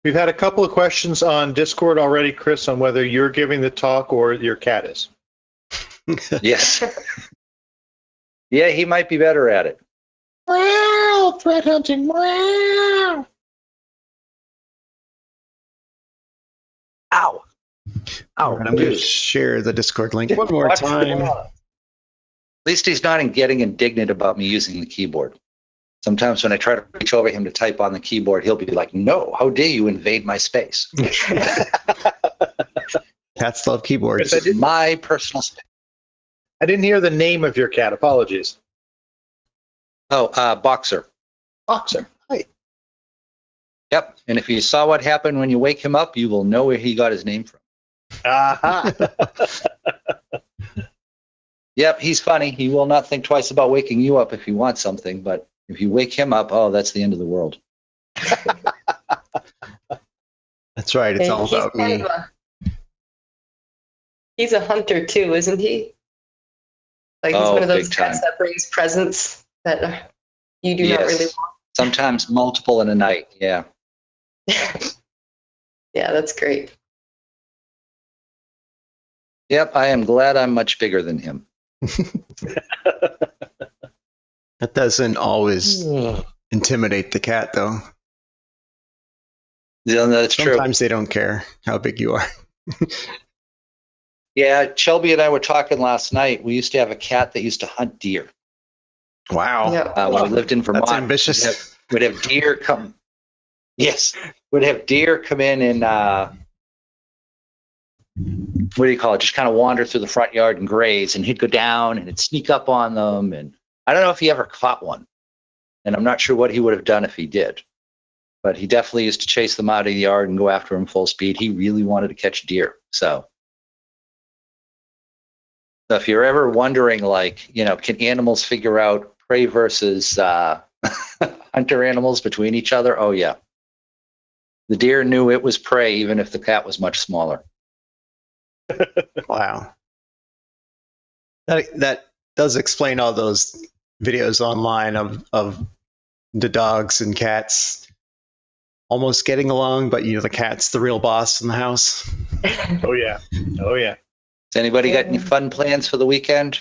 We've had a couple of questions on Discord already, Chris, on whether you're giving the talk or your cat is. Yes. Yeah, he might be better at it. Wow, threat hunting, wow. Ow. Ow. I'm going to share the Discord link one more Watch time. At least he's not getting indignant about me using the keyboard. Sometimes when I try to reach over him to type on the keyboard, he'll be like, "No, how dare you invade my space?" Cats love keyboards. This is my personal space. I didn't hear the name of your cat. Apologies. Oh, Boxer. Boxer. Hi. Yep. And if you saw what happened when you wake him up, you will know where he got his name from. Aha. Yep, he's funny. He will not think twice about waking you up if he wants something, but if you wake him up, oh, that's the end of the world. That's right. It's all about me. He's a hunter too, isn't he? Like he's one of those cats that brings presents that you do not really want. Sometimes multiple in a night, yeah. Yeah, that's great. Yep, I am glad I'm much bigger than him. That doesn't always intimidate the cat, though. Yeah, that's true. Sometimes they don't care how big you are. Yeah, Shelby and I were talking last night. We used to have a cat that used to hunt deer. Wow. Yeah. When we lived in Vermont. That's ambitious. We'd have deer come. Yes, we'd have deer come in and what do you call it? Just kind of wander through the front yard and graze, and he'd go down and he'd sneak up on them. And I don't know if he ever caught one, and I'm not sure what he would have done if he did. But he definitely used to chase them out of the yard and go after them full speed. He really wanted to catch deer. So if you're ever wondering, like, you know, can animals figure out prey versus hunter animals between each other? Oh, yeah. The deer knew it was prey, even if the cat was much smaller. Wow. That does explain all those videos online of the dogs and cats almost getting along, but you know the cat's the real boss in the house. Oh, yeah. Oh, yeah. Has anybody got any fun plans for the weekend?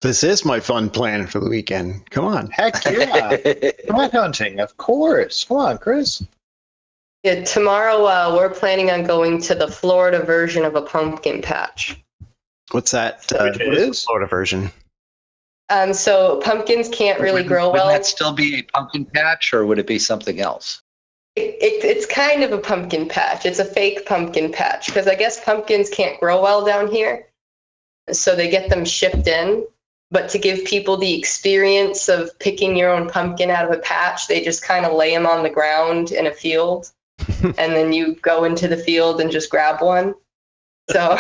This is my fun plan for the weekend. Come on. Heck yeah. Rat hunting, of course. Come on, Chris. Yeah, tomorrow we're planning on going to the Florida version of a pumpkin patch. What's that? Which What is the is? Florida version? So pumpkins can't really grow well. Would that still be a pumpkin patch, or would it be something else? It's kind of a pumpkin patch. It's a fake pumpkin patch because I guess pumpkins can't grow well down here. So they get them shipped in. But to give people the experience of picking your own pumpkin out of a patch, they just kind of lay them on the ground in a field. And then you go into the field and just grab one. So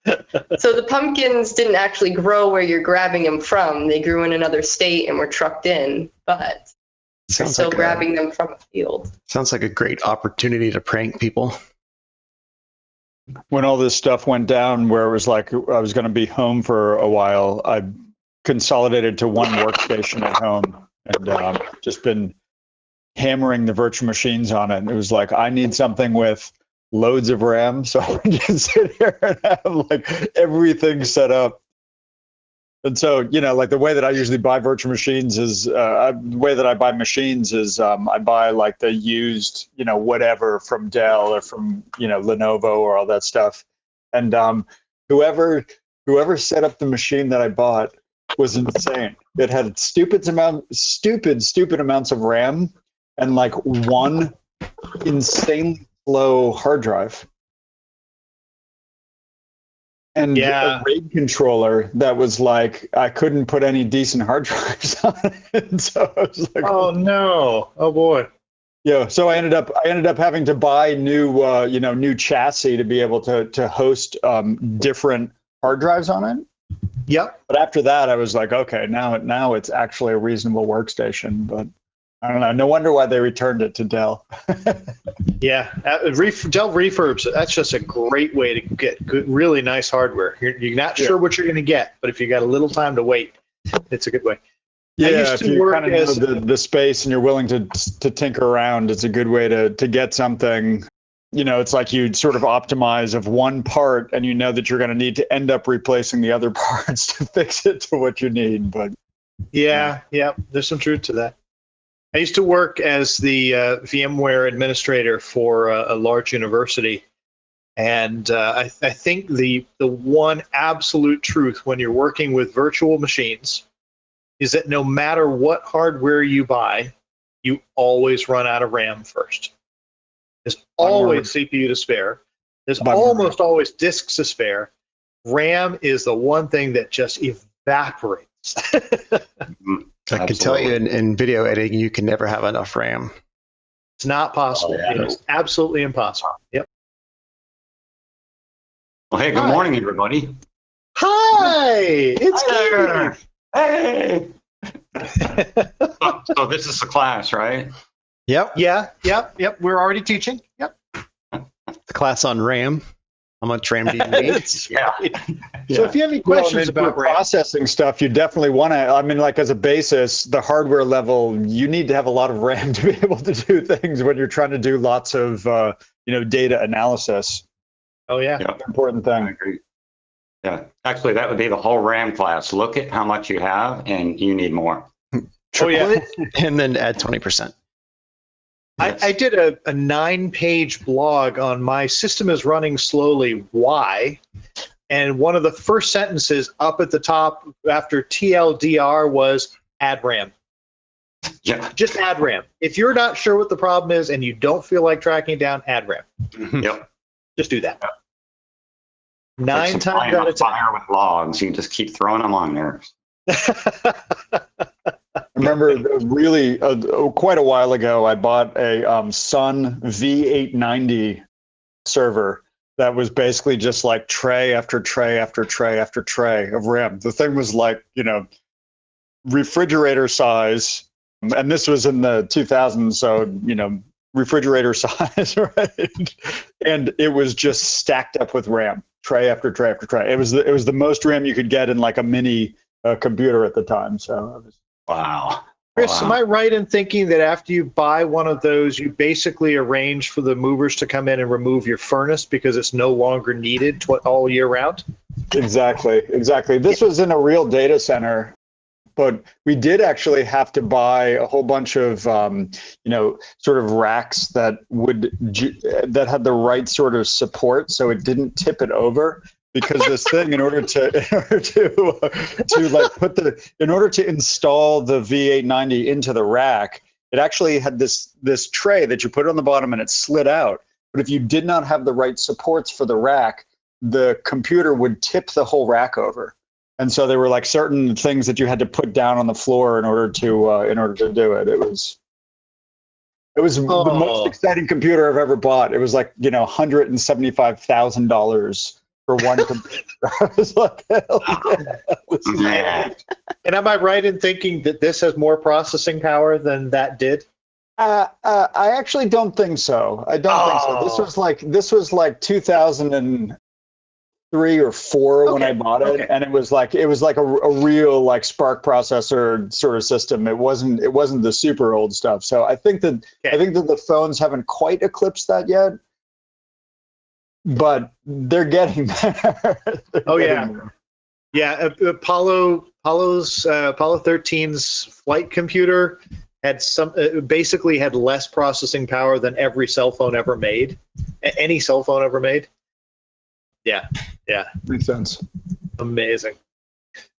the pumpkins didn't actually grow where you're grabbing them from. They grew in another state and were trucked in, but you're still grabbing them from a field. Sounds like a great opportunity to prank people. When all this stuff went down, where it was like I was going to be home for a while, I consolidated to one workstation at home and just been hammering the virtual machines on it. And it was like, I need something with loads of RAM, so I can just sit here and have like everything set up. And so, you know, like the way that I usually buy virtual machines is, the way that I buy machines is I buy like the used, you know, whatever from Dell or from, you know, Lenovo or all that stuff. And whoever set up the machine that I bought was insane. It had stupid amounts of RAM and like one insanely slow hard drive. And a RAID controller that was like, I couldn't put any decent hard drives on it. So I was like, oh no, oh boy. Yeah, so I ended up having to buy new chassis to be able to host different hard drives on it. Yep. But after that, I was like, okay, now it's actually a reasonable workstation. But I don't know. No wonder why they returned it to Dell. Yeah, Dell refurbs. That's just a great way to get good, really nice hardware. You're not sure what you're going to get, but if you got a little time to wait, it's a good way. Yeah, used if to you work kind of know as the space and you're willing to tinker around, it's a good way to get something. You know, it's like you sort of optimize of one part, and you know that you're going to need to end up replacing the other parts to fix it to what you need. But yeah, there's some truth to that. I used to work as the VMware administrator for a large university, and I think the one absolute truth when you're working with virtual machines is that no matter what hardware you buy, you always run out of RAM first. There's always CPU to spare. There's almost always disks to spare. RAM is the one thing that just evaporates. I can tell you in video editing, you can never have enough RAM. It's not possible. Oh, yeah. It's absolutely impossible. Yep. Well, hey, good morning, everybody. Hi, it's Hi there. Hey. So this is the class, right? Yep. Yep. We're already teaching. Yep. The class on RAM. How much RAM do you need? Yeah. So if you have any questions about for RAM, processing stuff, you definitely want to. I mean, like as a basis, the hardware level, you need to have a lot of RAM to be able to do things when you're trying to do lots of data analysis. oh yeah. Yeah. Important I thing. agree. Yeah. Actually, that would be the whole RAM class. Look at how much you have, and you need more. Triple yeah. it, and then add 20%. I did a 9-page blog on my system is running slowly, why? And one of the first sentences up at the top after TLDR was add RAM. Yeah. Just add RAM. If you're not sure what the problem is and you don't feel like tracking it down, add RAM. Yep. Just do that. Like 9 times supplying out a of 10. fire with logs. You just keep throwing them on there. I remember really quite a while ago, I bought a Sun V890 server that was basically just like tray after tray after tray after tray of RAM. The thing was like, refrigerator size. And this was in the 2000s, so, refrigerator size, right? And it was just stacked up with RAM, tray after tray after tray. It was the most RAM you could get in like a mini computer at the time. So it was, Wow. Chris, Wow. am I right in thinking that after you buy one of those, you basically arrange for the movers to come in and remove your furnace because it's no longer needed all year round? Exactly. This was in a real data center, but we did actually have to buy a whole bunch of, sort of racks that had the right sort of support, so it didn't tip it over. Because this thing, in order to install the V890 into the rack, it actually had this tray that you put on the bottom and it slid out. But if you did not have the right supports for the rack, the computer would tip the whole rack over. And so there were like certain things that you had to put down on the floor in order to do it. It was the most exciting computer I've ever bought. It was like $175,000 for one computer. I was like, hell yeah. And am I right in thinking that this has more processing power than that did? I actually don't think so. I don't think so. This was like 2003 or 4 when I bought it, and it was like a real like Spark processor sort of system. It wasn't the super old stuff. So I think that the phones haven't quite eclipsed that yet. But they're getting there. Apollo 13's flight computer had basically had less processing power than every cell phone ever made. Any cell phone ever made. Yeah. Makes sense. Amazing.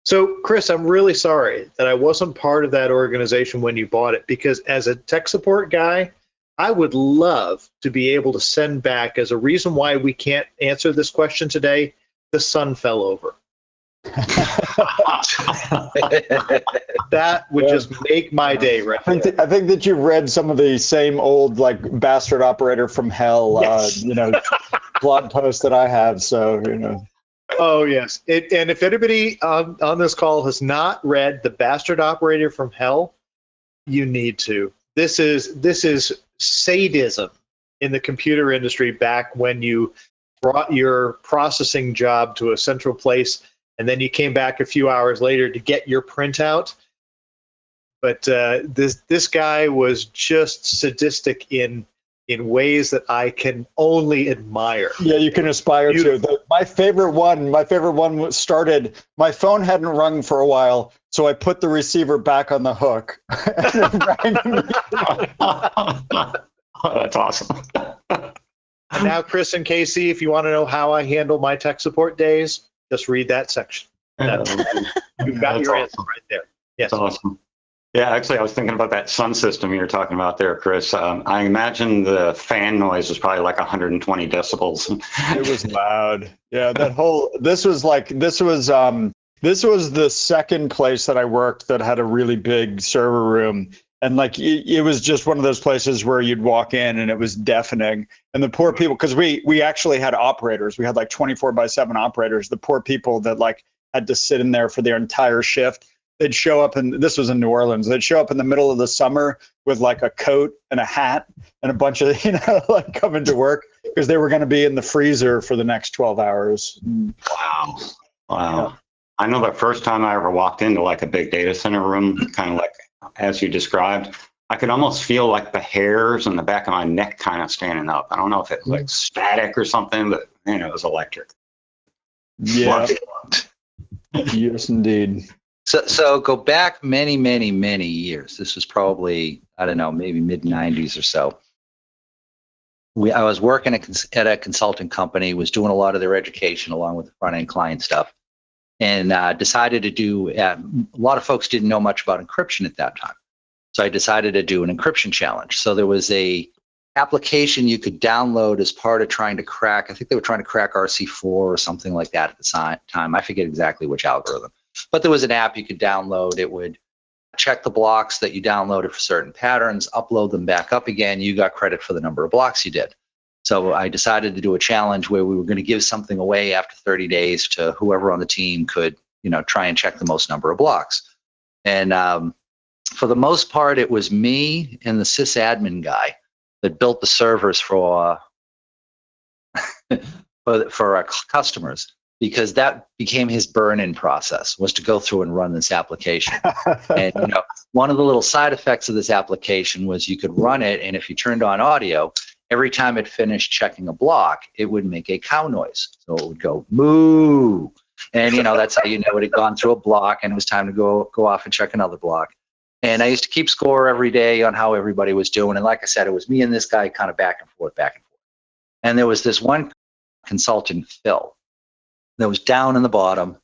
So, Chris, I'm really sorry that I wasn't part of that organization when you bought it, because as a tech support guy, I would love to be able to send back as a reason why we can't answer this question today, the sun fell over. That would just make my day, right? I think that you've read some of the same old like bastard operator from hell, blog posts that I have. So, Oh, yes. And if anybody on this call has not read The Bastard Operator from Hell, you need to. This is sadism in the computer industry back when you brought your processing job to a central place and then you came back a few hours later to get your printout. But this guy was just sadistic in ways that I can only admire. Yeah, you can aspire to. My favorite one started, my phone hadn't rung for a while, so I put the receiver back on the hook. And it rang. That's awesome. And now, Chris and Casey, if you want to know how I handle my tech support days, just read that section. You've got your answer right there. Yes. That's awesome. Yeah, actually, I was thinking about that sun system you were talking about there, Chris. I imagine the fan noise was probably like 120 decibels. It was loud. Yeah, this was the second place that I worked that had a really big server room. And like, it was just one of those places where you'd walk in and it was deafening. And the poor people, because we actually had operators. We had like 24/7 operators. The poor people that like had to sit in there for their entire shift. They'd show up, and this was in New Orleans. They'd show up in the middle of the summer with like a coat and a hat and a bunch of, like coming to work because they were going to be in the freezer for the next 12 hours. Wow. Yeah. I know the first time I ever walked into like a big data center room, kind of like as you described, I could almost feel like the hairs in the back of my neck kind of standing up. I don't know if it was like static or something, but it was electric. Yeah. Yes, indeed. So go back many, many, many years. This was probably, I don't know, maybe mid-90s or so. I was working at a consulting company, was doing a lot of their education along with the front-end client stuff, and decided to do, a lot of folks didn't know much about encryption at that time. So I decided to do an encryption challenge. So there was a application you could download as part of trying to crack, I think they were trying to crack RC4 or something like that at the time. I forget exactly which algorithm. But there was an app you could download. It would check the blocks that you downloaded for certain patterns, upload them back up again. You got credit for the number of blocks you did. So I decided to do a challenge where we were going to give something away after 30 days to whoever on the team could, try and check the most number of blocks. And for the most part, it was me and the sysadmin guy that built the servers for our customers, because that became his burn-in process, was to go through and run this application. And one of the little side effects of this application was you could run it, and if you turned on audio, every time it finished checking a block, it would make a cow noise. So it would go moo, and that's how it had gone through a block, and it was time to go off and check another block. And I used to keep score every day on how everybody was doing. And like I said, it was me and this guy kind of back and forth. And there was this one consultant, Phil, that was down in the bottom,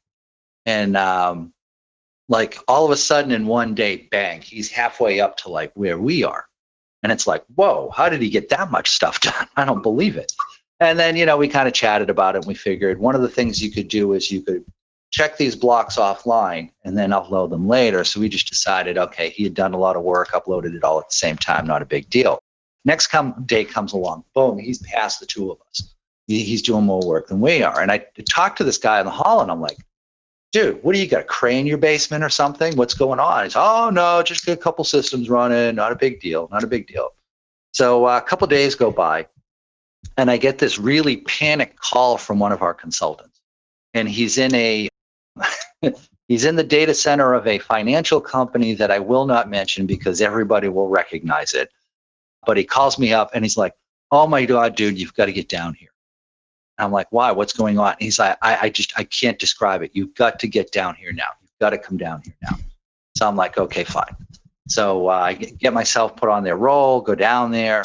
and like all of a sudden in one day, bang, he's halfway up to like where we are, and it's like, whoa, how did he get that much stuff done? I don't believe it. And then we kind of chatted about it, and we figured one of the things you could do is you could check these blocks offline and then upload them later. So we just decided, okay, he had done a lot of work, uploaded it all at the same time, not a big deal. Next day comes along, boom, he's past the two of us. He's doing more work than we are. And I talked to this guy in the hall, and I'm like, dude, what do you got, a crane in your basement or something? What's going on? He's, oh, no, just get a couple systems running. Not a big deal. So a couple days go by, and I get this really panicked call from one of our consultants. And he's in the data center of a financial company that I will not mention because everybody will recognize it. But he calls me up, and he's like, oh, my God, dude, you've got to get down here. I'm like, why? What's going on? And he's like, I can't describe it. You've got to get down here now. You've got to come down here now. So I'm like, okay, fine. So I get myself put on their roll, go down there,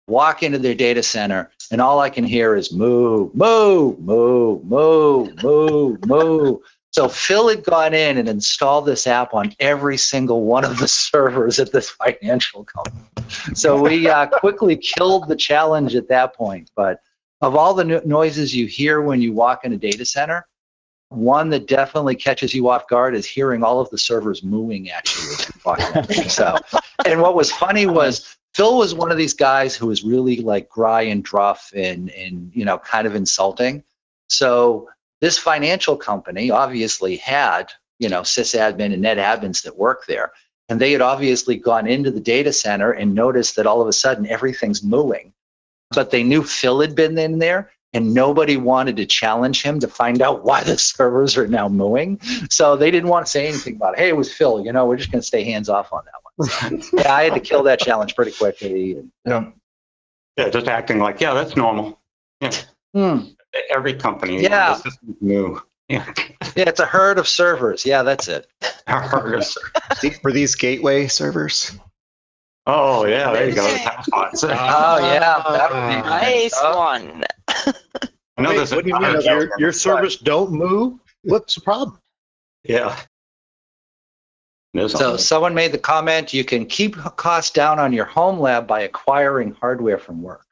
walk into their data center, and all I can hear is moo, moo, moo, moo, moo, moo. So Phil had gone in and installed this app on every single one of the servers at this financial company. So we quickly killed the challenge at that point. But of all the noises you hear when you walk in a data center, one that definitely catches you off guard is hearing all of the servers mooing at you as you walk in. So, and what was funny was Phil was one of these guys who was really like dry and druff and kind of insulting. So this financial company obviously had sysadmin and net admins that work there, and they had obviously gone into the data center and noticed that all of a sudden everything's mooing. But they knew Phil had been in there, and nobody wanted to challenge him to find out why the servers are now mooing. So they didn't want to say anything about it. Hey, it was Phil. We're just going to stay hands off on that one. So, yeah, I had to kill that challenge pretty quickly. Yeah. Yeah, just acting like, yeah, that's normal. Yeah. Every company, Yeah. the systems move. Yeah. Yeah, it's a herd of servers. Yeah, that's it. Were these gateway servers? Oh, yeah, there you go. The hotspots. Oh, yeah. That would be Nice Oh. one. I know Wait, there's what do you mean? Your servers don't move? What's the problem? Yeah. There's So someone made the comment, you can keep costs down on your home lab by acquiring hardware from work.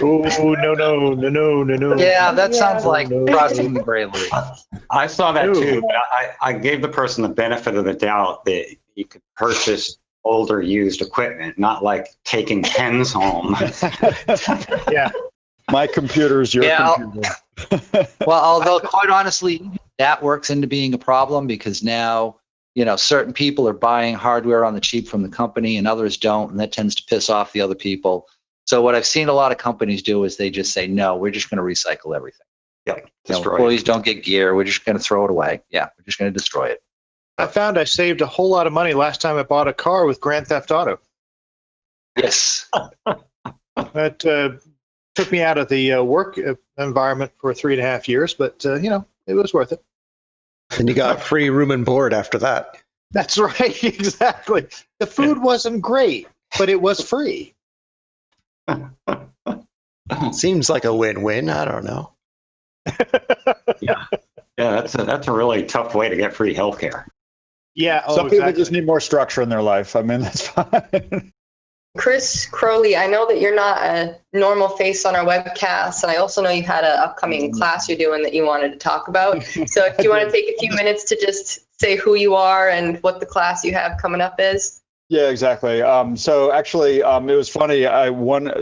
Oh, no. Yeah, that sounds like No. crossing the gray line. I saw that Ew. too, but I gave the person the benefit of the doubt that you could purchase older used equipment, not like taking pens home. Yeah. My computer is your Yeah, computer. Well, although quite honestly, that works into being a problem because now, certain people are buying hardware on the cheap from the company and others don't, and that tends to piss off the other people. So what I've seen a lot of companies do is they just say, no, we're just going to recycle everything. Yep, destroy it. Employees don't get gear. We're just going to throw it away. Yeah, we're just going to destroy it. I found I saved a whole lot of money last time I bought a car with Grand Theft Auto. Yes. That took me out of the work environment for 3.5 years, but, it was worth it. And you got free room and board after that. That's right, exactly. The food wasn't great, but it was free. Seems like a win-win. I don't know. Yeah, that's a really tough way to get free healthcare. Yeah, Some people just need more structure in their life. I mean, that's fine. Chris Crowley, I know that you're not a normal face on our webcast, and I also know you had an upcoming class you're doing that you wanted to talk about. So if you want to take a few minutes to just say who you are and what the class you have coming up is. Yeah, exactly. So actually, it was funny.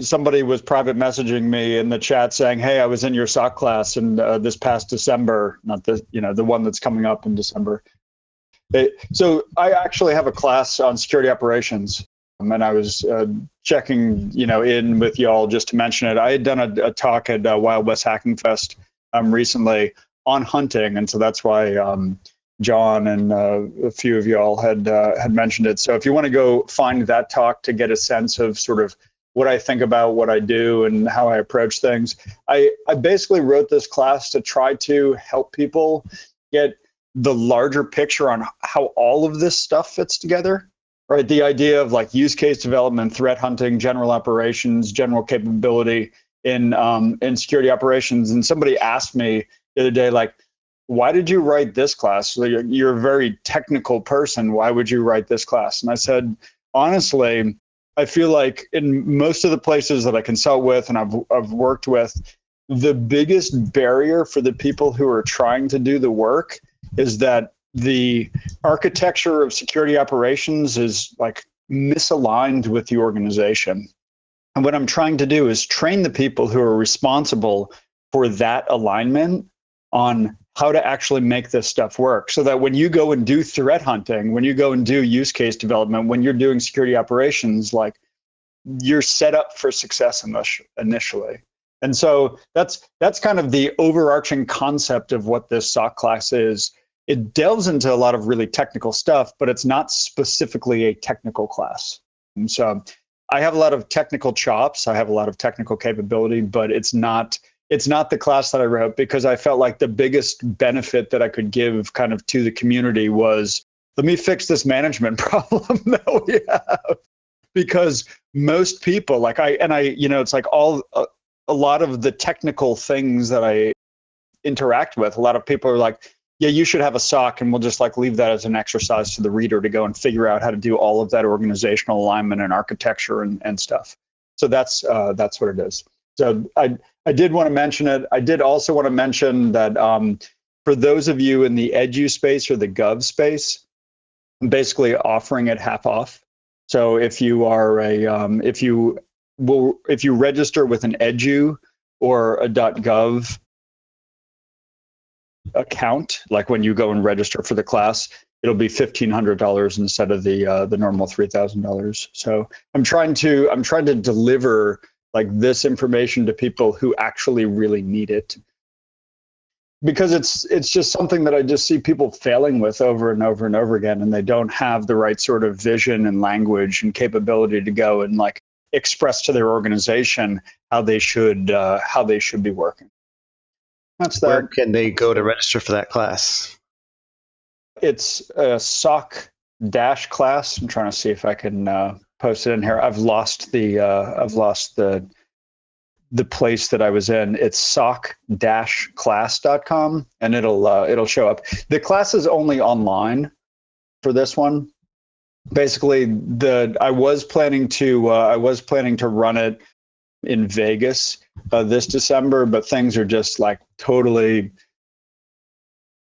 Somebody was private messaging me in the chat saying, "Hey, I was in your SOC class in this past December, not the the one that's coming up in December." So I actually have a class on security operations, and I was checking in with y'all just to mention it. I had done a talk at Wild West Hacking Fest recently on hunting, and so that's why. John and a few of y'all had mentioned it. So if you want to go find that talk to get a sense of sort of what I think about what I do and how I approach things, I basically wrote this class to try to help people get the larger picture on how all of this stuff fits together, right? The idea of like use case development, threat hunting, general operations, general capability in security operations. And somebody asked me the other day, like, why did you write this class? So you're a very technical person. Why would you write this class? And I said, honestly, I feel like in most of the places that I consult with and I've worked with, the biggest barrier for the people who are trying to do the work is that the architecture of security operations is like misaligned with the organization. And what I'm trying to do is train the people who are responsible for that alignment on how to actually make this stuff work so that when you go and do threat hunting, when you go and do use case development, when you're doing security operations, like you're set up for success initially. And so that's kind of the overarching concept of what this SOC class is. It delves into a lot of really technical stuff, but it's not specifically a technical class. And so I have a lot of technical chops. I have a lot of technical capability, but it's not the class that I wrote because I felt like the biggest benefit that I could give kind of to the community was, let me fix this management problem that we have. Because most people, it's like a lot of the technical things that I interact with, a lot of people are like, yeah, you should have a SOC, and we'll just like leave that as an exercise to the reader to go and figure out how to do all of that organizational alignment and architecture and stuff. So that's what it is. So I did want to mention it. I did also want to mention that for those of you in the edu space or the gov space, I'm basically offering it half off. So if you are if you register with an edu or a .gov account, like when you go and register for the class, it'll be $1,500 instead of the normal $3,000. So I'm trying to deliver like this information to people who actually really need it. Because it's just something that I just see people failing with over and over and over again, and they don't have the right sort of vision and language and capability to go and like express to their organization how they should be working. That's that. Where can they go to register for that class? It's a SOC dash class. I'm trying to see if I can post it in here. I've lost the place that I was in. It's soc-class.com, and it'll show up. The class is only online for this one. Basically, I was planning to run it in Vegas this December, but things are just like totally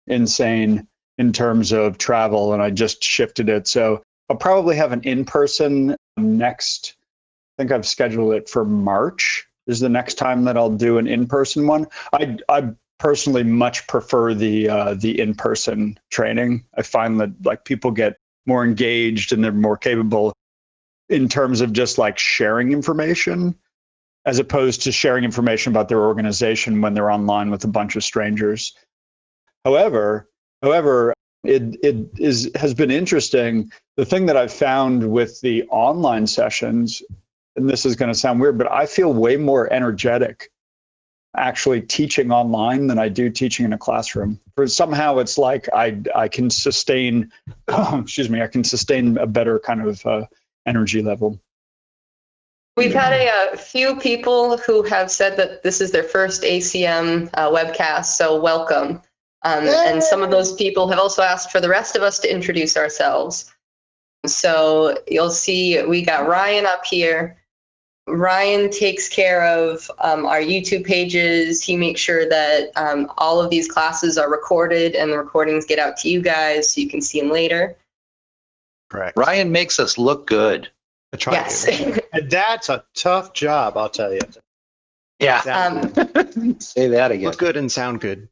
insane in terms of travel, and I just shifted it. So I'll probably have an in-person next. I think I've scheduled it for March. Is the next time that I'll do an in-person one. I personally much prefer the in-person training. I find that like people get more engaged and they're more capable in terms of just like sharing information, as opposed to sharing information about their organization when they're online with a bunch of strangers. However, it has been interesting. The thing that I've found with the online sessions, and this is going to sound weird, but I feel way more energetic actually teaching online than I do teaching in a classroom. For somehow it's like I can sustain, I can sustain a better kind of energy level. We've had a few people who have said that this is their first ACM webcast, so welcome. And some of those people have also asked for the rest of us to introduce ourselves. So you'll see we got Ryan up here. Ryan takes care of our YouTube pages. He makes sure that all of these classes are recorded and the recordings get out to you guys so you can see them later. Correct. Ryan makes us look good. I try Yes. to. And that's a tough job, I'll tell you. Yeah. Say that again. Look good and sound good.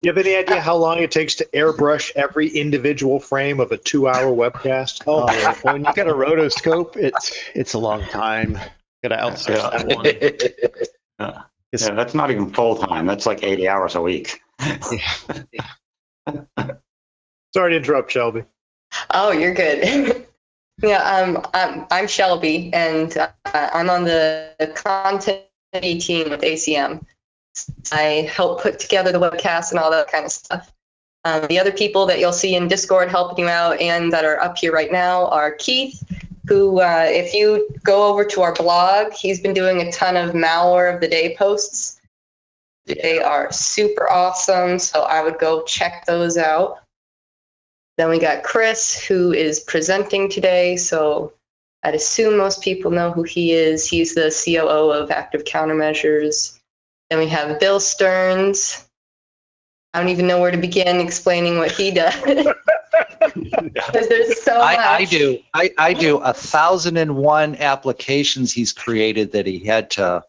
You have any idea how long it takes to airbrush every individual frame of a 2-hour webcast? Oh, when you got a rotoscope, it's a long time. Got to outsource that one. Yeah, that's not even full time. That's like 80 hours a week. Sorry to interrupt, Shelby. Oh, you're good. Yeah, I'm Shelby, and I'm on the content team with ACM. I help put together the webcast and all that kind of stuff. The other people that you'll see in Discord helping you out and that are up here right now are Keith, who, if you go over to our blog, he's been doing a ton of malware of the day posts. They are super awesome, so I would go check those out. Then we got Chris, who is presenting today, so I'd assume most people know who he is. He's the COO of Active Countermeasures. Then we have Bill Stearns. I don't even know where to begin explaining what he does. Because there's so much. I do 1,001 applications he's created that he had to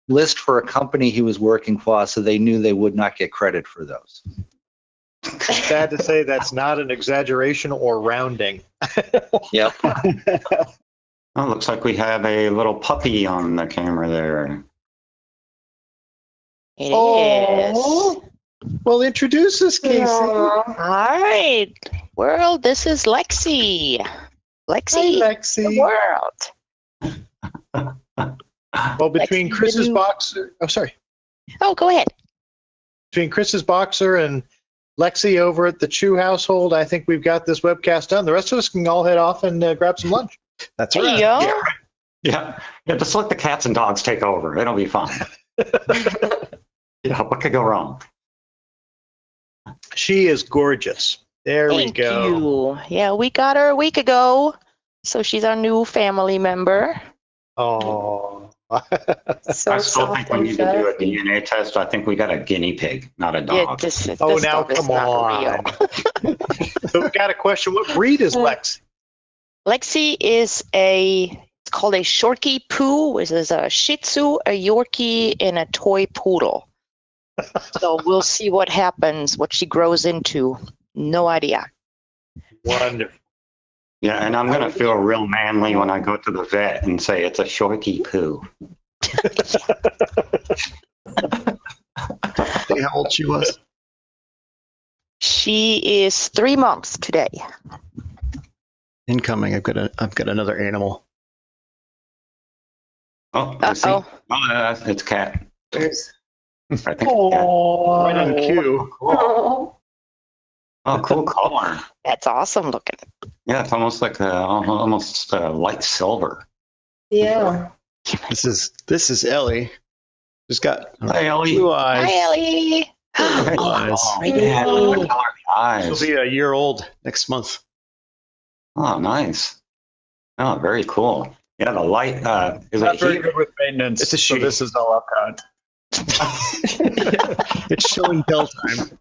list for a company he was working for, so they knew they would not get credit for those. Sad to say that's not an exaggeration or rounding. Yep. Oh, looks like we have a little puppy on the camera there. It is. Well, introduce us, Casey. All right. World, this is Lexi. Lexi, Hi, Lexi. the world. Well, between Lexi, Chris's the new- boxer, Oh, go ahead. between Chris's boxer and Lexi over at the Chew household, I think we've got this webcast done. The rest of us can all head off and grab some lunch. That's There right. you go. Yeah, just let the cats and dogs take over. It'll be fun. Yeah, what could go wrong? She is gorgeous. There we Thank go. you. Yeah, we got her a week ago, so she's our new family member. Oh. So I still think soft we and need to do a fluffy. DNA test. I think we got a guinea pig, not a Yeah, dog. this Oh, stuff now is come not on. real. So we got a question. What breed is Lex? Lexi is it's called a Shorkie Poo, which is a Shih Tzu, a Yorkie, and a toy poodle. So we'll see what happens, what she grows into. No idea. Wonderful. Yeah, and I'm going to feel real manly when I go to the vet and say it's a shorty poo. See how old she was? She is 3 months today. Incoming. I've got another animal. Oh, I see. Uh-oh. Oh, it's a cat. There's- I think it's a cat. Right on cue. Oh. Oh, cool color. That's awesome looking. Yeah, it's almost like almost light silver. Yeah. This is Ellie. She's got Hey, Ellie. blue eyes. Hi, Ellie. Blue eyes. Oh, yeah, what color are the She'll eyes? be a year old next month. Oh, nice. Oh, very cool. Yeah, the light. Is Not it very heat? good with maintenance. It's a so she. this is all I've got. It's showing bell time.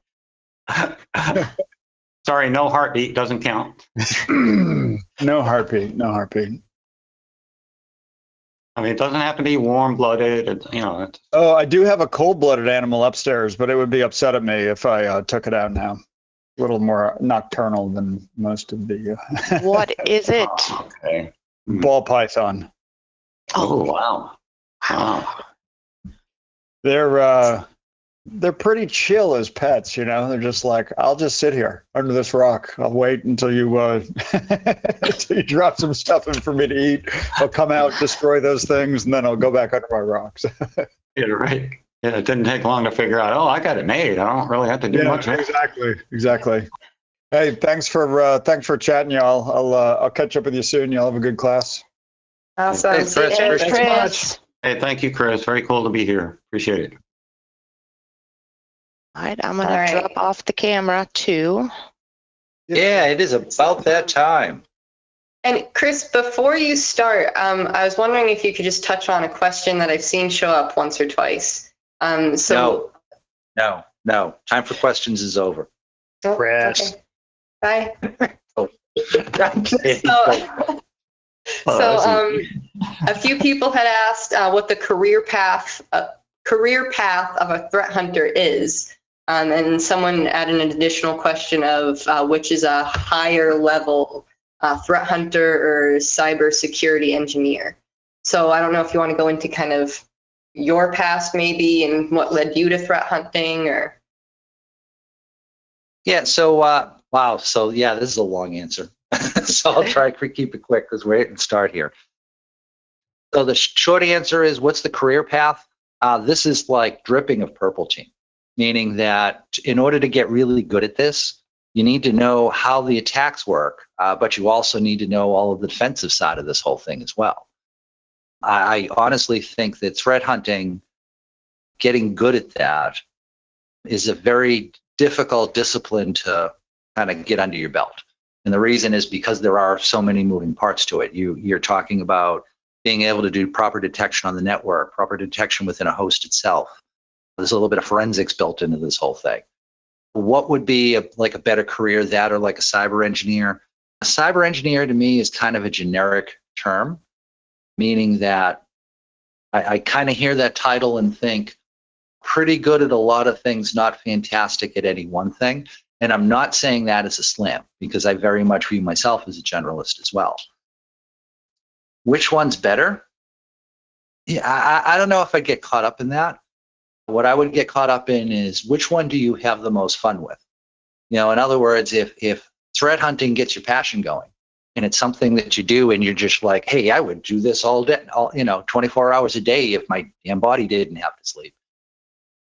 Sorry, no heartbeat doesn't count. No heartbeat. No heartbeat. I mean, it doesn't have to be warm-blooded. It's Oh, I do have a cold-blooded animal upstairs, but it would be upset at me if I took it out now. A little more nocturnal than most of the What is it? okay. ball python. Oh, wow. Wow. They're pretty chill as pets, you know. They're just like, I'll just sit here under this rock. I'll wait until you until you drop some stuff in for me to eat. I'll come out, destroy those things, and then I'll go back under my rocks. Yeah, right. Yeah, it didn't take long to figure out, oh, I got it made. I don't really have to do much. Exactly. Hey, thanks for chatting, y'all. I'll catch up with you soon. Y'all have a good class. Awesome. Hey, See you Chris, later. Chris. Chris. Hey, thank you, Chris. Very cool to be here. Appreciate it. All right, I'm gonna All right. drop off the camera too. Yeah, it is about that time. And Chris, before you start, I was wondering if you could just touch on a question that I've seen show up once or twice. So No. Time for questions is over. Oh, Press. okay. Bye. So, A few people had asked what the career path of a threat hunter is, and someone added an additional question of which is a higher level threat hunter or cybersecurity engineer. So I don't know if you want to go into kind of your past maybe and what led you to threat hunting or. yeah, so, wow. So, yeah, this is a long answer. So I'll try to keep it quick because we're hitting start here. So the short answer is, what's the career path? This is like dripping of purple team, meaning that in order to get really good at this, you need to know how the attacks work, but you also need to know all of the defensive side of this whole thing as well. I honestly think that threat hunting, getting good at that, is a very difficult discipline to kind of get under your belt. And the reason is because there are so many moving parts to it. You're talking about being able to do proper detection on the network, proper detection within a host itself. There's a little bit of forensics built into this whole thing. What would be a better career, that or like a cyber engineer? A cyber engineer to me is kind of a generic term, meaning that I kind of hear that title and think pretty good at a lot of things, not fantastic at any one thing. And I'm not saying that as a slam, because I very much view myself as a generalist as well. Which one's better? Yeah, I don't know if I'd get caught up in that. What I would get caught up in is, which one do you have the most fun with? You know, in other words, if threat hunting gets your passion going and it's something that you do and you're just like, hey, I would do this all day, 24 hours a day if my damn body didn't have to sleep.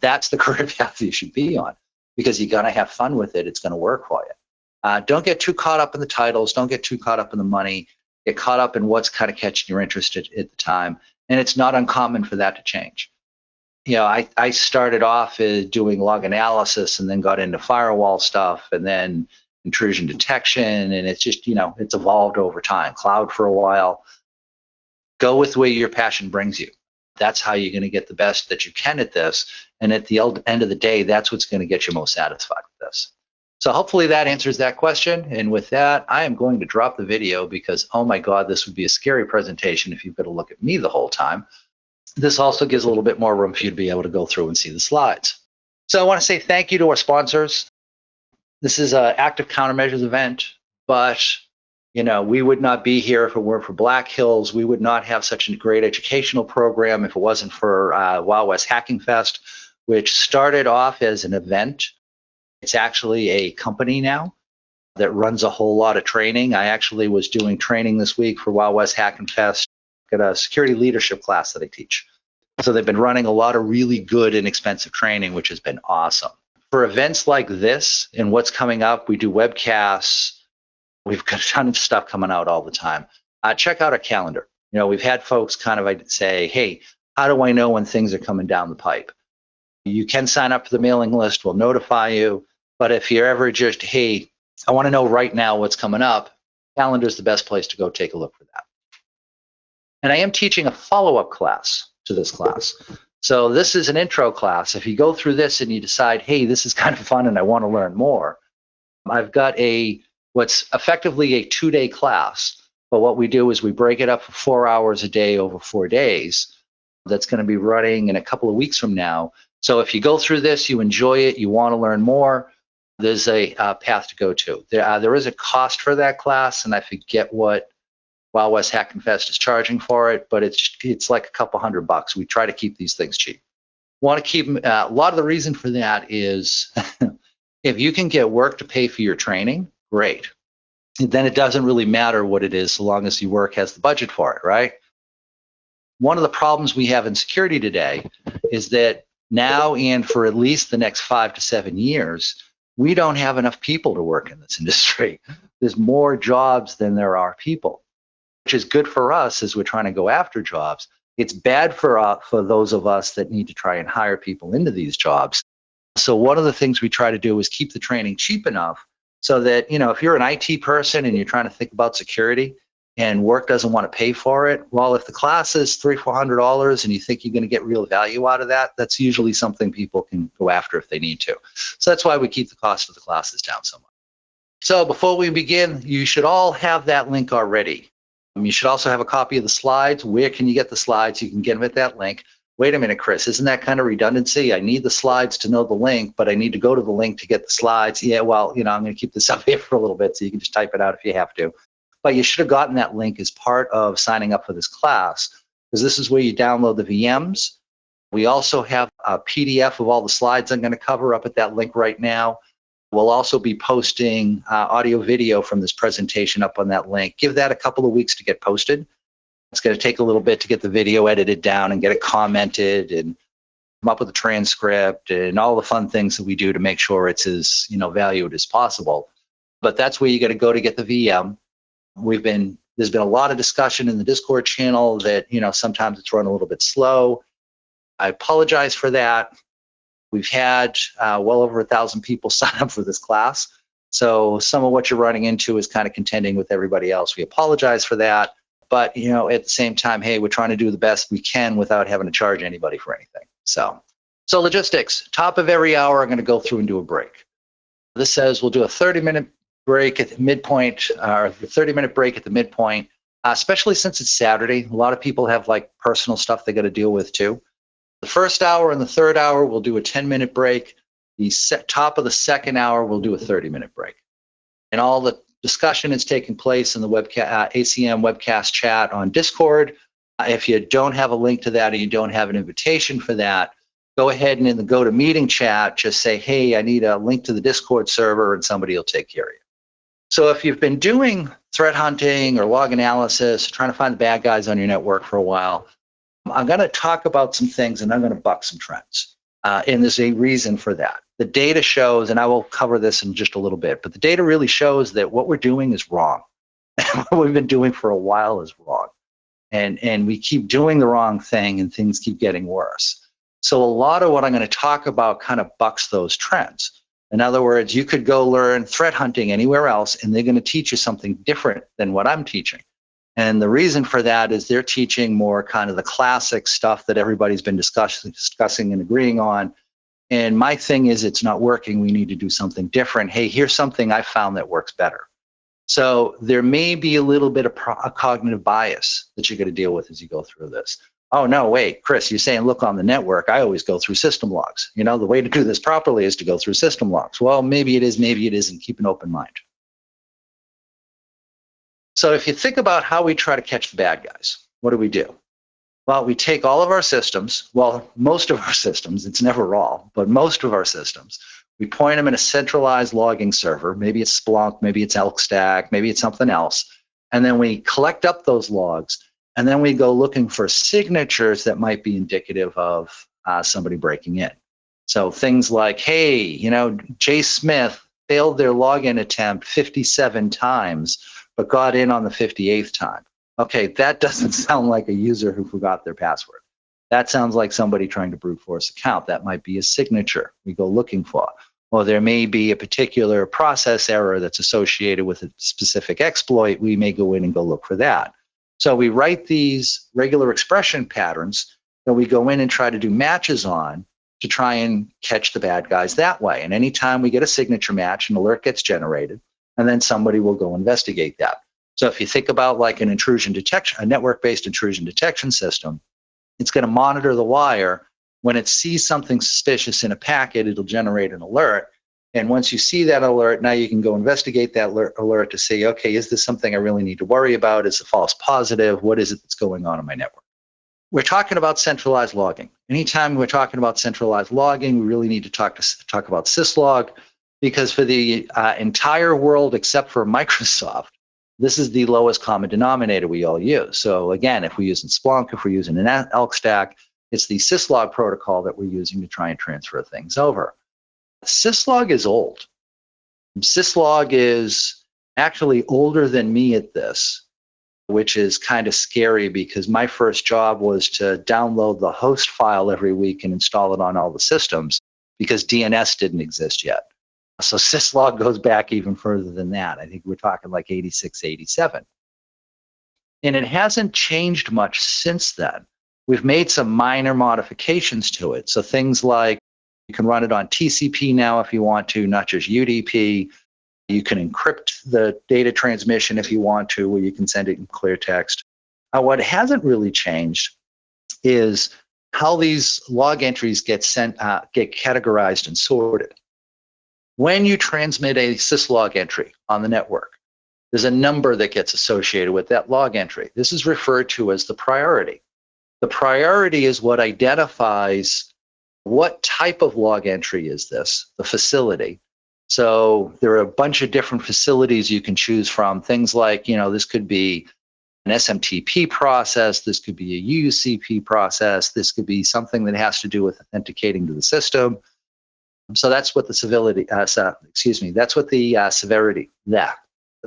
That's the career path you should be on, because you're going to have fun with it. It's going to work for you. Don't get too caught up in the titles. Don't get too caught up in the money. Get caught up in what's kind of catching your interest at the time. And it's not uncommon for that to change. You know, I started off doing log analysis and then got into firewall stuff and then intrusion detection. And it's just, it's evolved over time. Cloud for a while. Go with where your passion brings you. That's how you're going to get the best that you can at this. And at the end of the day, that's what's going to get you most satisfied with this. So hopefully that answers that question. And with that, I am going to drop the video because, oh my God, this would be a scary presentation if you've got to look at me the whole time. This also gives a little bit more room for you to be able to go through and see the slides. So I want to say thank you to our sponsors. This is an active countermeasures event, but We would not be here if it weren't for Black Hills. We would not have such a great educational program if it wasn't for Wild West Hacking Fest, which started off as an event. It's actually a company now that runs a whole lot of training. I actually was doing training this week for Wild West Hacking Fest at a security leadership class that I teach. So they've been running a lot of really good and expensive training, which has been awesome. For events like this and what's coming up, we do webcasts. We've got a ton of stuff coming out all the time. Check out our calendar. We've had folks kind of say, hey, how do I know when things are coming down the pipe? You can sign up for the mailing list. We'll notify you. But if you're ever just, hey, I want to know right now what's coming up, calendar is the best place to go take a look for that. And I am teaching a follow-up class to this class. So this is an intro class. If you go through this and you decide, hey, this is kind of fun and I want to learn more, I've got what's effectively a 2-day class. But what we do is we break it up for 4 hours a day over 4 days. That's going to be running in a couple of weeks from now. So if you go through this, you enjoy it, you want to learn more, there's a path to go to. There is a cost for that class, and I forget what Wild West Hacking Fest is charging for it, but it's like a couple $100. We try to keep these things cheap. Want to keep a lot of the reason for that is if you can get work to pay for your training, great. Then it doesn't really matter what it is so long as your work has the budget for it, right? One of the problems we have in security today is that now and for at least the next 5 to 7 years, we don't have enough people to work in this industry. There's more jobs than there are people, which is good for us as we're trying to go after jobs. It's bad for those of us that need to try and hire people into these jobs. So one of the things we try to do is keep the training cheap enough so that, if you're an IT person and you're trying to think about security and work doesn't want to pay for it, well, if the class is $300-400 and you think you're going to get real value out of that, that's usually something people can go after if they need to. So that's why we keep the cost of the classes down so much. So before we begin, you should all have that link already. You should also have a copy of the slides. Where can you get the slides? You can get them at that link. Wait a minute, Chris, isn't that kind of redundancy? I need the slides to know the link, but I need to go to the link to get the slides. Yeah, well, I'm going to keep this up here for a little bit so you can just type it out if you have to. But you should have gotten that link as part of signing up for this class, because this is where you download the VMs. We also have a PDF of all the slides I'm going to cover up at that link right now. We'll also be posting audio video from this presentation up on that link. Give that a couple of weeks to get posted. It's going to take a little bit to get the video edited down and get it commented and come up with a transcript and all the fun things that we do to make sure it's as valued as possible. But that's where you got to go to get the VM. There's been a lot of discussion in the Discord channel that sometimes it's run a little bit slow. I apologize for that. We've had well over 1,000 people sign up for this class. So some of what you're running into is kind of contending with everybody else. We apologize for that. But, at the same time, hey, we're trying to do the best we can without having to charge anybody for anything. So logistics, top of every hour, I'm going to go through and do a break. This says we'll do a 30-minute break at the midpoint, or a 30-minute break at the midpoint, especially since it's Saturday. A lot of people have personal stuff they got to deal with too. The first hour and the third hour, we'll do a 10-minute break. The top of the second hour, we'll do a 30-minute break. And all the discussion is taking place in the ACM webcast chat on Discord. If you don't have a link to that or you don't have an invitation for that, go ahead and in the GoToMeeting chat, just say, hey, I need a link to the Discord server, and somebody will take care of you. So if you've been doing threat hunting or log analysis, trying to find the bad guys on your network for a while, I'm going to talk about some things and I'm going to buck some trends. And there's a reason for that. The data shows, and I will cover this in just a little bit, but the data really shows that what we're doing is wrong. What we've been doing for a while is wrong. And we keep doing the wrong thing and things keep getting worse. So a lot of what I'm going to talk about kind of bucks those trends. In other words, you could go learn threat hunting anywhere else and they're going to teach you something different than what I'm teaching. And the reason for that is they're teaching more kind of the classic stuff that everybody's been discussing and agreeing on. And my thing is, it's not working. We need to do something different. Hey, here's something I found that works better. So there may be a little bit of a cognitive bias that you're going to deal with as you go through this. Oh, no, wait, Chris, you're saying look on the network. I always go through system logs. The way to do this properly is to go through system logs. Well, maybe it is, maybe it isn't. Keep an open mind. So if you think about how we try to catch the bad guys, what do? Well, we take all of our systems, well, most of our systems, it's never all, but most of our systems, we point them in a centralized logging server. Maybe it's Splunk, maybe it's ElkStack, maybe it's something else. And then we collect up those logs, and then we go looking for signatures that might be indicative of somebody breaking in. So things like, hey, Jay Smith failed their login attempt 57 times, but got in on the 58th time. Okay, that doesn't sound like a user who forgot their password. That sounds like somebody trying to brute force account. That might be a signature we go looking for. Or there may be a particular process error that's associated with a specific exploit. We may go in and go look for that. So we write these regular expression patterns that we go in and try to do matches on to try and catch the bad guys that way. And anytime we get a signature match, an alert gets generated, and then somebody will go investigate that. So if you think about like an intrusion detection, a network-based intrusion detection system, it's going to monitor the wire. When it sees something suspicious in a packet, it'll generate an alert. And once you see that alert, now you can go investigate that alert to say, okay, is this something I really need to worry about? Is it false positive? What is it that's going on in my network? We're talking about centralized logging. Anytime we're talking about centralized logging, we really need to talk about syslog, because for the entire world except for Microsoft, this is the lowest common denominator we all use. So again, if we're using Splunk, if we're using an ElkStack, it's the syslog protocol that we're using to try and transfer things over. Syslog is old. Syslog is actually older than me at this, which is kind of scary because my first job was to download the host file every week and install it on all the systems because DNS didn't exist yet. So syslog goes back even further than that. I think we're talking like 86, 87. And it hasn't changed much since then. We've made some minor modifications to it. So things like you can run it on TCP now if you want to, not just UDP. You can encrypt the data transmission if you want to, where you can send it in clear text. What hasn't really changed is how these log entries get categorized and sorted. When you transmit a syslog entry on the network, there's a number that gets associated with that log entry. This is referred to as the priority. The priority is what identifies what type of log entry is this, the facility. So there are a bunch of different facilities you can choose from. Things like, this could be an SMTP process, this could be a UUCP process, this could be something that has to do with authenticating to the system. So that's what the severity, that's what the severity, the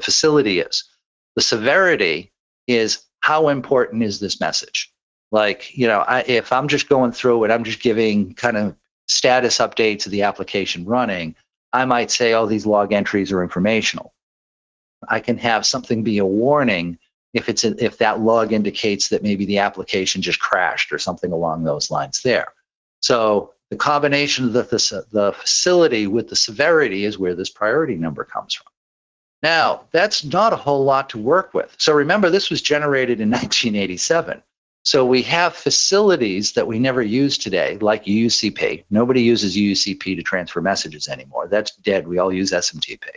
facility is. The severity is how important is this message? Like, if I'm just going through and I'm just giving kind of status updates of the application running, I might say, oh, these log entries are informational. I can have something be a warning if that log indicates that maybe the application just crashed or something along those lines there. So the combination of the facility with the severity is where this priority number comes from. Now, that's not a whole lot to work with. So remember, this was generated in 1987. So we have facilities that we never use today, like UUCP. Nobody uses UUCP to transfer messages anymore. That's dead. We all use SMTP.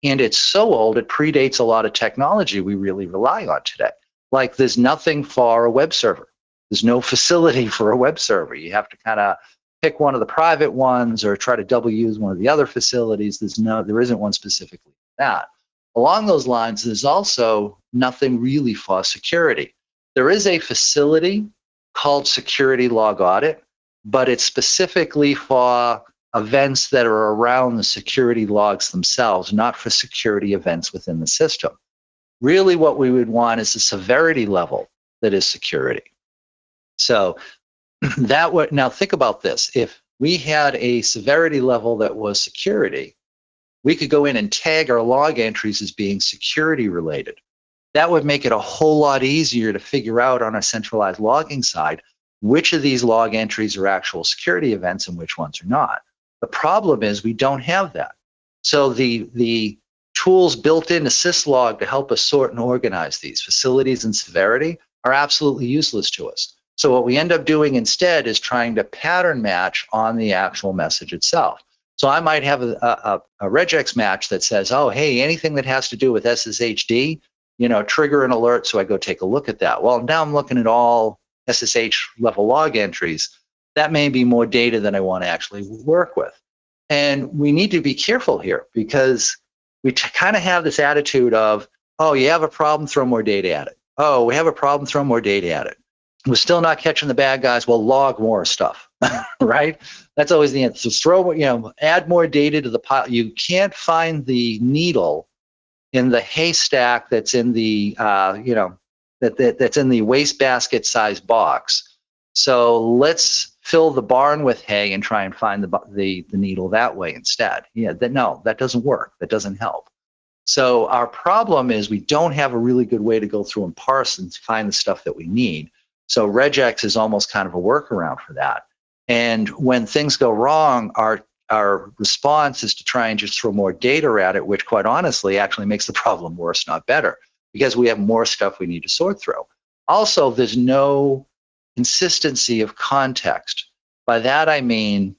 And it's so old, it predates a lot of technology we really rely on today. Like there's nothing for a web server. There's no facility for a web server. You have to kind of pick one of the private ones or try to double use one of the other facilities. There isn't one specifically for that. Along those lines, there's also nothing really for security. There is a facility called Security Log Audit, but it's specifically for events that are around the security logs themselves, not for security events within the system. Really what we would want is a severity level that is security. So now think about this. If we had a severity level that was security, we could go in and tag our log entries as being security related. That would make it a whole lot easier to figure out on our centralized logging side which of these log entries are actual security events and which ones are not. The problem is we don't have that. So the tools built into syslog to help us sort and organize these facilities and severity are absolutely useless to us. So what we end up doing instead is trying to pattern match on the actual message itself. So I might have a regex match that says, oh, hey, anything that has to do with SSHD, trigger an alert, so I go take a look at that. Well, now I'm looking at all SSH level log entries. That may be more data than I want to actually work with. And we need to be careful here because we kind of have this attitude of, oh, you have a problem, throw more data at it. Oh, we have a problem, throw more data at it. We're still not catching the bad guys, well, log more stuff, right? That's always the answer. So add more data to the pile. You can't find the needle in the haystack that's in the, that's in the wastebasket sized box. So let's fill the barn with hay and try and find the needle that way instead. That doesn't work. That doesn't help. So our problem is we don't have a really good way to go through and parse and find the stuff that we need. So regex is almost kind of a workaround for that. And when things go wrong, our response is to try and just throw more data at it, which quite honestly actually makes the problem worse, not better, because we have more stuff we need to sort through. Also, there's no consistency of context. By that I mean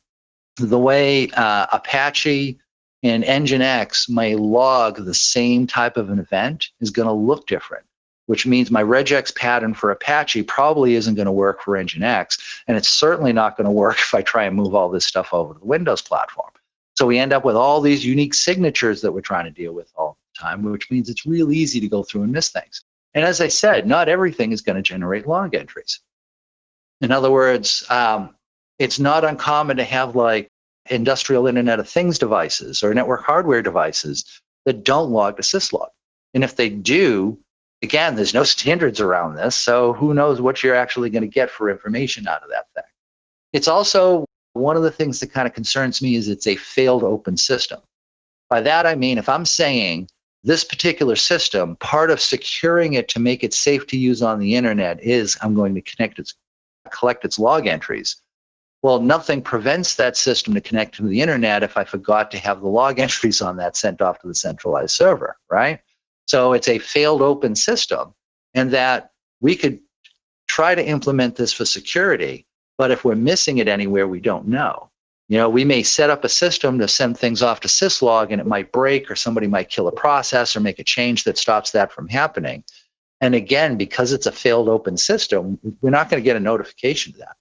the way Apache and Nginx may log the same type of an event is going to look different, which means my regex pattern for Apache probably isn't going to work for Nginx, and it's certainly not going to work if I try and move all this stuff over to the Windows platform. So we end up with all these unique signatures that we're trying to deal with all the time, which means it's real easy to go through and miss things. And as I said, not everything is going to generate log entries. In other words, it's not uncommon to have like industrial Internet of Things devices or network hardware devices that don't log to syslog. And if they do, again, there's no standards around this, so who knows what you're actually going to get for information out of that thing. It's also one of the things that kind of concerns me is it's a failed open system. By that I mean, if I'm saying this particular system, part of securing it to make it safe to use on the internet is I'm going to collect its log entries. Well, nothing prevents that system to connect to the internet if I forgot to have the log entries on that sent off to the centralized server, right? So it's a failed open system, and that we could try to implement this for security, but if we're missing it anywhere, we don't know. We may set up a system to send things off to syslog and it might break, or somebody might kill a process or make a change that stops that from happening. And again, because it's a failed open system, we're not going to get a notification to that,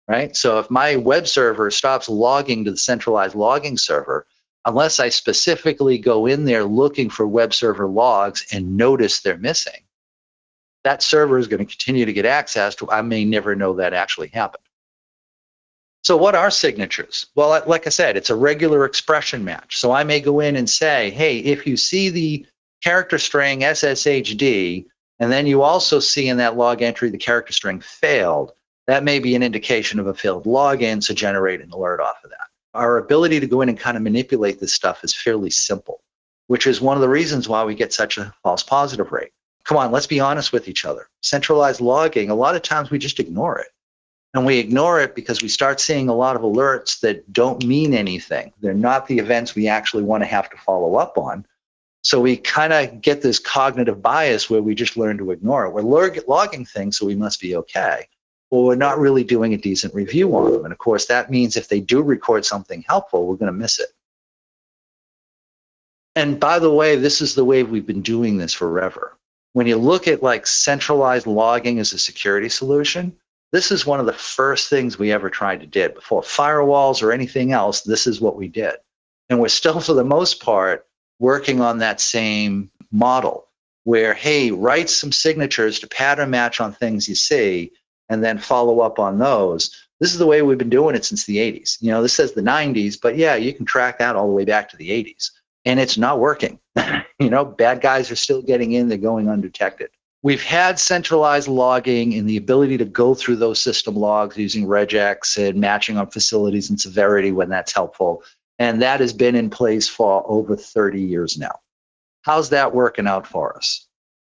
right? So if my web server stops logging to the centralized logging server, unless I specifically go in there looking for web server logs and notice they're missing, that server is going to continue to get access to. I may never know that actually happened. So what are signatures? Well, like I said, it's a regular expression match. So I may go in and say, hey, if you see the character string SSHD, and then you also see in that log entry the character string failed, that may be an indication of a failed login, so generate an alert off of that. Our ability to go in and kind of manipulate this stuff is fairly simple, which is one of the reasons why we get such a false positive rate. Come on, let's be honest with each other. Centralized logging, a lot of times we just ignore it. And we ignore it because we start seeing a lot of alerts that don't mean anything. They're not the events we actually want to have to follow up on. So we kind of get this cognitive bias where we just learn to ignore it. We're logging things, so we must be okay. Well, we're not really doing a decent review on them. And of course, that means if they do record something helpful, we're going to miss it. And by the way, this is the way we've been doing this forever. When you look at like centralized logging as a security solution, this is one of the first things we ever tried to do. Before firewalls or anything else, this is what we did. And we're still, for the most part, working on that same model where, hey, write some signatures to pattern match on things you see and then follow up on those. This is the way we've been doing it since the 80s. This says the 90s, but yeah, you can track that all the way back to the 80s. And it's not working. Bad guys are still getting in, they're going undetected. We've had centralized logging and the ability to go through those system logs using regex and matching on facilities and severity when that's helpful. And that has been in place for over 30 years now. How's that working out for us?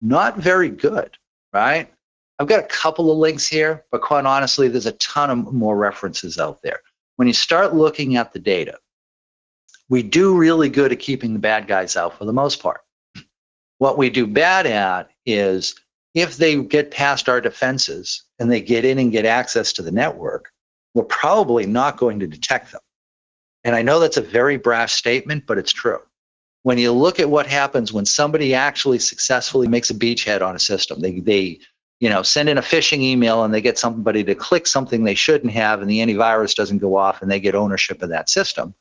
Not very good, right? I've got a couple of links here, but quite honestly, there's a ton of more references out there. When you start looking at the data, we do really good at keeping the bad guys out for the most part. What we do bad at is if they get past our defenses and they get in and get access to the network, we're probably not going to detect them. And I know that's a very brash statement, but it's true. When you look at what happens when somebody actually successfully makes a beachhead on a system, they send in a phishing email and they get somebody to click something they shouldn't have, and the antivirus doesn't go off and they get ownership of that system.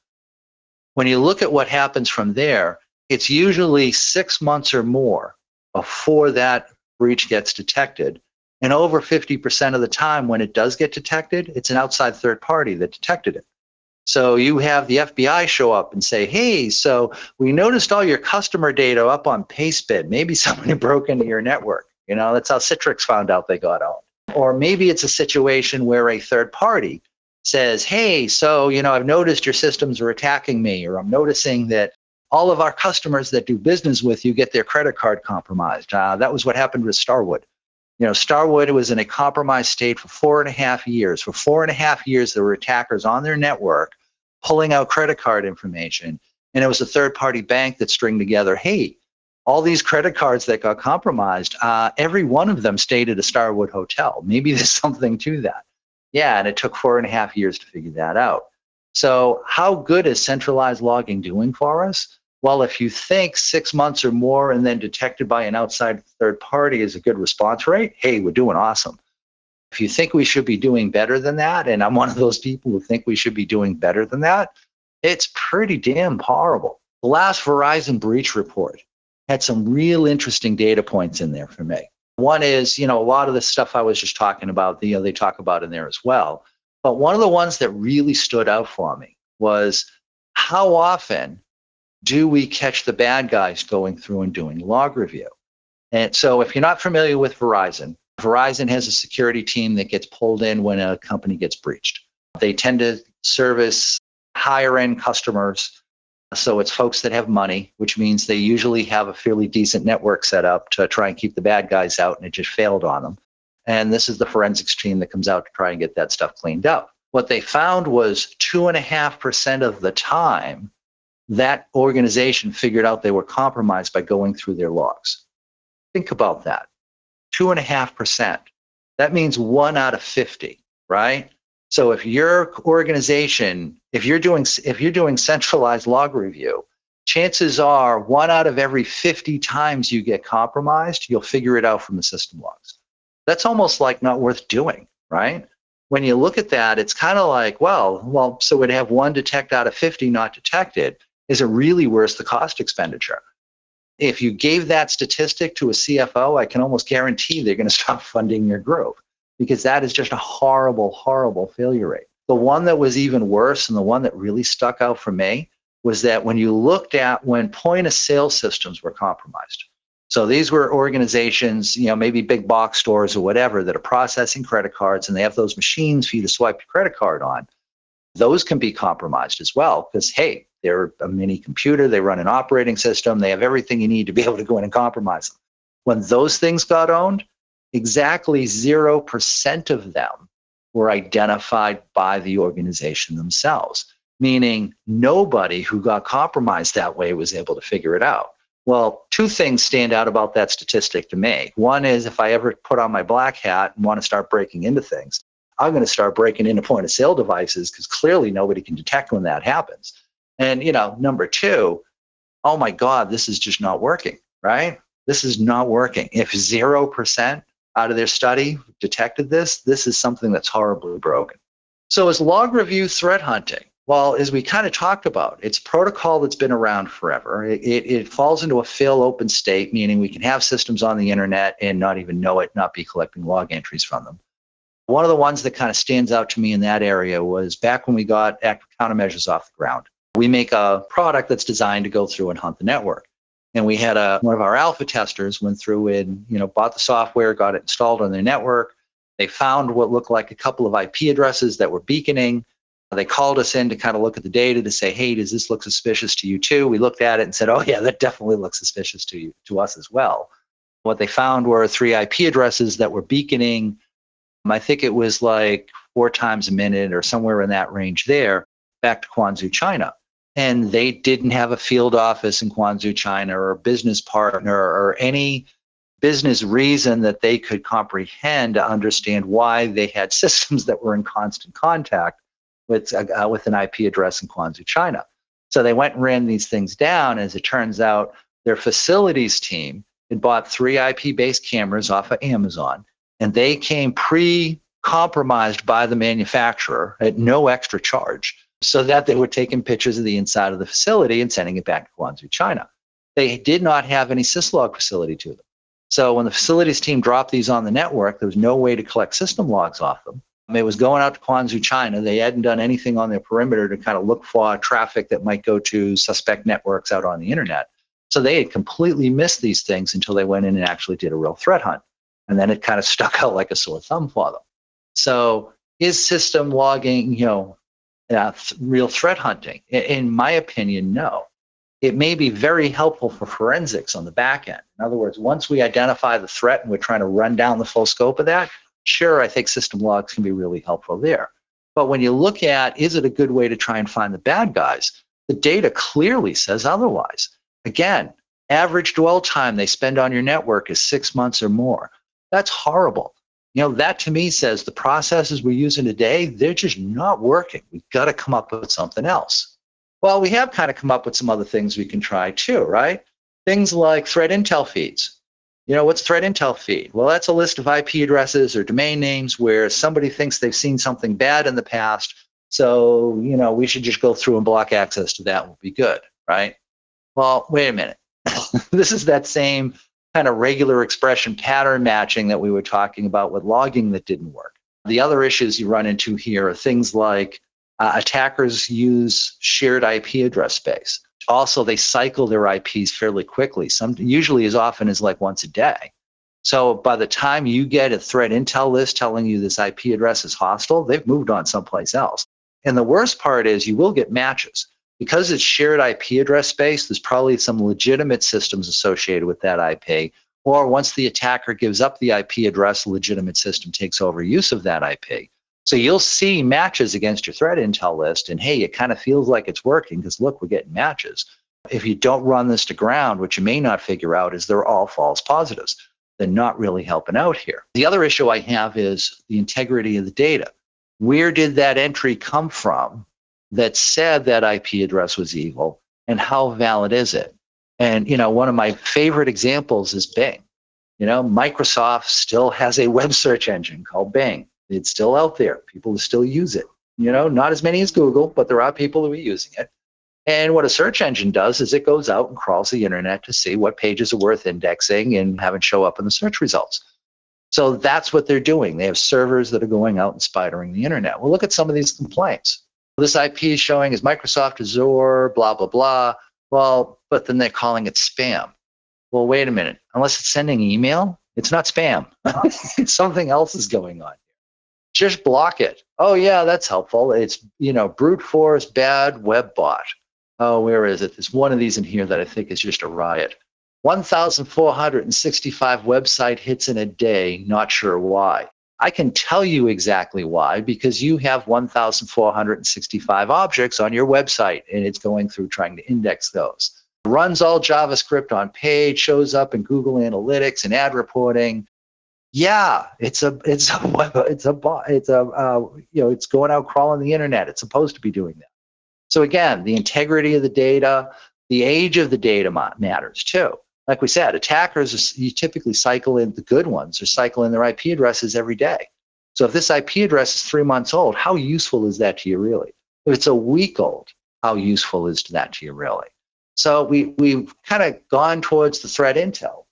When you look at what happens from there, it's usually 6 months or more before that breach gets detected. And over 50% of the time when it does get detected, it's an outside third party that detected it. So you have the FBI show up and say, hey, so we noticed all your customer data up on Pastebin. Maybe somebody broke into your network. That's how Citrix found out they got owned. Or maybe it's a situation where a third party says, hey, so, I've noticed your systems are attacking me, or I'm noticing that all of our customers that do business with you get their credit card compromised. That was what happened with Starwood. Starwood was in a compromised state for 4.5 years. For 4.5 years, there were attackers on their network pulling out credit card information. And it was a third-party bank that stringed together, hey, all these credit cards that got compromised, every one of them stayed at a Starwood hotel. Maybe there's something to that. Yeah, and it took 4.5 years to figure that out. So how good is centralized logging doing for us? Well, if you think 6 months or more and then detected by an outside third party is a good response rate, hey, we're doing awesome. If you think we should be doing better than that, and I'm one of those people who think we should be doing better than that, it's pretty damn horrible. The last Verizon breach report had some real interesting data points in there for me. One is, a lot of the stuff I was just talking about, they talk about in there as well. But one of the ones that really stood out for me was how often do we catch the bad guys going through and doing log review? And so if you're not familiar with Verizon, Verizon has a security team that gets pulled in when a company gets breached. They tend to service higher end customers. So it's folks that have money, which means they usually have a fairly decent network set up to try and keep the bad guys out, and it just failed on them. And this is the forensics team that comes out to try and get that stuff cleaned up. What they found was 2.5% of the time, that organization figured out they were compromised by going through their logs. Think about that. 2.5%. That means 1 out of 50, right? So if your organization, if you're doing centralized log review, chances are 1 out of every 50 times you get compromised, you'll figure it out from the system logs. That's almost like not worth doing, right? When you look at that, it's kind of like, well, so we'd have 1 detect out of 50 not detected. Is it really worth the cost expenditure? If you gave that statistic to a CFO, I can almost guarantee they're going to stop funding your group, because that is just a horrible, horrible failure rate. The one that was even worse, and the one that really stuck out for me, was that when you looked at when point of sale systems were compromised. So these were organizations, maybe big box stores or whatever, that are processing credit cards, and they have those machines for you to swipe your credit card on. Those can be compromised as well, because, hey, they're a mini computer, they run an operating system, they have everything you need to be able to go in and compromise them. When those things got owned, exactly 0% of them were identified by the organization themselves, meaning nobody who got compromised that way was able to figure it out. Well, 2 things stand out about that statistic to me. One is, if I ever put on my black hat and want to start breaking into things, I'm going to start breaking into point of sale devices, because clearly nobody can detect when that happens. And, number 2, oh my God, this is just not working, right? This is not working. If 0% out of their study detected this is something that's horribly broken. So is log review threat hunting? Well, as we kind of talked about, it's a protocol that's been around forever. It falls into a fail open state, meaning we can have systems on the internet and not even know it, not be collecting log entries from them. One of the ones that kind of stands out to me in that area was back when we got active countermeasures off the ground. We make a product that's designed to go through and hunt the network. And we had one of our alpha testers went through and bought the software, got it installed on their network. They found what looked like a couple of IP addresses that were beaconing. They called us in to kind of look at the data to say, hey, does this look suspicious to you too? We looked at it and said, oh yeah, that definitely looks suspicious to us as well. What they found were 3 IP addresses that were beaconing. I think it was like 4 times a minute or somewhere in that range there, back to Guangzhou, China. And they didn't have a field office in Guangzhou, China, or a business partner or any business reason that they could comprehend to understand why they had systems that were in constant contact with an IP address in Guangzhou, China. So they went and ran these things down. As it turns out, their facilities team had bought 3 IP-based cameras off of Amazon, and they came pre-compromised by the manufacturer at no extra charge, so that they were taking pictures of the inside of the facility and sending it back to Guangzhou, China. They did not have any syslog facility to them. So when the facilities team dropped these on the network, there was no way to collect system logs off them. It was going out to Guangzhou, China. They hadn't done anything on their perimeter to kind of look for traffic that might go to suspect networks out on the internet. So they had completely missed these things until they went in and actually did a real threat hunt. And then it kind of stuck out like a sore thumb for them. So is system logging, real threat hunting? In my opinion, no. It may be very helpful for forensics on the back end. In other words, once we identify the threat and we're trying to run down the full scope of that, sure, I think system logs can be really helpful there. But when you look at, is it a good way to try and find the bad guys? The data clearly says otherwise. Again, average dwell time they spend on your network is 6 months or more. That's horrible. That to me says the processes we're using today, they're just not working. We've got to come up with something else. Well, we have kind of come up with some other things we can try too, right? Things like threat intel feeds. What's threat intel feed? Well, that's a list of IP addresses or domain names where somebody thinks they've seen something bad in the past. So, we should just go through and block access to that will be good, right? Well, wait a minute. This is that same kind of regular expression pattern matching that we were talking about with logging that didn't work. The other issues you run into here are things like attackers use shared IP address space. Also, they cycle their IPs fairly quickly, usually as often as like once a day. So by the time you get a threat intel list telling you this IP address is hostile, they've moved on someplace else. And the worst part is you will get matches. Because it's shared IP address space, there's probably some legitimate systems associated with that IP. Or once the attacker gives up the IP address, the legitimate system takes over use of that IP. So you'll see matches against your threat intel list, and hey, it kind of feels like it's working because look, we're getting matches. If you don't run this to ground, what you may not figure out is they're all false positives. They're not really helping out here. The other issue I have is the integrity of the data. Where did that entry come from that said that IP address was evil, and how valid is it? And one of my favorite examples is Bing. Microsoft still has a web search engine called Bing. It's still out there. People still use it. Not as many as Google, but there are people who are using it. And what a search engine does is it goes out and crawls the internet to see what pages are worth indexing and having show up in the search results. So that's what they're doing. They have servers that are going out and spidering the internet. Well, look at some of these complaints. This IP is showing as Microsoft Azure, blah, blah, blah. Well, but then they're calling it spam. Well, wait a minute. Unless it's sending email, it's not spam. Something else is going on. Just block it. Oh, yeah, that's helpful. It's, brute force bad web bot. Oh, where is it? There's one of these in here that I think is just a riot. 1,465 website hits in a day, not sure why. I can tell you exactly why, because you have 1,465 objects on your website, and it's going through trying to index those. Runs all JavaScript on page, shows up in Google Analytics and ad reporting. Yeah, it's going out crawling the internet. It's supposed to be doing that. So again, the integrity of the data, the age of the data matters too. Like we said, attackers, you typically cycle in the good ones or cycle in their IP addresses every day. So if this IP address is 3 months old, how useful is that to you really? If it's a week old, how useful is that to you really? So we've kind of gone towards the threat intel,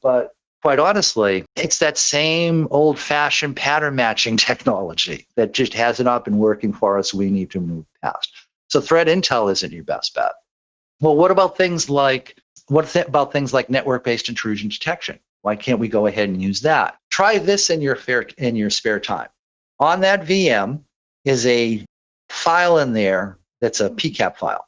but quite honestly, it's that same old-fashioned pattern matching technology that just has not been working for us. We need to move past. So threat intel isn't your best bet. Well, what about things like network-based intrusion detection? Why can't we go ahead and use that? Try this in your spare time. On that VM is a file in there that's a PCAP file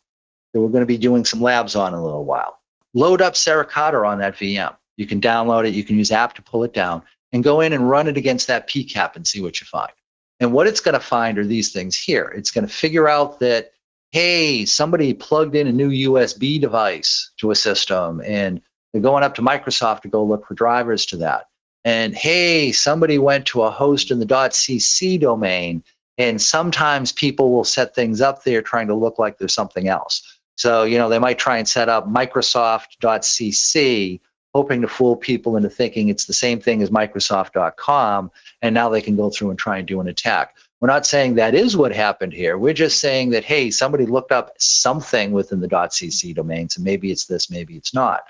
that we're going to be doing some labs on in a little while. Load up Suricata on that VM. You can download it. You can use app to pull it down and go in and run it against that PCAP and see what you find. And what it's going to find are these things here. It's going to figure out that, hey, somebody plugged in a new USB device to a system, and they're going up to Microsoft to go look for drivers to that. And hey, somebody went to a host in the .cc domain, And sometimes people will set things up there trying to look like there's something else. So, they might try and set up Microsoft.cc, hoping to fool people into thinking it's the same thing as Microsoft.com, and now they can go through and try and do an attack. We're not saying that is what happened here. We're just saying that, hey, somebody looked up something within the .cc domain, so maybe it's this, maybe it's not.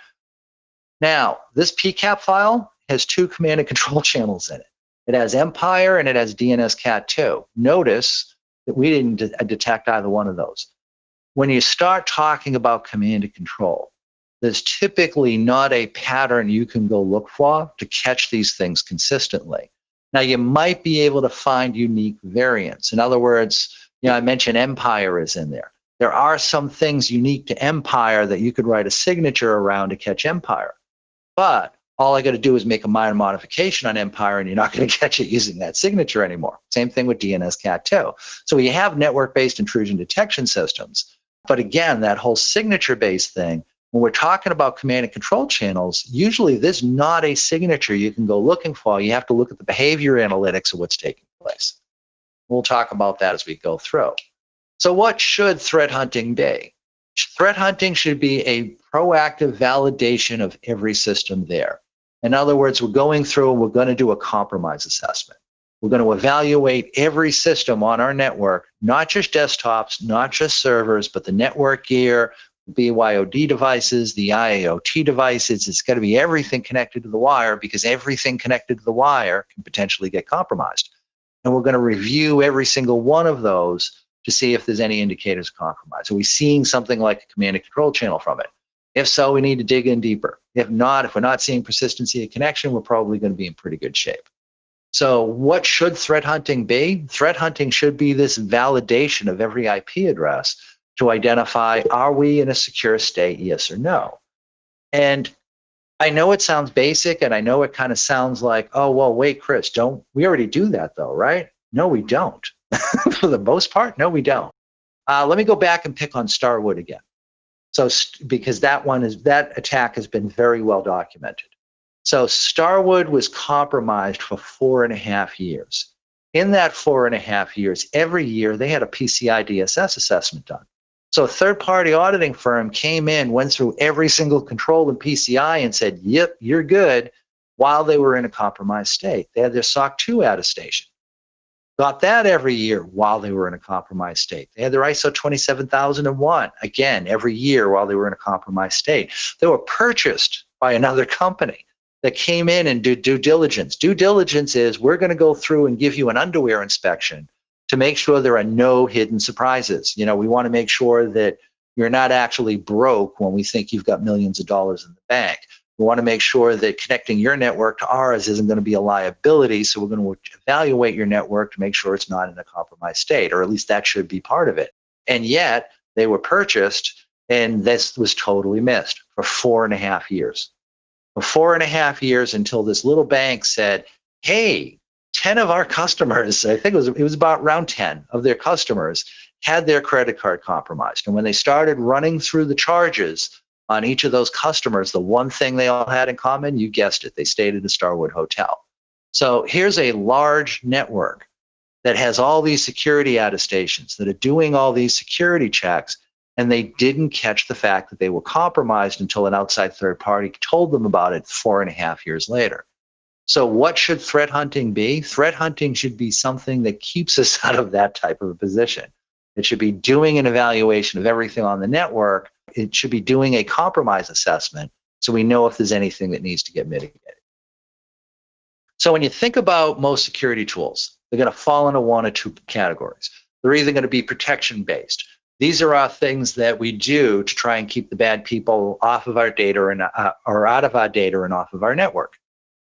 Now, this PCAP file has 2 command and control channels in it. It has Empire and it has DNSCAT2. Notice that we didn't detect either one of those. When you start talking about command and control, there's typically not a pattern you can go look for to catch these things consistently. Now, you might be able to find unique variants. In other words, I mentioned Empire is in there. There are some things unique to Empire that you could write a signature around to catch Empire. But all I got to do is make a minor modification on Empire, and you're not going to catch it using that signature anymore. Same thing with DNSCAT2. So we have network-based intrusion detection systems. But again, that whole signature-based thing, when we're talking about command and control channels, usually there's not a signature you can go looking for. You have to look at the behavior analytics of what's taking place. We'll talk about that as we go through. So what should threat hunting be? Threat hunting should be a proactive validation of every system there. In other words, we're going through and we're going to do a compromise assessment. We're going to evaluate every system on our network, not just desktops, not just servers, but the network gear, BYOD devices, the IoT devices. It's got to be everything connected to the wire, because everything connected to the wire can potentially get compromised. And we're going to review every single one of those to see if there's any indicators of compromise. Are we seeing something like a command and control channel from it? If so, we need to dig in deeper. If not, if we're not seeing persistency of connection, we're probably going to be in pretty good shape. So what should threat hunting be? Threat hunting should be this validation of every IP address to identify, are we in a secure state, yes or no? And I know it sounds basic, and I know it kind of sounds like, oh, well, wait, Chris, we already do that though, right? No, we don't. For the most part, no, we don't. Let me go back and pick on Starwood again. So, because that attack has been very well documented. So Starwood was compromised for 4.5 years. In that 4.5 years, every year they had a PCI DSS assessment done. So a third-party auditing firm came in, went through every single control in PCI and said, yep, you're good, while they were in a compromised state. They had their SOC 2 attestation. Got that every year while they were in a compromised state. They had their ISO 27001, again, every year while they were in a compromised state. They were purchased by another company that came in and did due diligence. Due diligence is, we're going to go through and give you an underwear inspection to make sure there are no hidden surprises. We want to make sure that you're not actually broke when we think you've got millions of dollars in the bank. We want to make sure that connecting your network to ours isn't going to be a liability, so we're going to evaluate your network to make sure it's not in a compromised state, or at least that should be part of it. And yet, they were purchased, and this was totally missed for 4.5 years. For 4.5 years, until this little bank said, hey, 10 of our customers, I think it was about around 10 of their customers, had their credit card compromised. And when they started running through the charges on each of those customers, the one thing they all had in common, you guessed it, they stayed at a Starwood hotel. So here's a large network that has all these security attestations that are doing all these security checks, and they didn't catch the fact that they were compromised until an outside third party told them about it 4.5 years later. So what should threat hunting be? Threat hunting should be something that keeps us out of that type of a position. It should be doing an evaluation of everything on the network. It should be doing a compromise assessment so we know if there's anything that needs to get mitigated. So when you think about most security tools, they're going to fall into one or two categories. They're either going to be protection-based. These are our things that we do to try and keep the bad people off of our data or out of our data and off of our network.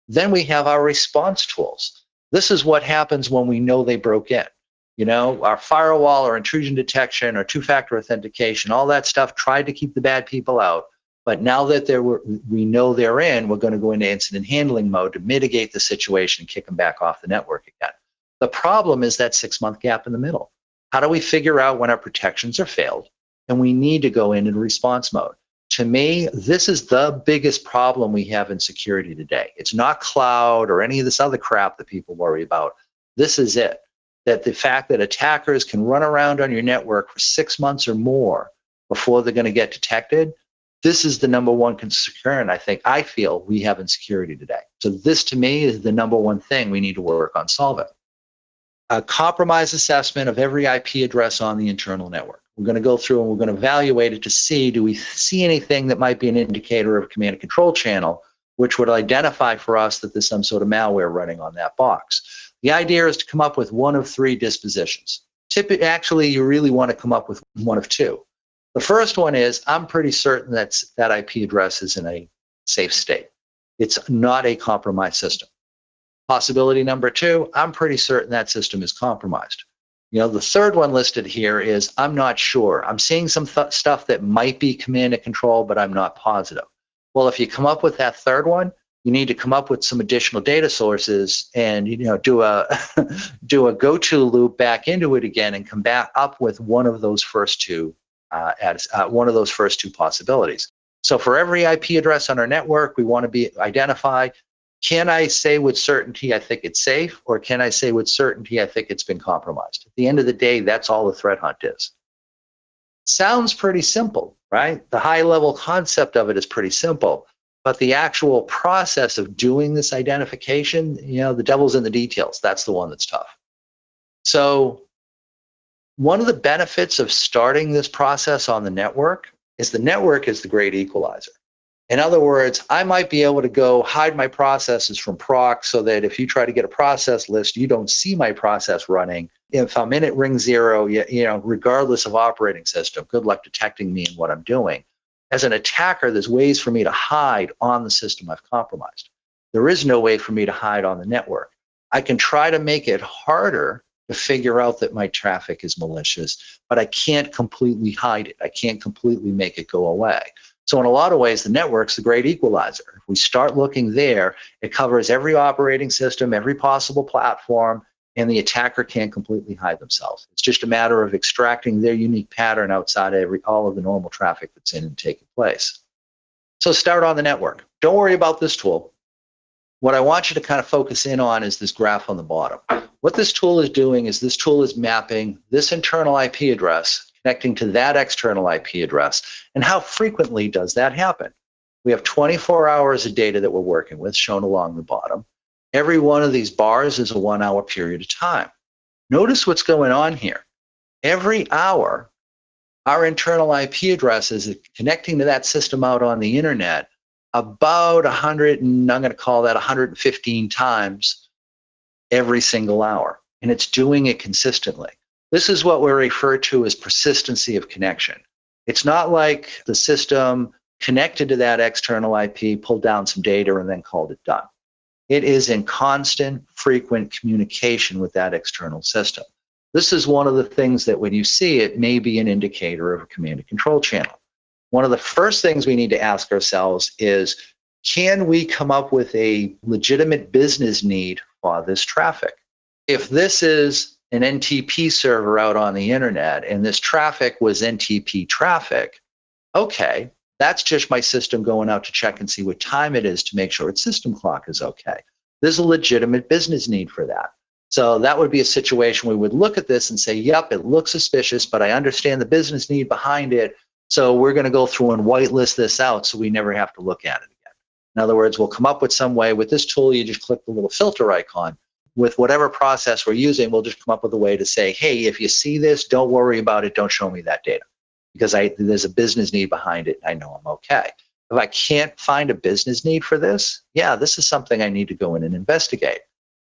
Then we have our response tools. This is what happens when we know they broke in. Our firewall or intrusion detection or two-factor authentication, all that stuff tried to keep the bad people out. But now that we know they're in, we're going to go into incident handling mode to mitigate the situation and kick them back off the network again. The problem is that 6-month gap in the middle. How do we figure out when our protections are failed and we need to go into response mode? To me, this is the biggest problem we have in security today. It's not cloud or any of this other crap that people worry about. This is it. that the fact that attackers can run around on your network for 6 months or more before they're going to get detected, this is the number one concern I feel we have in security today. So this, to me, is the number one thing we need to work on solving. A compromise assessment of every IP address on the internal network. We're going to go through and we're going to evaluate it to see, do we see anything that might be an indicator of a command and control channel, which would identify for us that there's some sort of malware running on that box. The idea is to come up with one of three dispositions. Actually, you really want to come up with one of two. The first one is, I'm pretty certain that IP address is in a safe state. It's not a compromised system. Possibility number two, I'm pretty certain that system is compromised. The third one listed here is, I'm not sure. I'm seeing some stuff that might be command and control, but I'm not positive. Well, if you come up with that third one, you need to come up with some additional data sources and do a go-to loop back into it again and come back up with one of those first two possibilities. So for every IP address on our network, we want to identify, can I say with certainty I think it's safe, or can I say with certainty I think it's been compromised? At the end of the day, that's all the threat hunt is. Sounds pretty simple, right? The high-level concept of it is pretty simple, but the actual process of doing this identification, the devil's in the details. That's the one that's tough. So one of the benefits of starting this process on the network is the network is the great equalizer. In other words, I might be able to go hide my processes from proc so that if you try to get a process list, you don't see my process running. If I'm in at ring zero, regardless of operating system, good luck detecting me and what I'm doing. As an attacker, there's ways for me to hide on the system I've compromised. There is no way for me to hide on the network. I can try to make it harder to figure out that my traffic is malicious, but I can't completely hide it. I can't completely make it go away. So in a lot of ways, the network's the great equalizer. If we start looking there, it covers every operating system, every possible platform, and the attacker can't completely hide themselves. It's just a matter of extracting their unique pattern outside all of the normal traffic that's in and taking place. So start on the network. Don't worry about this tool. What I want you to kind of focus in on is this graph on the bottom. What this tool is doing is this tool is mapping this internal IP address connecting to that external IP address, and how frequently does that happen? We have 24 hours of data that we're working with, shown along the bottom. Every one of these bars is a 1 hour period of time. Notice what's going on here. Every hour, our internal IP address is connecting to that system out on the internet about 100, and I'm going to call that 115 times every single hour, and it's doing it consistently. This is what we refer to as persistency of connection. It's not like the system connected to that external IP, pulled down some data, and then called it done. It is in constant, frequent communication with that external system. This is one of the things that when you see it may be an indicator of a command and control channel. One of the first things we need to ask ourselves is, can we come up with a legitimate business need for this traffic? If this is an NTP server out on the internet and this traffic was NTP traffic, okay, that's just my system going out to check and see what time it is to make sure its system clock is okay. There's a legitimate business need for that. So that would be a situation where we would look at this and say, yep, it looks suspicious, but I understand the business need behind it, so we're going to go through and whitelist this out so we never have to look at it again. In other words, we'll come up with some way. With this tool, you just click the little filter icon. With whatever process we're using, we'll just come up with a way to say, hey, if you see this, don't worry about it, don't show me that data, because there's a business need behind it, and I know I'm okay. If I can't find a business need for this, yeah, this is something I need to go in and investigate.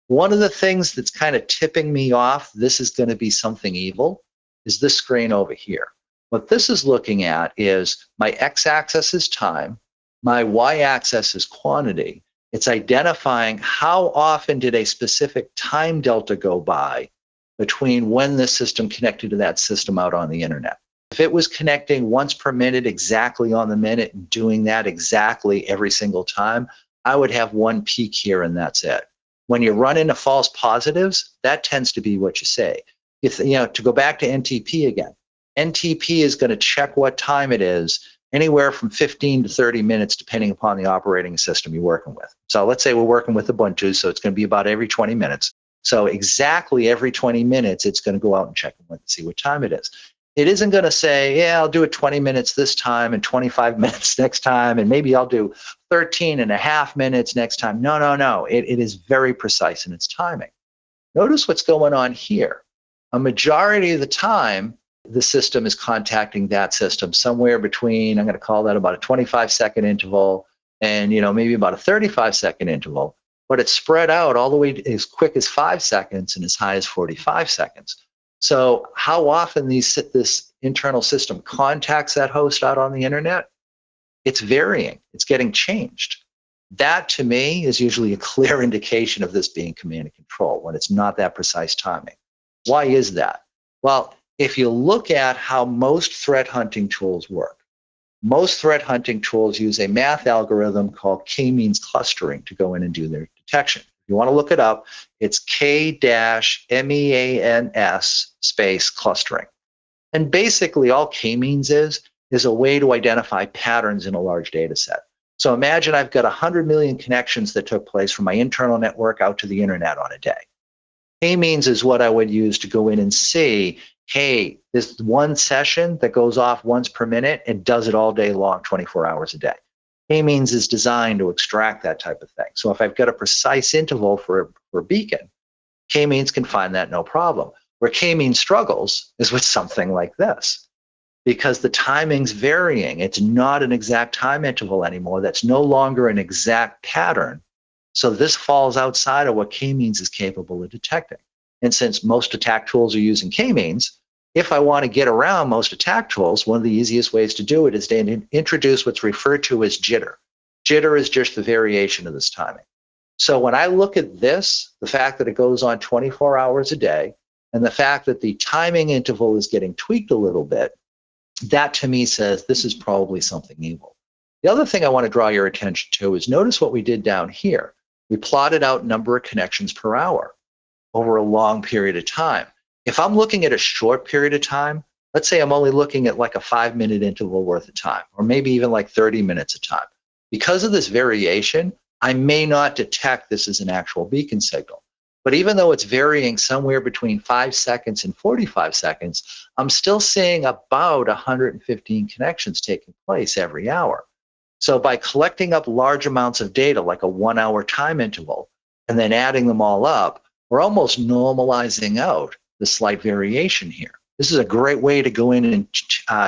One of the things that's kind of tipping me off, this is going to be something evil, is this screen over here. What this is looking at is my x-axis is time, my y-axis is quantity. It's identifying how often did a specific time delta go by between when this system connected to that system out on the internet. If it was connecting once per minute exactly on the minute and doing that exactly every single time, I would have one peak here and that's it. When you run into false positives, that tends to be what you say. To go back to NTP again, NTP is going to check what time it is anywhere from 15 to 30 minutes, depending upon the operating system you're working with. So let's say we're working with Ubuntu, so it's going to be about every 20 minutes. So exactly every 20 minutes, it's going to go out and check and see what time it is. It isn't going to say, yeah, I'll do it 20 minutes this time and 25 minutes next time, and maybe I'll do 13 and a half minutes next time. No. It is very precise in its timing. Notice what's going on here. A majority of the time, the system is contacting that system somewhere between, I'm going to call that about a 25-second interval and maybe about a 35-second interval, but it's spread out all the way as quick as 5 seconds and as high as 45 seconds. So how often this internal system contacts that host out on the internet? It's varying. It's getting changed. That, to me, is usually a clear indication of this being command and control when it's not that precise timing. Why is that? Well, if you look at how most threat hunting tools work, most threat hunting tools use a math algorithm called k-means clustering to go in and do their detection. If you want to look it up, it's K-MEANS space clustering. And basically all k-means is a way to identify patterns in a large data set. So imagine I've got 100 million connections that took place from my internal network out to the internet on a day. K-means is what I would use to go in and see, hey, this one session that goes off once per minute and does it all day long, 24 hours a day. K-means is designed to extract that type of thing. So if I've got a precise interval for a beacon, K-means can find that no problem. Where K-means struggles is with something like this, because the timing's varying. It's not an exact time interval anymore. That's no longer an exact pattern. So this falls outside of what K-means is capable of detecting. And since most attack tools are using K-means, if I want to get around most attack tools, one of the easiest ways to do it is to introduce what's referred to as jitter. Jitter is just the variation of this timing. So when I look at this, the fact that it goes on 24 hours a day, and the fact that the timing interval is getting tweaked a little bit, that to me says this is probably something evil. The other thing I want to draw your attention to is notice what we did down here. We plotted out number of connections per hour over a long period of time. If I'm looking at a short period of time, let's say I'm only looking at like a 5-minute interval worth of time, or maybe even like 30 minutes of time. Because of this variation, I may not detect this as an actual beacon signal. But even though it's varying somewhere between 5 seconds and 45 seconds, I'm still seeing about 115 connections taking place every hour. So by collecting up large amounts of data, like a 1-hour time interval, and then adding them all up, we're almost normalizing out the slight variation here. This is a great way to go in and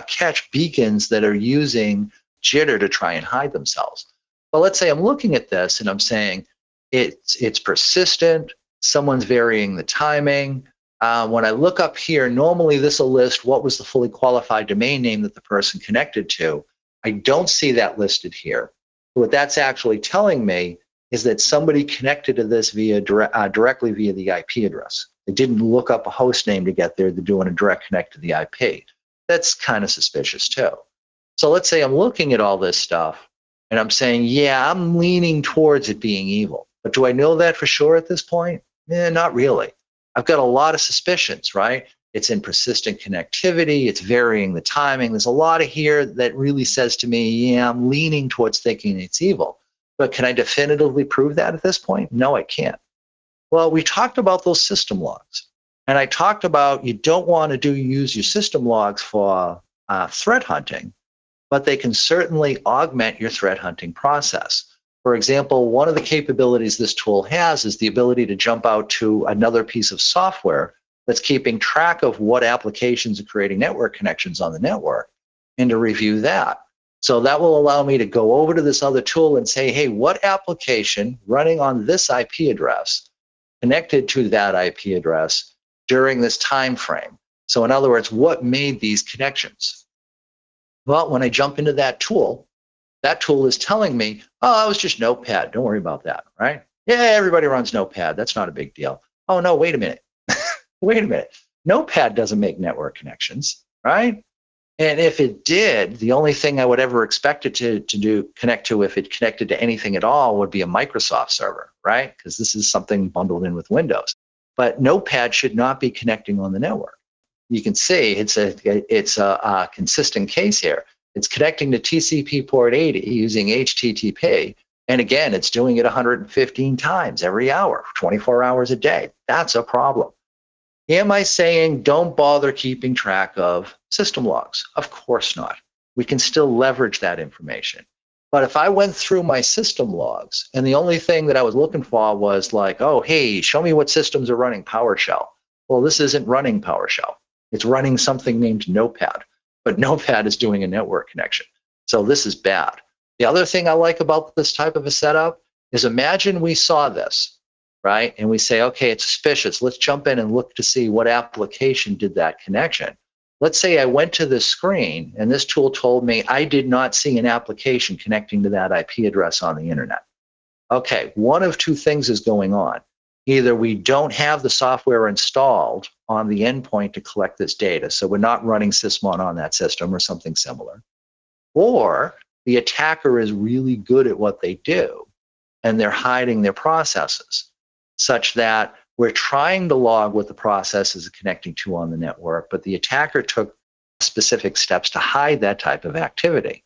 catch beacons that are using jitter to try and hide themselves. But let's say I'm looking at this and I'm saying it's persistent, someone's varying the timing. When I look up here, normally this will list what was the fully qualified domain name that the person connected to. I don't see that listed here. What that's actually telling me is that somebody connected to this directly via the IP address. They didn't look up a host name to get there. They're doing a direct connect to the IP. That's kind of suspicious too. So let's say I'm looking at all this stuff and I'm saying, yeah, I'm leaning towards it being evil. But do I know that for sure at this point? Not really. I've got a lot of suspicions, right? It's in persistent connectivity. It's varying the timing. There's a lot of here that really says to me, yeah, I'm leaning towards thinking it's evil. But can I definitively prove that at this point? No, I can't. Well, we talked about those system logs. And I talked about you don't want to use your system logs for threat hunting, but they can certainly augment your threat hunting process. For example, one of the capabilities this tool has is the ability to jump out to another piece of software that's keeping track of what applications are creating network connections on the network and to review that. So that will allow me to go over to this other tool and say, hey, what application running on this IP address connected to that IP address during this time frame? So in other words, what made these connections? Well, when I jump into that tool is telling me, oh, it was just Notepad. Don't worry about that, right? Yeah, everybody runs Notepad. That's not a big deal. Oh, no, wait a minute. Wait a minute. Notepad doesn't make network connections, right? And if it did, the only thing I would ever expect it to connect to if it connected to anything at all would be a Microsoft server, right? Because this is something bundled in with Windows. But Notepad should not be connecting on the network. You can see it's a consistent case here. It's connecting to TCP port 80 using HTTP, And again, it's doing it 115 times every hour, 24 hours a day. That's a problem. Am I saying don't bother keeping track of system logs? Of course not. We can still leverage that information. But if I went through my system logs and the only thing that I was looking for was like, oh, hey, show me what systems are running PowerShell. Well, this isn't running PowerShell. It's running something named Notepad, but Notepad is doing a network connection. So this is bad. The other thing I like about this type of a setup is imagine we saw this, right? And we say, okay, it's suspicious. Let's jump in and look to see what application did that connection. Let's say I went to this screen and this tool told me I did not see an application connecting to that IP address on the internet. Okay, one of two things is going on. Either we don't have the software installed on the endpoint to collect this data, so we're not running Sysmon on that system or something similar, or the attacker is really good at what they do and they're hiding their processes such that we're trying to log what the processes are connecting to on the network, but the attacker took specific steps to hide that type of activity.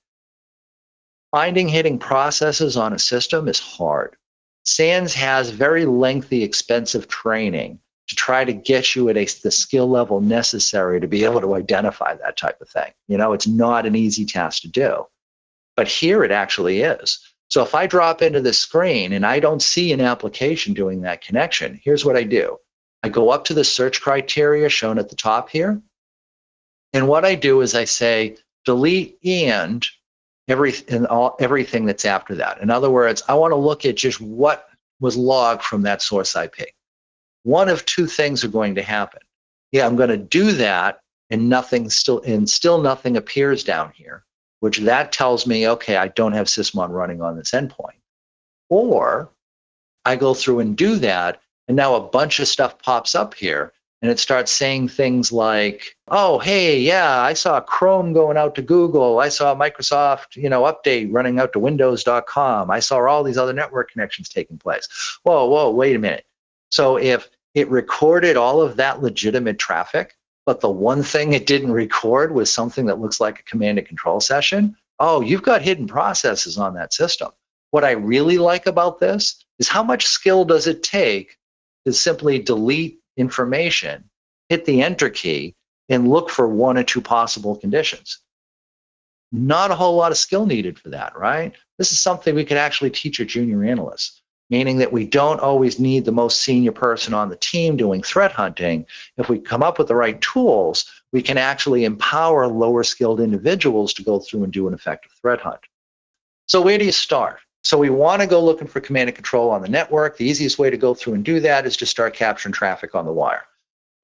Finding hidden processes on a system is hard. SANS has very lengthy, expensive training to try to get you at the skill level necessary to be able to identify that type of thing. You know, it's not an easy task to do, but here it actually is. So if I drop into this screen and I don't see an application doing that connection, here's what I do. I go up to the search criteria shown at the top here. And what I do is I say, delete and everything that's after that. In other words, I want to look at just what was logged from that source IP. One of two things are going to happen. Yeah, I'm going to do that and still nothing appears down here, which that tells me, okay, I don't have Sysmon running on this endpoint. Or I go through and do that, and now a bunch of stuff pops up here, and it starts saying things like, oh, hey, yeah, I saw Chrome going out to Google. I saw Microsoft, update running out to Windows.com. I saw all these other network connections taking place. Whoa, wait a minute. So if it recorded all of that legitimate traffic, but the one thing it didn't record was something that looks like a command and control session, oh, you've got hidden processes on that system. What I really like about this is how much skill does it take to simply delete information, hit the enter key, and look for one or two possible conditions. Not a whole lot of skill needed for that, right? This is something we could actually teach our junior analysts, meaning that we don't always need the most senior person on the team doing threat hunting. If we come up with the right tools, we can actually empower lower skilled individuals to go through and do an effective threat hunt. So where do you start? So we want to go looking for command and control on the network. The easiest way to go through and do that is just start capturing traffic on the wire.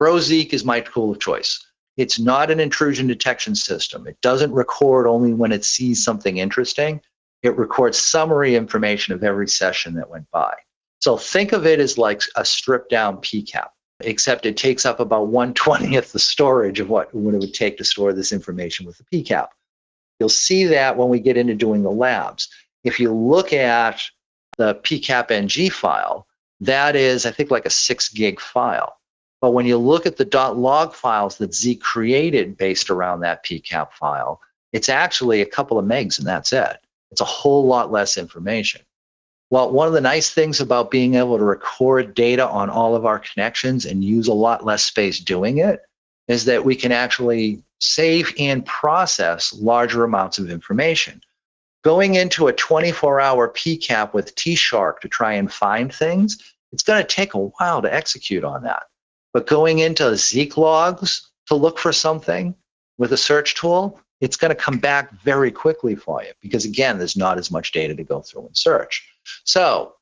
V Zeek is my tool of choice. It's not an intrusion detection system. It doesn't record only when it sees something interesting. It records summary information of every session that went by. So think of it as like a stripped down PCAP, except it takes up about 1/20th the storage of what it would take to store this information with the PCAP. You'll see that when we get into doing the labs. If you look at the PCAP-NG file, that is, I think, like a 6 gig file. But when you look at the .log files that Zeek created based around that PCAP file, it's actually a couple of megs and that's it. It's a whole lot less information. Well, one of the nice things about being able to record data on all of our connections and use a lot less space doing it is that we can actually save and process larger amounts of information. Going into a 24-hour PCAP with T-Shark to try and find things, it's going to take a while to execute on that. But going into Zeek logs to look for something with a search tool, it's going to come back very quickly for you because, again, there's not as much data to go through and search. So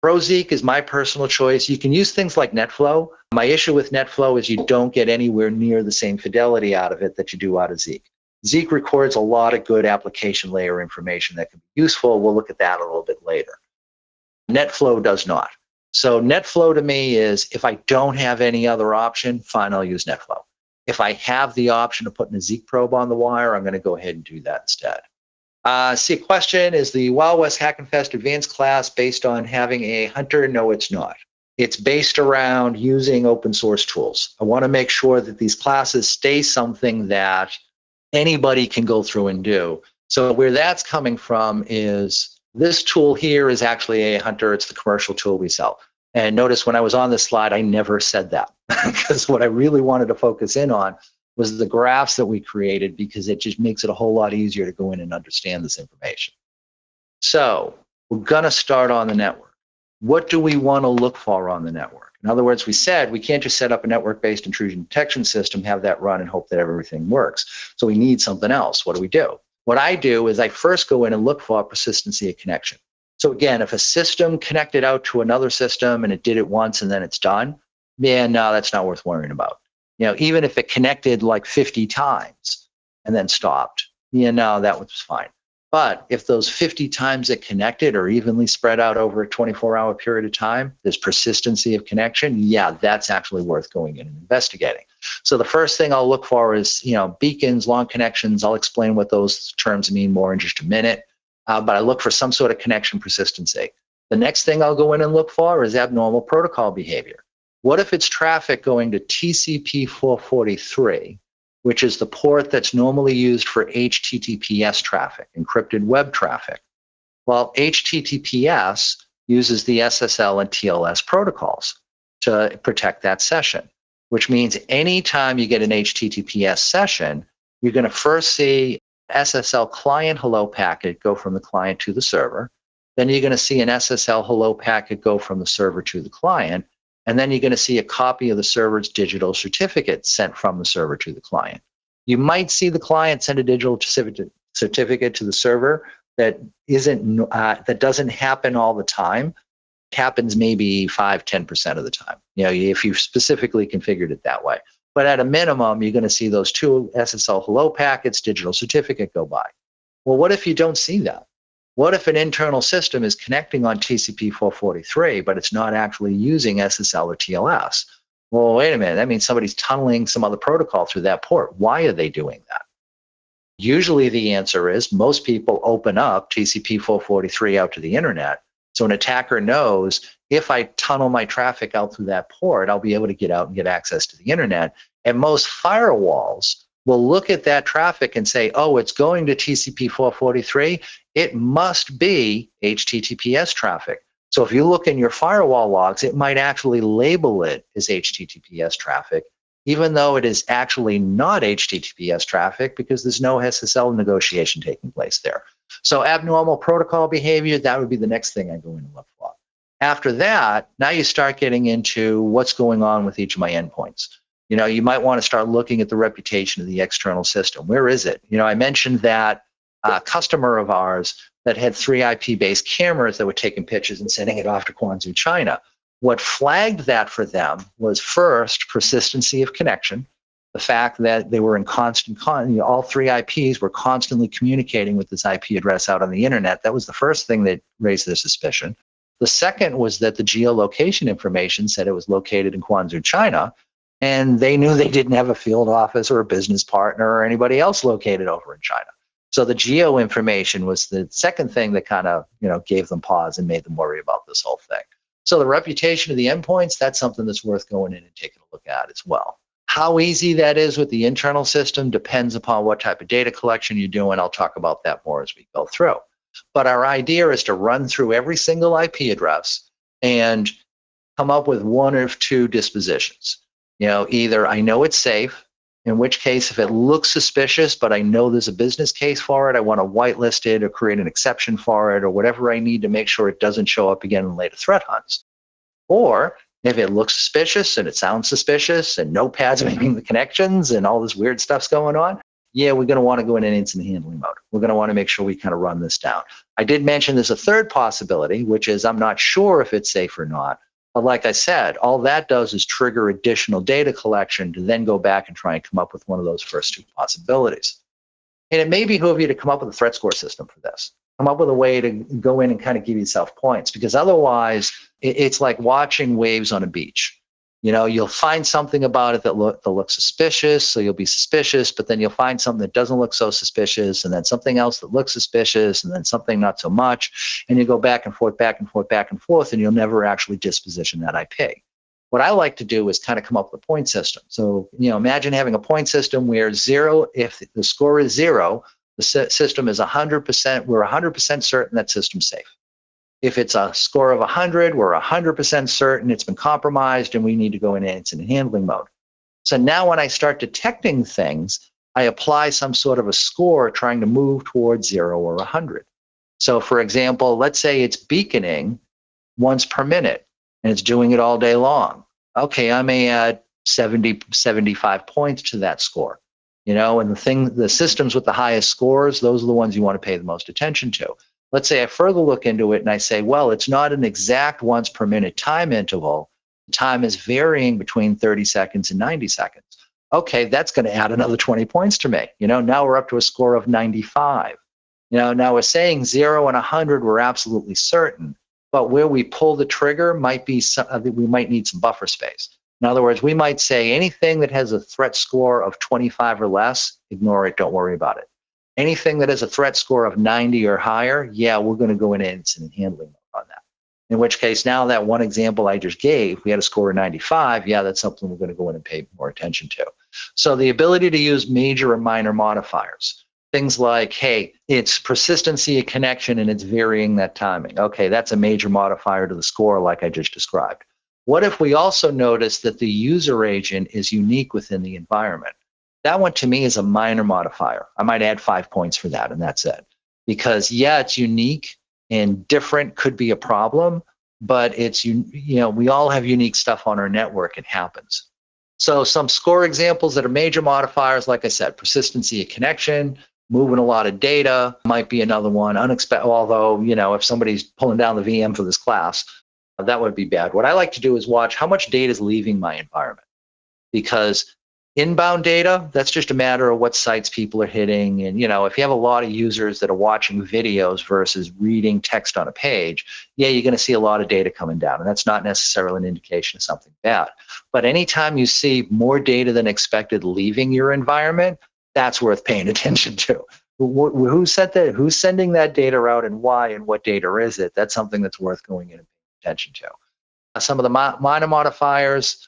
V Zeek is my personal choice. You can use things like NetFlow. My issue with NetFlow is you don't get anywhere near the same fidelity out of it that you do out of Zeek. Zeek records a lot of good application layer information that can be useful. We'll look at that a little bit later. NetFlow does not. So NetFlow to me is if I don't have any other option, fine, I'll use NetFlow. If I have the option of putting a Zeek probe on the wire, I'm going to go ahead and do that instead. See, a question, is the Wild West Hackenfest Advanced class based on having a hunter? No, it's not. It's based around using open source tools. I want to make sure that these classes stay something that anybody can go through and do. So where that's coming from is This tool here is actually a Hunter. It's the commercial tool we sell. And notice when I was on this slide, I never said that because what I really wanted to focus in on was the graphs that we created, because it just makes it a whole lot easier to go in and understand this information. So we're going to start on the network. What do we want to look for on the network? In other words, we said we can't just set up a network-based intrusion detection system, have that run, and hope that everything works. So we need something else. What do? What I do is I first go in and look for persistency of connection. So again, if a system connected out to another system and it did it once and then it's done, man, no, that's not worth worrying about. Even if it connected like 50 times and then stopped, no, that was fine. But if those 50 times it connected are evenly spread out over a 24-hour period of time, there's persistency of connection, yeah, that's actually worth going in and investigating. So the first thing I'll look for is, beacons, long connections. I'll explain what those terms mean more in just a minute. But I look for some sort of connection persistency. The next thing I'll go in and look for is abnormal protocol behavior. What if it's traffic going to TCP 443, which is the port that's normally used for HTTPS traffic, encrypted web traffic? Well, HTTPS uses the SSL and TLS protocols to protect that session, which means anytime you get an HTTPS session, you're going to first see SSL client hello packet go from the client to the server. Then you're going to see an SSL hello packet go from the server to the client. And then you're going to see a copy of the server's digital certificate sent from the server to the client. You might see the client send a digital certificate to the server that doesn't happen all the time. It happens maybe 5-10% of the time, if you specifically configured it that way. But at a minimum, you're going to see those two SSL hello packets, digital certificate go by. Well, what if you don't see that? What if an internal system is connecting on TCP 443, but it's not actually using SSL or TLS? Well, wait a minute. That means somebody's tunneling some other protocol through that port. Why are they doing that? Usually the answer is most people open up TCP 443 out to the internet. So an attacker knows if I tunnel my traffic out through that port, I'll be able to get out and get access to the internet. And most firewalls will look at that traffic and say, oh, it's going to TCP 443. It must be HTTPS traffic. So if you look in your firewall logs, it might actually label it as HTTPS traffic, even though it is actually not HTTPS traffic because there's no SSL negotiation taking place there. So abnormal protocol behavior, that would be the next thing I go in and look for. After that, now you start getting into what's going on with each of my endpoints. You might want to start looking at the reputation of the external system. Where is it? I mentioned that a customer of ours that had 3 IP-based cameras that were taking pictures and sending it off to Guangzhou, China. What flagged that for them was first persistency of connection, the fact that they were in constant, all 3 IPs were constantly communicating with this IP address out on the internet. That was the first thing that raised their suspicion. The second was that the geolocation information said it was located in Guangzhou, China, and they knew they didn't have a field office or a business partner or anybody else located over in China. So the geo information was the second thing that kind of, gave them pause and made them worry about this whole thing. So the reputation of the endpoints, that's something that's worth going in and taking a look at as well. How easy that is with the internal system depends upon what type of data collection you're doing. I'll talk about that more as we go through. But our idea is to run through every single IP address and come up with one of two dispositions. Either I know it's safe, in which case if it looks suspicious, but I know there's a business case for it, I want to whitelist it or create an exception for it or whatever I need to make sure it doesn't show up again in later threat hunts. Or if it looks suspicious and it sounds suspicious and nopads making the connections and all this weird stuff's going on, yeah, we're going to want to go in an incident handling mode. We're going to want to make sure we kind of run this down. I did mention there's a third possibility, which is I'm not sure if it's safe or not. But like I said, all that does is trigger additional data collection to then go back and try and come up with one of those first two possibilities. And it may behoove you to come up with a threat score system for this. Come up with a way to go in and kind of give yourself points, because otherwise it's like watching waves on a beach. You'll find something about it that looks suspicious, so you'll be suspicious, but then you'll find something that doesn't look so suspicious, and then something else that looks suspicious, and then something not so much, and you go back and forth, and you'll never actually disposition that IP. What I like to do is kind of come up with a point system. So, imagine having a point system where 0, if the score is 0, The system is 100%, we're 100% certain that system's safe. If it's a score of 100, we're 100% certain it's been compromised and we need to go in incident handling mode. So now when I start detecting things, I apply some sort of a score trying to move towards 0 or 100. So for example, let's say it's beaconing once per minute and it's doing it all day long. Okay, I may add 70, 75 points to that score. You know, and the systems with the highest scores, those are the ones you want to pay the most attention to. Let's say I further look into it and I say, well, it's not an exact once per minute time interval. The time is varying between 30 seconds and 90 seconds. Okay, that's going to add another 20 points to me. You know, now we're up to a score of 95. You know, now we're saying 0 and 100, we're absolutely certain, but where we pull the trigger might be we might need some buffer space. In other words, we might say anything that has a threat score of 25 or less, ignore it, don't worry about it. Anything that has a threat score of 90 or higher, yeah, we're going to go in incident handling on that. In which case, now that one example I just gave, we had a score of 95, yeah, that's something we're going to go in and pay more attention to. So the ability to use major and minor modifiers, things like, hey, it's persistency of connection and it's varying that timing. Okay, that's a major modifier to the score like I just described. What if we also notice that the user agent is unique within the environment? That one to me is a minor modifier. I might add 5 points for that, and that's it. Because yeah, it's unique and different could be a problem, but it's, you know, we all have unique stuff on our network. It happens. So some score examples that are major modifiers, like I said, persistency of connection, moving a lot of data might be another one. Unexpected, although, you know, if somebody's pulling down the VM for this class, that would be bad. What I like to do is watch how much data is leaving my environment, because inbound data, that's just a matter of what sites people are hitting. And, you know, if you have a lot of users that are watching videos versus reading text on a page, yeah, you're going to see a lot of data coming down. And that's not necessarily an indication of something bad. But anytime you see more data than expected leaving your environment, that's worth paying attention to. Who sent that? Who's sending that data out and why, and what data is it? That's something that's worth going in and paying attention to. Some of the minor modifiers,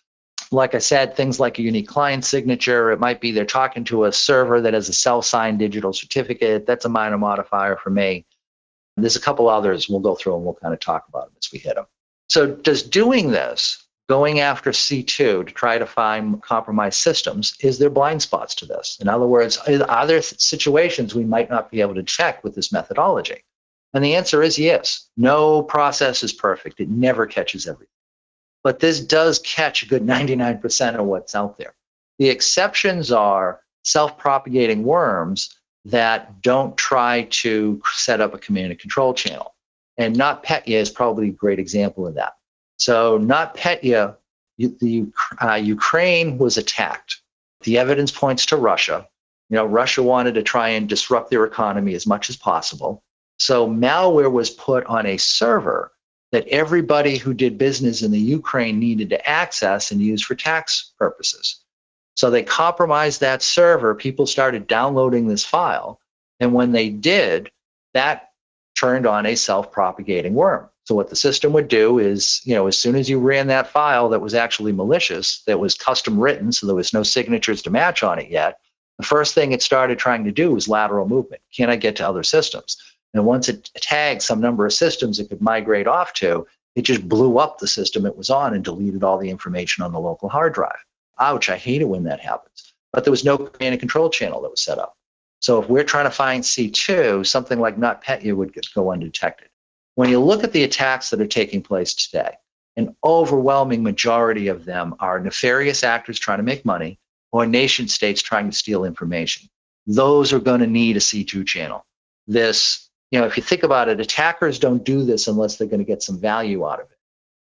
like I said, things like a unique client signature. It might be they're talking to a server that has a self-signed digital certificate. That's a minor modifier for me. And there's a couple others we'll go through and we'll kind of talk about them as we hit them. So does doing this, going after C2 to try to find compromised systems, is there blind spots to this? In other words, are there situations we might not be able to check with this methodology? And the answer is yes. No process is perfect. It never catches everything. But this does catch a good 99% of what's out there. The exceptions are self-propagating worms that don't try to set up a command and control channel. And NotPetya is probably a great example of that. So NotPetya, Ukraine was attacked. The evidence points to Russia. You know, Russia wanted to try and disrupt their economy as much as possible. So malware was put on a server that everybody who did business in the Ukraine needed to access and use for tax purposes. So they compromised that server. People started downloading this file. And when they did, that turned on a self-propagating worm. So what the system would do is, you know, as soon as you ran that file that was actually malicious, that was custom written, so there was no signatures to match on it yet, the first thing it started trying to do was lateral movement. Can I get to other systems? And once it tagged some number of systems it could migrate off to, it just blew up the system it was on and deleted all the information on the local hard drive. Ouch, I hate it when that happens. But there was no command and control channel that was set up. So if we're trying to find C2, something like NotPetya would go undetected. When you look at the attacks that are taking place today, an overwhelming majority of them are nefarious actors trying to make money or nation states trying to steal information. Those are going to need a C2 channel. This, you know, if you think about it, attackers don't do this unless they're going to get some value out of it.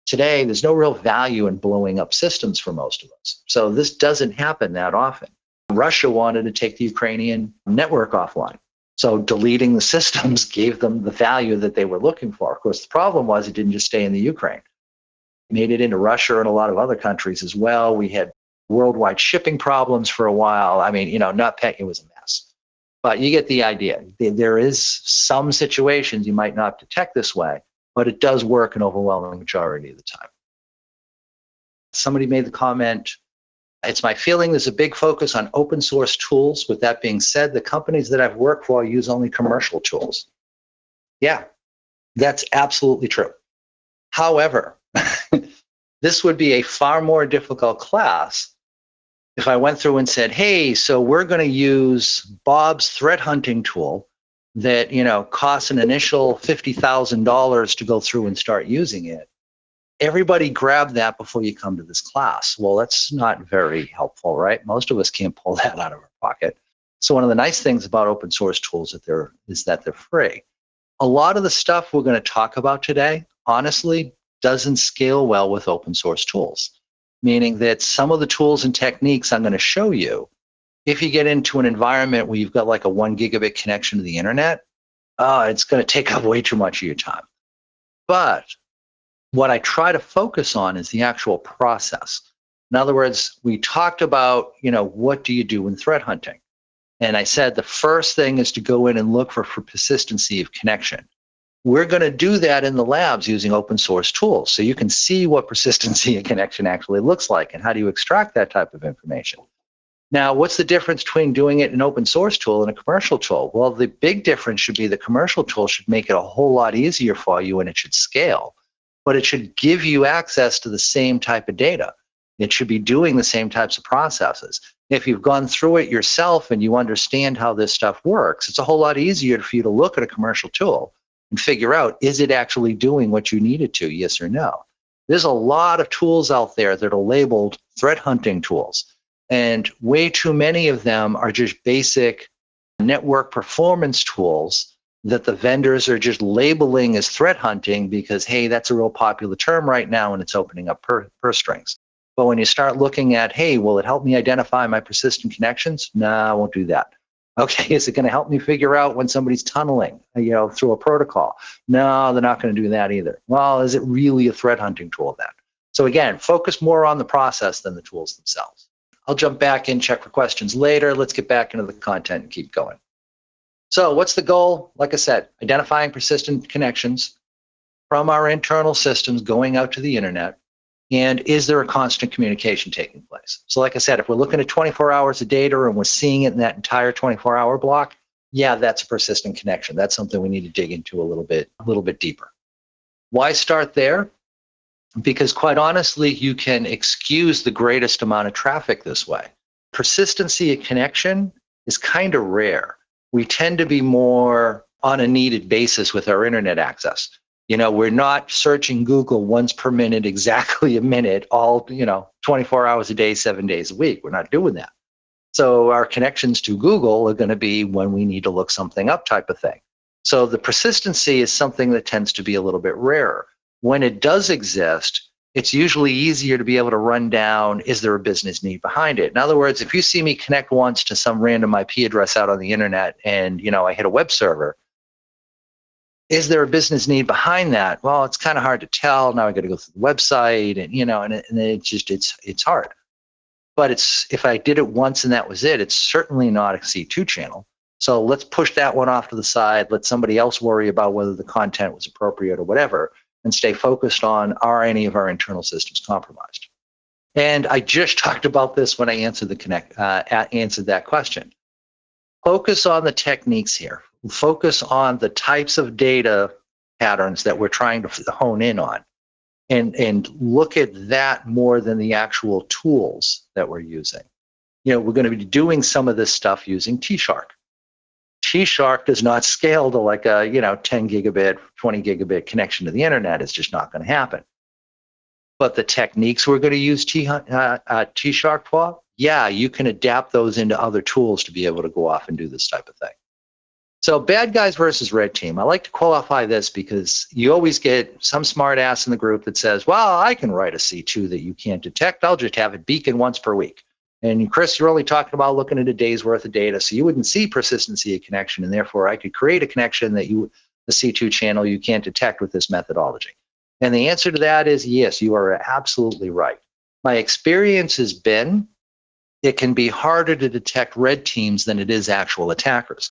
Today, there's no real value in blowing up systems for most of us. So this doesn't happen that often. Russia wanted to take the Ukrainian network offline. So deleting the systems gave them the value that they were looking for. Of course, the problem was it didn't just stay in the Ukraine. It made it into Russia and a lot of other countries as well. We had worldwide shipping problems for a while. I mean, you know, NotPetya was a mess. But you get the idea. There is some situations you might not detect this way, but it does work an overwhelming majority of the time. Somebody made the comment, It's my feeling there's a big focus on open source tools. With that being said, the companies that I've worked for use only commercial tools. Yeah, that's absolutely true. However, this would be a far more difficult class if I went through and said, hey, so we're going to use Bob's threat hunting tool that, costs an initial $50,000 to go through and start using it. Everybody grab that before you come to this class. Well, that's not very helpful, right? Most of us can't pull that out of our pocket. So one of the nice things about open source tools is that they're free. A lot of the stuff we're going to talk about today, honestly, doesn't scale well with open source tools, meaning that some of the tools and techniques I'm going to show you, if you get into an environment where you've got like a 1 gigabit connection to the internet, it's going to take up way too much of your time. But what I try to focus on is the actual process. In other words, we talked about, what do you do in threat hunting? And I said the first thing is to go in and look for persistency of connection. We're going to do that in the labs using open source tools. So you can see what persistency of connection actually looks like and how do you extract that type of information. Now, what's the difference between doing it in an open source tool and a commercial tool? Well, the big difference should be the commercial tool should make it a whole lot easier for you and it should scale. But it should give you access to the same type of data. It should be doing the same types of processes. If you've gone through it yourself and you understand how this stuff works, it's a whole lot easier for you to look at a commercial tool and figure out, is it actually doing what you need it to, yes or no? There's a lot of tools out there that are labeled threat hunting tools, and way too many of them are just basic network performance tools that the vendors are just labeling as threat hunting because, hey, that's a real popular term right now and it's opening up purse strings. But when you start looking at, hey, will it help me identify my persistent connections? No, I won't do that. Okay, is it going to help me figure out when somebody's tunneling, through a protocol? No, they're not going to do that either. Well, is it really a threat hunting tool then? So again, focus more on the process than the tools themselves. I'll jump back in, check for questions later. Let's get back into the content and keep going. So what's the goal? Like I said, identifying persistent connections from our internal systems going out to the internet. And is there a constant communication taking place? So like I said, if we're looking at 24 hours of data and we're seeing it in that entire 24-hour block, yeah, that's a persistent connection. That's something we need to dig into a little bit deeper. Why start there? Because quite honestly, you can excuse the greatest amount of traffic this way. Persistency of connection is kind of rare. We tend to be more on a needed basis with our internet access. We're not searching Google once per minute, exactly a minute, all, 24 hours a day, 7 days a week. We're not doing that. So our connections to Google are going to be when we need to look something up type of thing. So the persistency is something that tends to be a little bit rarer. When it does exist, it's usually easier to be able to run down, is there a business need behind it? In other words, if you see me connect once to some random IP address out on the internet and, I hit a web server, is there a business need behind that? Well, it's kind of hard to tell. Now I got to go through the website and it's hard. But if I did it once and that was it, it's certainly not a C2 channel. So let's push that one off to the side. Let somebody else worry about whether the content was appropriate or whatever, and stay focused on, are any of our internal systems compromised? And I just talked about this when I answered that question. Focus on the techniques here. Focus on the types of data patterns that we're trying to hone in on, and look at that more than the actual tools that we're using. We're going to be doing some of this stuff using T-Shark. T-Shark does not scale to like a 10 gigabit, 20 gigabit connection to the internet. It's just not going to happen. But the techniques we're going to use T-Shark for, yeah, you can adapt those into other tools to be able to go off and do this type of thing. So bad guys versus red team. I like to qualify this because you always get some smart ass in the group that says, well, I can write a C2 that you can't detect. I'll just have it beacon once per week. And Chris, you're only talking about looking at a day's worth of data, so you wouldn't see persistency of connection, and therefore I could create a connection that the C2 channel you can't detect with this methodology. And the answer to that is yes, you are absolutely right. My experience has been it can be harder to detect red teams than it is actual attackers.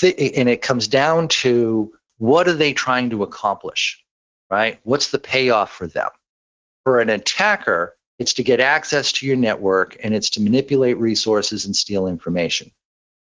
And it comes down to, what are they trying to accomplish, right? What's the payoff for them? For an attacker, It's to get access to your network, and it's to manipulate resources and steal information.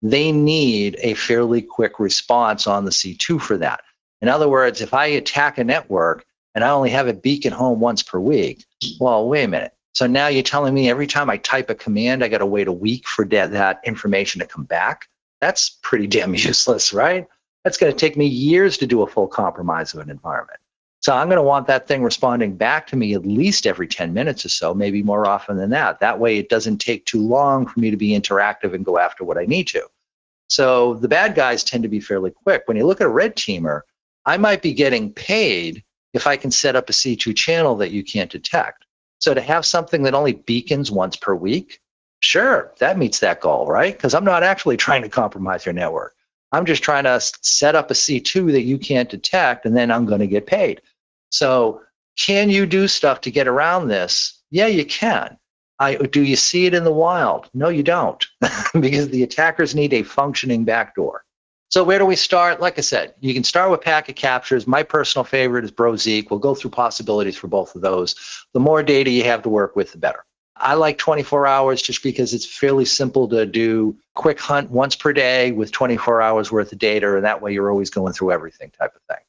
They need a fairly quick response on the C2 for that. In other words, if I attack a network and I only have a beacon home once per week, well, wait a minute. So now you're telling me every time I type a command, I got to wait a week for that information to come back? That's pretty damn useless, right? That's going to take me years to do a full compromise of an environment. So I'm going to want that thing responding back to me at least every 10 minutes or so, maybe more often than that. That way it doesn't take too long for me to be interactive and go after what I need to. So the bad guys tend to be fairly quick. When you look at a red teamer, I might be getting paid if I can set up a C2 channel that you can't detect. So to have something that only beacons once per week, sure, that meets that goal, right? Because I'm not actually trying to compromise your network. I'm just trying to set up a C2 that you can't detect, and then I'm going to get paid. So can you do stuff to get around this? Yeah, you can. Do you see it in the wild? No, you don't, because the attackers need a functioning backdoor. So where do we start? Like I said, you can start with packet captures. My personal favorite is V Zeek. We'll go through possibilities for both of those. The more data you have to work with, the better. I like 24 hours just because it's fairly simple to do quick hunt once per day with 24 hours worth of data, and that way you're always going through everything type of thing.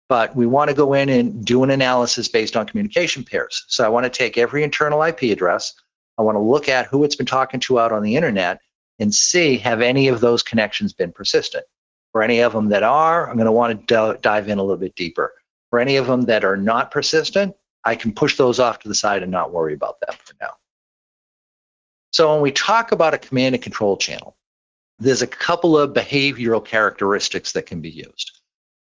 But we want to go in and do an analysis based on communication pairs. So I want to take every internal IP address. I want to look at who it's been talking to out on the internet and see, have any of those connections been persistent? For any of them that are, I'm going to want to dive in a little bit deeper. For any of them that are not persistent, I can push those off to the side and not worry about them for now. So when we talk about a command and control channel, there's a couple of behavioral characteristics that can be used.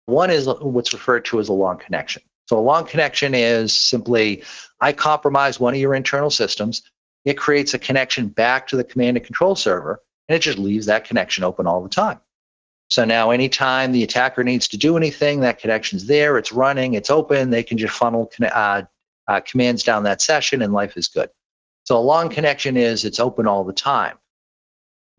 One is what's referred to as a long connection. So a long connection is simply, I compromise one of your internal systems, it creates a connection back to the command and control server, and it just leaves that connection open all the time. So now anytime the attacker needs to do anything, that connection's there, it's running, it's open, they can just funnel commands down that session and life is good. So a long connection is it's open all the time.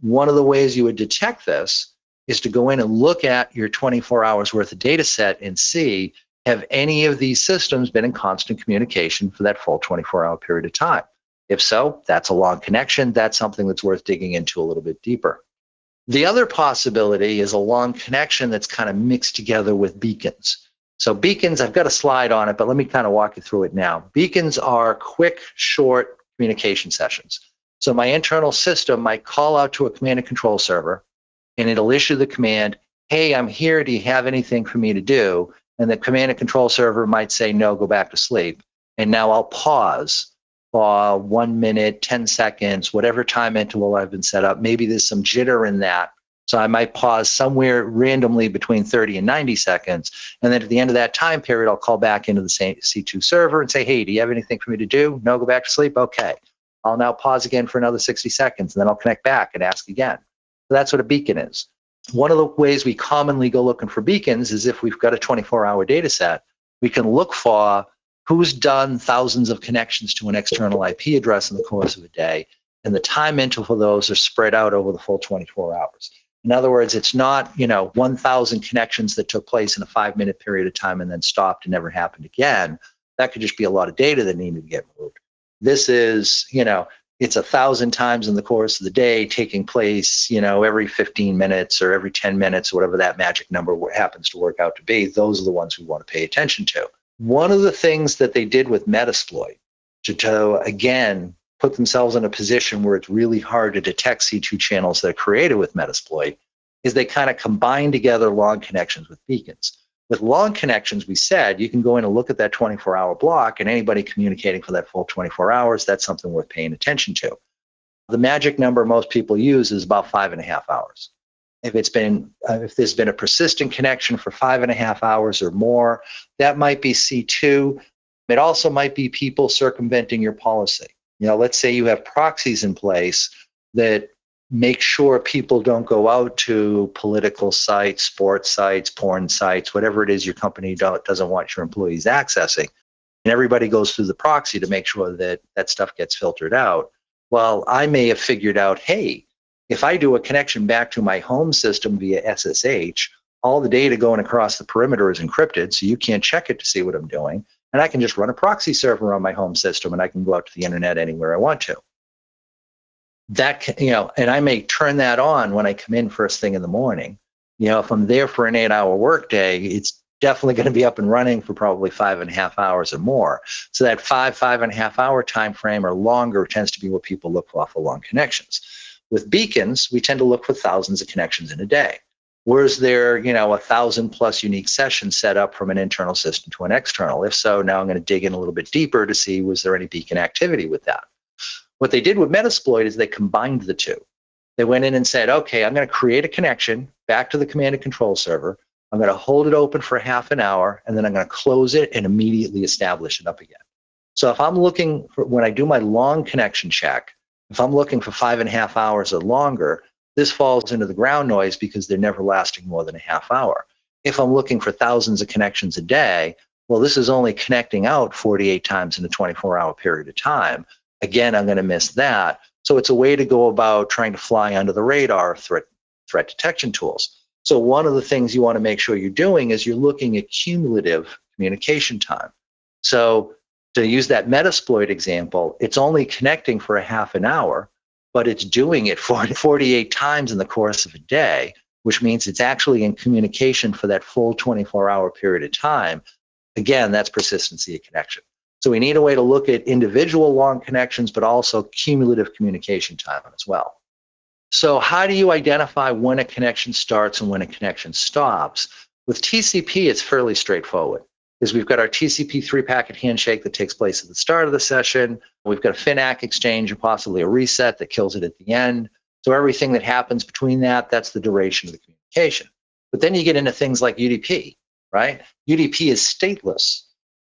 One of the ways you would detect this is to go in and look at your 24 hours worth of data set and see, have any of these systems been in constant communication for that full 24-hour period of time? If so, that's a long connection. That's something that's worth digging into a little bit deeper. The other possibility is a long connection that's kind of mixed together with beacons. So beacons, I've got a slide on it, but let me kind of walk you through it now. Beacons are quick, short communication sessions. So my internal system might call out to a command and control server, and it'll issue the command, hey, I'm here, do you have anything for me to do? And the command and control server might say, no, go back to sleep. And now I'll pause for 1 minute, 10 seconds, whatever time interval I've been set up. Maybe there's some jitter in that. So I might pause somewhere randomly between 30 and 90 seconds. And then at the end of that time period, I'll call back into the same C2 server and say, hey, do you have anything for me to do? No, go back to sleep? Okay. I'll now pause again for another 60 seconds, and then I'll connect back and ask again. So that's what a beacon is. One of the ways we commonly go looking for beacons is if we've got a 24-hour data set, we can look for who's done thousands of connections to an external IP address in the course of a day, and the time interval for those are spread out over the full 24 hours. In other words, it's not 1,000 connections that took place in a 5-minute period of time and then stopped and never happened again. That could just be a lot of data that needed to get moved. This is, it's 1,000 times in the course of the day taking place, every 15 minutes or every 10 minutes, whatever that magic number happens to work out to be. Those are the ones we want to pay attention to. One of the things that they did with Metasploit to again, put themselves in a position where it's really hard to detect C2 channels that are created with Metasploit is they kind of combine together long connections with beacons. With long connections, we said you can go in and look at that 24-hour block, and anybody communicating for that full 24 hours, that's something worth paying attention to. The magic number most people use is about 5.5 hours. If there's been a persistent connection for 5.5 hours or more, that might be C2. It also might be people circumventing your policy. Let's say you have proxies in place that make sure people don't go out to political sites, sports sites, porn sites, whatever it is your company doesn't want your employees accessing. And everybody goes through the proxy to make sure that that stuff gets filtered out. Well, I may have figured out, hey, if I do a connection back to my home system via SSH, all the data going across the perimeter is encrypted, so you can't check it to see what I'm doing. and I can just run a proxy server on my home system, and I can go out to the internet anywhere I want to. And I may turn that on when I come in first thing in the morning. If I'm there for an 8-hour workday, it's definitely going to be up and running for probably 5.5 hours or more. So that 5.5 hour time frame or longer tends to be what people look for long connections. With beacons, we tend to look for thousands of connections in a day. Where's there, 1,000+ unique sessions set up from an internal system to an external? If so, now I'm going to dig in a little bit deeper to see, was there any beacon activity with that? What they did with Metasploit is they combined the two. They went in and said, okay, I'm going to create a connection back to the command and control server. I'm going to hold it open for half an hour, and then I'm going to close it and immediately establish it up again. So if I'm looking for, when I do my long connection check, if I'm looking for 5.5 hours or longer, this falls into the ground noise because they're never lasting more than a half hour. If I'm looking for thousands of connections a day, well, this is only connecting out 48 times in a 24-hour period of time. Again, I'm going to miss that. So it's a way to go about trying to fly under the radar of threat detection tools. So one of the things you want to make sure you're doing is you're looking at cumulative communication time. So to use that Metasploit example, it's only connecting for a half an hour, but it's doing it 48 times in the course of a day, which means it's actually in communication for that full 24-hour period of time. Again, that's persistency of connection. So we need a way to look at individual long connections, but also cumulative communication time as well. So how do you identify when a connection starts and when a connection stops? With TCP, it's fairly straightforward, because we've got our TCP 3-packet handshake that takes place at the start of the session. We've got a FINAC exchange and possibly a reset that kills it at the end. So everything that happens between that, that's the duration of the communication. But then you get into things like UDP, right? UDP is stateless.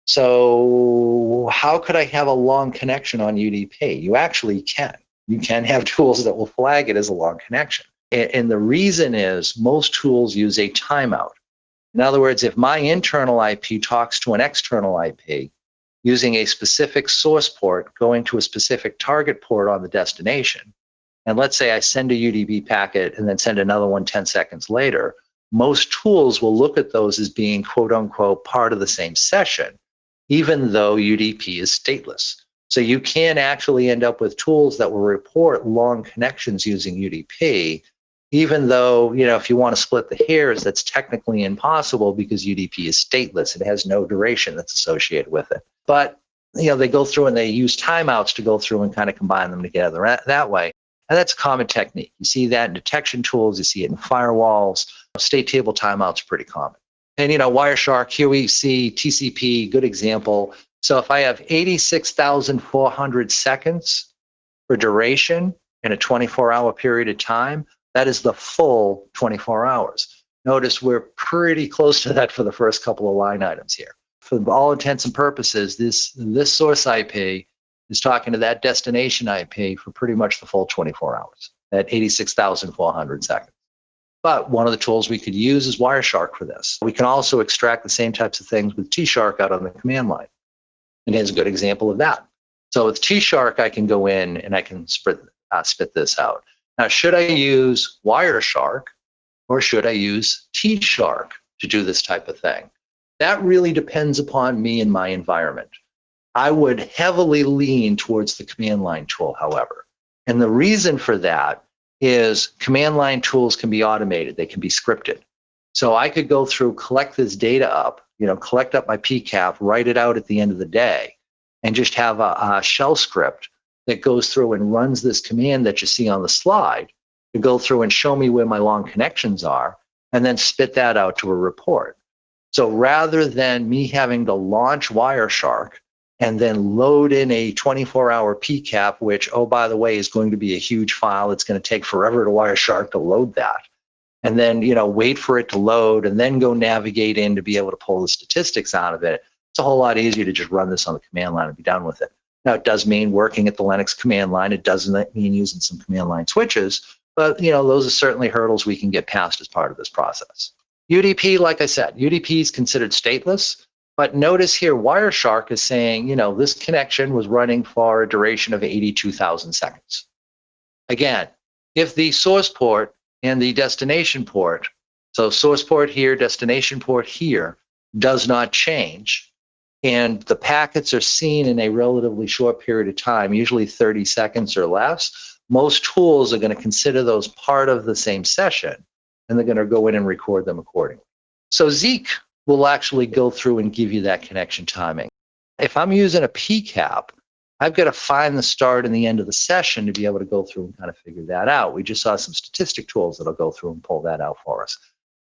So how could I have a long connection on UDP? You actually can. You can have tools that will flag it as a long connection. And the reason is most tools use a timeout. In other words, if my internal IP talks to an external IP using a specific source port going to a specific target port on the destination, and let's say I send a UDP packet and then send another one 10 seconds later, most tools will look at those as being quote unquote part of the same session, even though UDP is stateless. So you can actually end up with tools that will report long connections using UDP, even though, if you want to split the hairs, that's technically impossible because UDP is stateless. It has no duration that's associated with it. But, they go through and they use timeouts to go through and kind of combine them together that way. And that's a common technique. You see that in detection tools. You see it in firewalls. State table timeouts are pretty common. And, Wireshark, here we see TCP, good example. So if I have 86,400 seconds for duration in a 24-hour period of time, that is the full 24 hours. Notice we're pretty close to that for the first couple of line items here. For all intents and purposes, this source IP is talking to that destination IP for pretty much the full 24 hours, at 86,400 seconds. But one of the tools we could use is Wireshark for this. We can also extract the same types of things with T-Shark out on the command line. And here's a good example of that. So with T-Shark, I can go in and I can spit this out. Now, should I use Wireshark or should I use T-Shark to do this type of thing? That really depends upon me and my environment. I would heavily lean towards the command line tool, however. And the reason for that is command line tools can be automated. They can be scripted. So I could go through, collect this data up, collect up my PCAP, write it out at the end of the day, and just have a shell script that goes through and runs this command that you see on the slide to go through and show me where my long connections are, and then spit that out to a report. So rather than me having to launch Wireshark and then load in a 24-hour PCAP, which, oh, by the way, is going to be a huge file. It's going to take forever to Wireshark to load that. And then, wait for it to load and then go navigate in to be able to pull the statistics out of it. It's a whole lot easier to just run this on the command line and be done with it. Now, it does mean working at the Linux command line. It doesn't mean using some command line switches, but, those are certainly hurdles we can get past as part of this process. UDP, like I said, UDP is considered stateless. But notice here, Wireshark is saying, this connection was running for a duration of 82,000 seconds. Again, if the source port and the destination port, so source port here, destination port here, does not change, and the packets are seen in a relatively short period of time, usually 30 seconds or less, most tools are going to consider those part of the same session, and they're going to go in and record them accordingly. So Zeek will actually go through and give you that connection timing. If I'm using a PCAP, I've got to find the start and the end of the session to be able to go through and kind of figure that out. We just saw some statistic tools that'll go through and pull that out for us.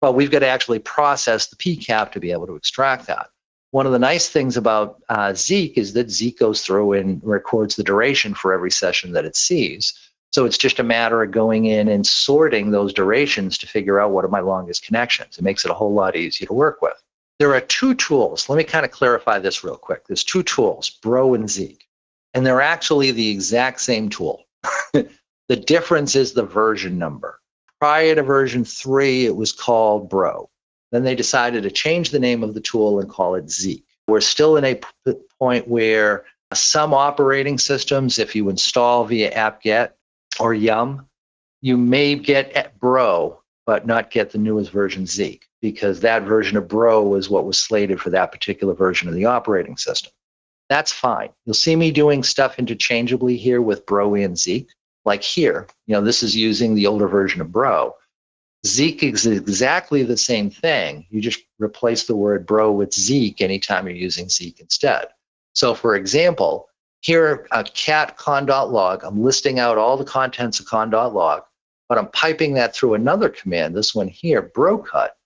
But we've got to actually process the PCAP to be able to extract that. One of the nice things about Zeek is that Zeek goes through and records the duration for every session that it sees. So it's just a matter of going in and sorting those durations to figure out what are my longest connections. It makes it a whole lot easier to work with. There are two tools. Let me kind of clarify this real quick. There's two tools, Bro and Zeek. And they're actually the exact same tool. The difference is the version number. Prior to version 3, it was called Bro. Then they decided to change the name of the tool and call it Zeek. We're still in a point where some operating systems, if you install via apt-get or yum, you may get Bro, but not get the newest version Zeek, because that version of Bro was what was slated for that particular version of the operating system. That's fine. You'll see me doing stuff interchangeably here with Bro and Zeek. Like here, this is using the older version of Bro. Zeek is exactly the same thing. You just replace the word Bro with Zeek anytime you're using Zeek instead. So for example, here a cat con.log, I'm listing out all the contents of con.log, but I'm piping that through another command, this one here, brocut.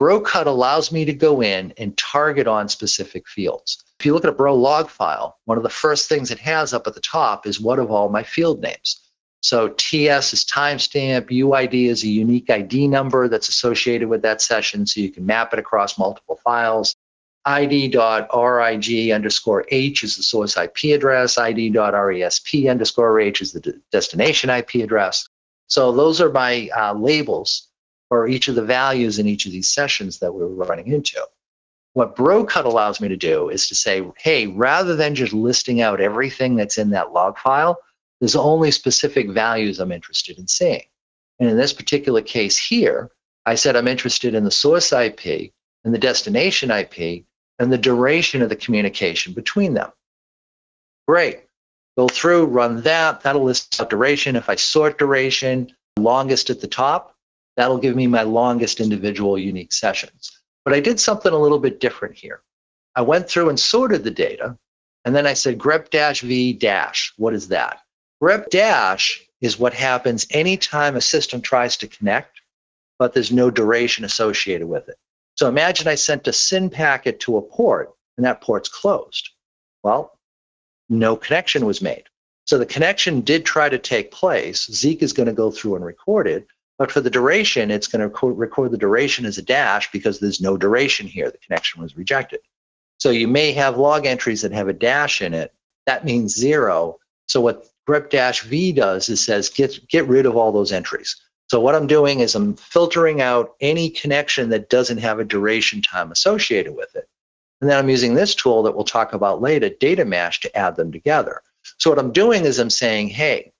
Brocut allows me to go in and target on specific fields. If you look at a Bro log file, one of the first things it has up at the top is what of all my field names. So TS is timestamp, UID is a unique ID number that's associated with that session, so you can map it across multiple files. ID.RIG_H is the source IP address. ID.RESP_H is the destination IP address. So those are my labels for each of the values in each of these sessions that we're running into. What brocut allows me to do is to say, hey, rather than just listing out everything that's in that log file, there's only specific values I'm interested in seeing. And in this particular case here, I said I'm interested in the source IP and the destination IP and the duration of the communication between them. Great. Go through, run that. That'll list out duration. If I sort duration, longest at the top, that'll give me my longest individual unique sessions. But I did something a little bit different here. I went through and sorted the data, and then I said grep-v-. What is that? Grep- is what happens anytime a system tries to connect, but there's no duration associated with it. So imagine I sent a SYN packet to a port, and that port's closed. Well, no connection was made. So the connection did try to take place. Zeek is going to go through and record it. But for the duration, it's going to record the duration as a dash because there's no duration here. The connection was rejected. So you may have log entries that have a dash in it. That means 0. So what grep-v does is says get rid of all those entries. So what I'm doing is I'm filtering out any connection that doesn't have a duration time associated with it. And then I'm using this tool that we'll talk about later, data mash, to add them together. So what I'm doing is I'm saying, hey,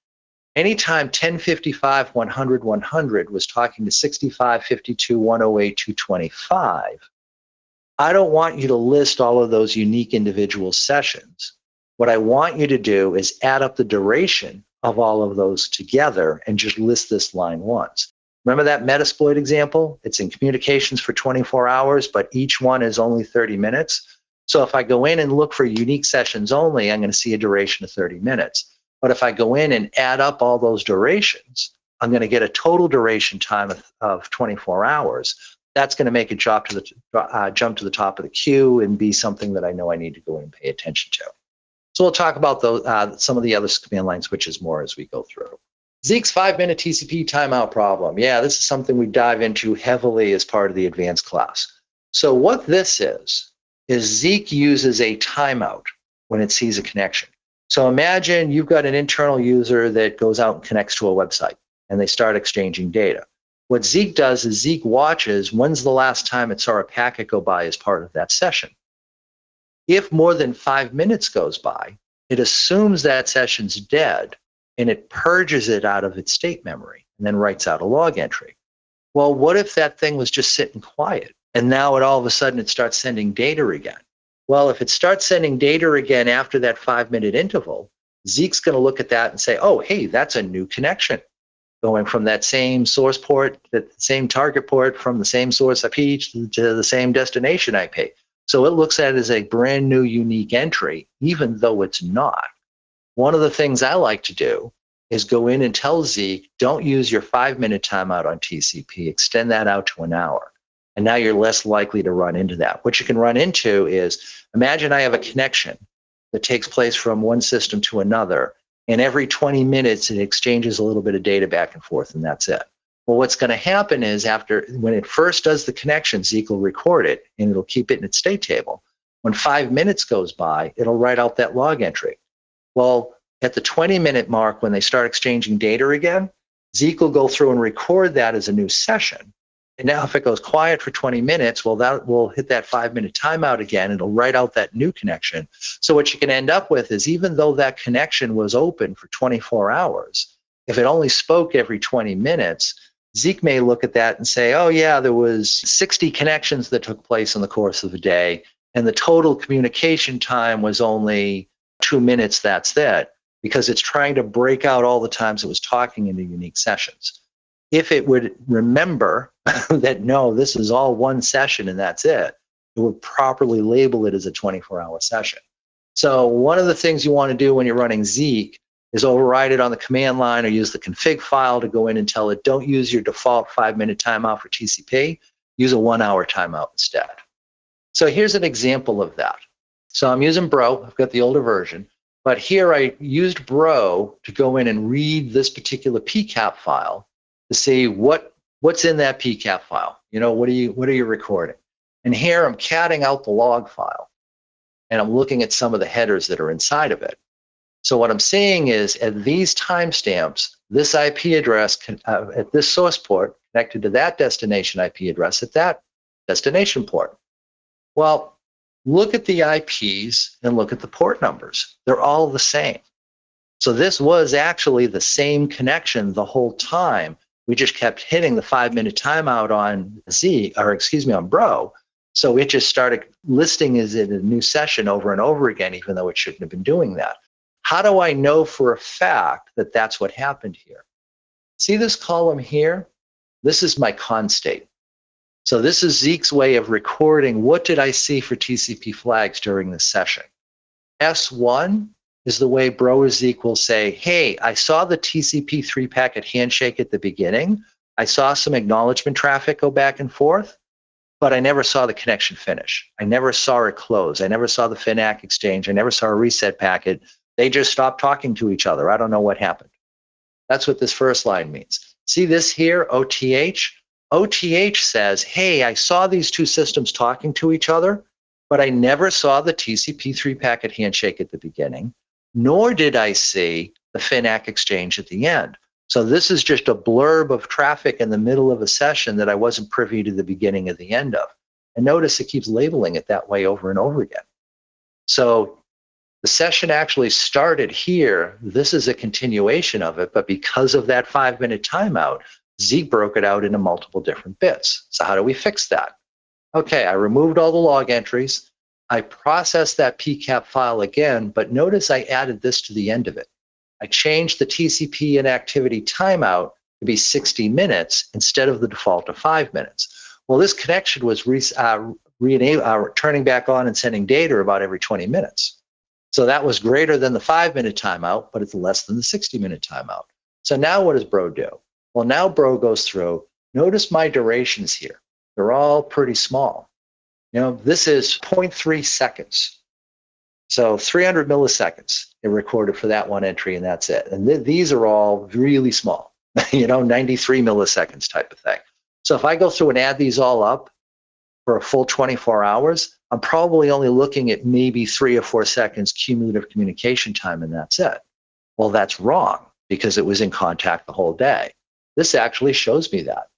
anytime 1055, 100, 100 was talking to 65, 52, 108, 225, I don't want you to list all of those unique individual sessions. What I want you to do is add up the duration of all of those together and just list this line once. Remember that Metasploit example? It's in communications for 24 hours, but each one is only 30 minutes. So if I go in and look for unique sessions only, I'm going to see a duration of 30 minutes. But if I go in and add up all those durations, I'm going to get a total duration time of 24 hours. That's going to make it jump to the top of the queue and be something that I know I need to go in and pay attention to. So we'll talk about those, some of the other command line switches more as we go through. Zeek's 5-minute TCP timeout problem. Yeah, this is something we dive into heavily as part of the advanced class. So what this is Zeek uses a timeout when it sees a connection. So imagine you've got an internal user that goes out and connects to a website, and they start exchanging data. What Zeek does is Zeek watches when's the last time it saw a packet go by as part of that session. If more than 5 minutes goes by, it assumes that session's dead, and it purges it out of its state memory and then writes out a log entry. Well, what if that thing was just sitting quiet, and now all of a sudden it starts sending data again? Well, if it starts sending data again after that 5-minute interval, Zeek's going to look at that and say, oh, hey, that's a new connection going from that same source port, that same target port from the same source IP to the same destination IP. So it looks at it as a brand new unique entry, even though it's not. One of the things I like to do is go in and tell Zeek, don't use your 5-minute timeout on TCP, extend that out to an hour. And now you're less likely to run into that. What you can run into is, imagine I have a connection that takes place from one system to another, and every 20 minutes it exchanges a little bit of data back and forth, and that's it. Well, what's going to happen is when it first does the connection, Zeek will record it, and it'll keep it in its state table. When 5 minutes goes by, it'll write out that log entry. Well, at the 20-minute mark, when they start exchanging data again, Zeek will go through and record that as a new session. And now if it goes quiet for 20 minutes, well, that will hit that 5-minute timeout again. It'll write out that new connection. So what you can end up with is, even though that connection was open for 24 hours, if it only spoke every 20 minutes, Zeek may look at that and say, oh yeah, there was 60 connections that took place in the course of a day, and the total communication time was only 2 minutes, that's it, because it's trying to break out all the times it was talking into unique sessions. If it would remember that, no, this is all one session and that's it, it would properly label it as a 24-hour session. So one of the things you want to do when you're running Zeek is override it on the command line or use the config file to go in and tell it, don't use your default 5-minute timeout for TCP, use a 1-hour timeout instead. So here's an example of that. So I'm using Bro, I've got the older version, but here I used Bro to go in and read this particular PCAP file to see what's in that PCAP file. You know, what are you recording? And here I'm catting out the log file, and I'm looking at some of the headers that are inside of it. So what I'm seeing is, at these timestamps, this IP address at this source port connected to that destination IP address at that destination port. Well, look at the IPs and look at the port numbers. They're all the same. So this was actually the same connection the whole time. We just kept hitting the 5-minute timeout on on Bro. So it just started listing as in a new session over and over again, even though it shouldn't have been doing that. How do I know for a fact that that's what happened here? See this column here? This is my con state. So this is Zeek's way of recording what did I see for TCP flags during this session. S1 is the way Bro or Zeek will say, hey, I saw the TCP 3-packet handshake at the beginning. I saw some acknowledgement traffic go back and forth, but I never saw the connection finish. I never saw it close. I never saw the FINAC exchange. I never saw a reset packet. They just stopped talking to each other. I don't know what happened. That's what this first line means. See this here, OTH? OTH says, hey, I saw these two systems talking to each other, but I never saw the TCP 3-packet handshake at the beginning, nor did I see the FINAC exchange at the end. So this is just a blurb of traffic in the middle of a session that I wasn't privy to the beginning or the end of. And notice it keeps labeling it that way over and over again. So the session actually started here. This is a continuation of it, but because of that 5-minute timeout, Zeek broke it out into multiple different bits. So how do we fix that? Okay, I removed all the log entries. I processed that PCAP file again, but notice I added this to the end of it. I changed the TCP inactivity timeout to be 60 minutes instead of the default of 5 minutes. Well, this connection was turning back on and sending data about every 20 minutes. So that was greater than the 5-minute timeout, but it's less than the 60-minute timeout. So now what does Bro do? Well, now Bro goes through. Notice my durations here. They're all pretty small. You know, this is 0.3 seconds. So 300 milliseconds it recorded for that one entry, and that's it. And these are all really small, 93 milliseconds type of thing. So if I go through and add these all up for a full 24 hours, I'm probably only looking at maybe 3 or 4 seconds cumulative communication time, and that's it. Well, that's wrong because it was in contact the whole day. This actually shows me that.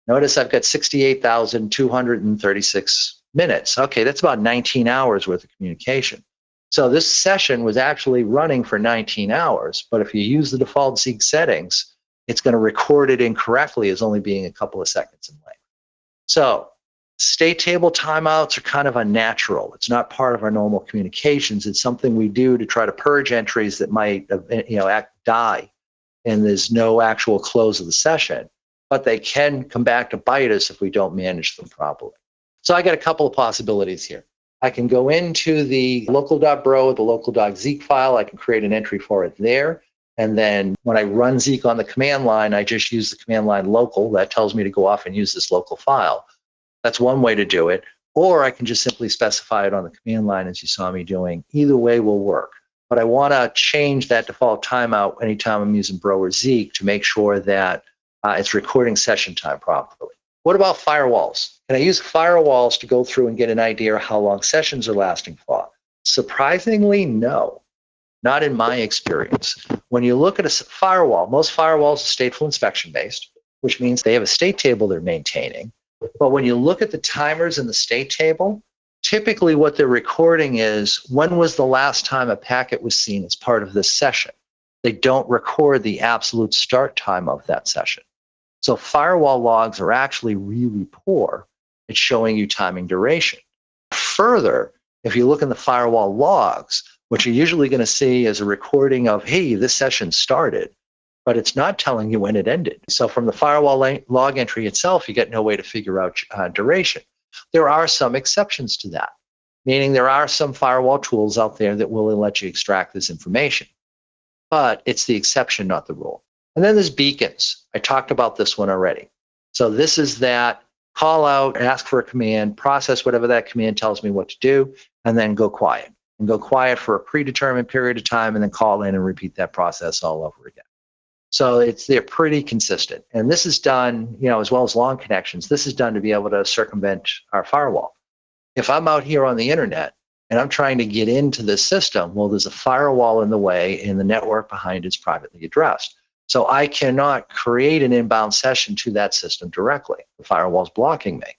Notice I've got 68,236 minutes. Okay, that's about 19 hours worth of communication. So this session was actually running for 19 hours, but if you use the default Zeek settings, it's going to record it incorrectly as only being a couple of seconds in length. So State table timeouts are kind of unnatural. It's not part of our normal communications. It's something we do to try to purge entries that might, die, and there's no actual close of the session. But they can come back to bite us if we don't manage them properly. So I got a couple of possibilities here. I can go into the local.bro, the local.zeek file. I can create an entry for it there. And then when I run Zeek on the command line, I just use the command line local. That tells me to go off and use this local file. That's one way to do it. Or I can just simply specify it on the command line as you saw me doing. Either way will work. But I want to change that default timeout anytime I'm using Bro or Zeek to make sure that it's recording session time properly. What about firewalls? Can I use firewalls to go through and get an idea of how long sessions are lasting for? Surprisingly, no. Not in my experience. When you look at a firewall, most firewalls are stateful inspection based, which means they have a state table they're maintaining. But when you look at the timers in the state table, typically what they're recording is when was the last time a packet was seen as part of this session. They don't record the absolute start time of that session. So firewall logs are actually really poor at showing you timing duration. Further, if you look in the firewall logs, what you're usually going to see is a recording of, hey, this session started, but it's not telling you when it ended. So from the firewall log entry itself, you get no way to figure out duration. There are some exceptions to that, meaning there are some firewall tools out there that will let you extract this information, but it's the exception, not the rule. And then there's beacons. I talked about this one already. So this is that call out, ask for a command, process whatever that command tells me what to do, and then go quiet. And go quiet for a predetermined period of time, and then call in and repeat that process all over again. So they're pretty consistent. And this is done, as well as long connections, this is done to be able to circumvent our firewall. If I'm out here on the internet and I'm trying to get into this system, well, there's a firewall in the way and the network behind it's privately addressed. So I cannot create an inbound session to that system directly. The firewall's blocking me.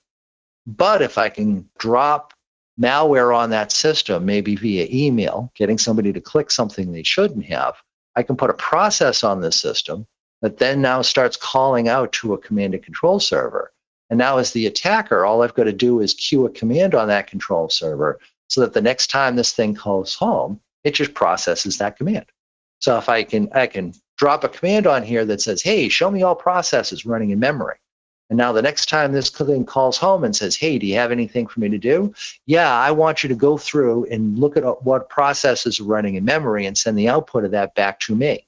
But if I can drop malware on that system, maybe via email, getting somebody to click something they shouldn't have, I can put a process on this system that then now starts calling out to a command and control server. And now as the attacker, all I've got to do is queue a command on that control server so that the next time this thing calls home, it just processes that command. So if I can drop a command on here that says, hey, show me all processes running in memory. And now the next time this thing calls home and says, hey, do you have anything for me to do? Yeah, I want you to go through and look at what processes are running in memory and send the output of that back to me.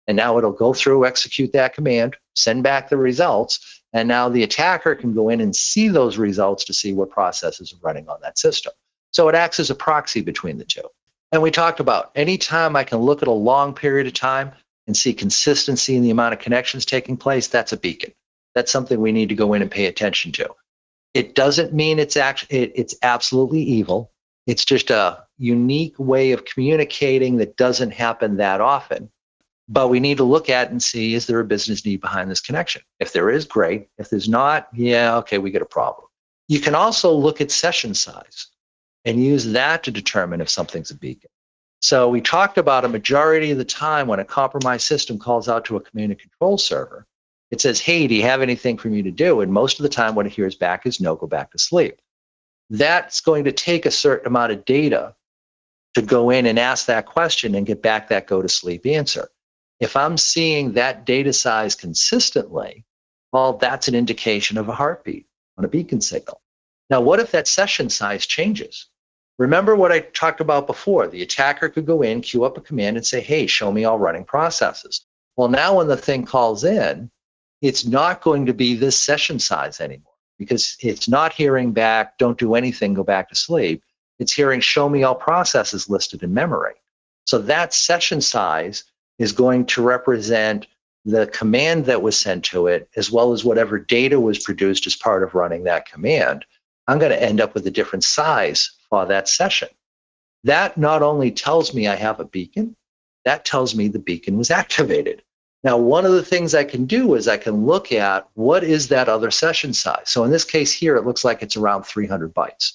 And now it'll go through, execute that command, send back the results, and now the attacker can go in and see those results to see what processes are running on that system. So it acts as a proxy between the two. And we talked about anytime I can look at a long period of time and see consistency in the amount of connections taking place, that's a beacon. That's something we need to go in and pay attention to. It doesn't mean it's absolutely evil. It's just a unique way of communicating that doesn't happen that often. But we need to look at and see, is there a business need behind this connection? If there is, great. If there's not, yeah, okay, we get a problem. You can also look at session size and use that to determine if something's a beacon. So we talked about a majority of the time when a compromised system calls out to a command and control server, it says, hey, do you have anything for me to do? And most of the time what it hears back is no, go back to sleep. That's going to take a certain amount of data to go in and ask that question and get back that go to sleep answer. If I'm seeing that data size consistently, well, that's an indication of a heartbeat on a beacon signal. Now, what if that session size changes? Remember what I talked about before. The attacker could go in, queue up a command and say, hey, show me all running processes. Well, now when the thing calls in, it's not going to be this session size anymore because it's not hearing back, don't do anything, go back to sleep. It's hearing, show me all processes listed in memory. So that session size is going to represent the command that was sent to it, as well as whatever data was produced as part of running that command. I'm going to end up with a different size for that session. That not only tells me I have a beacon, that tells me the beacon was activated. Now, one of the things I can do is I can look at what is that other session size. So in this case here, it looks like it's around 300 bytes.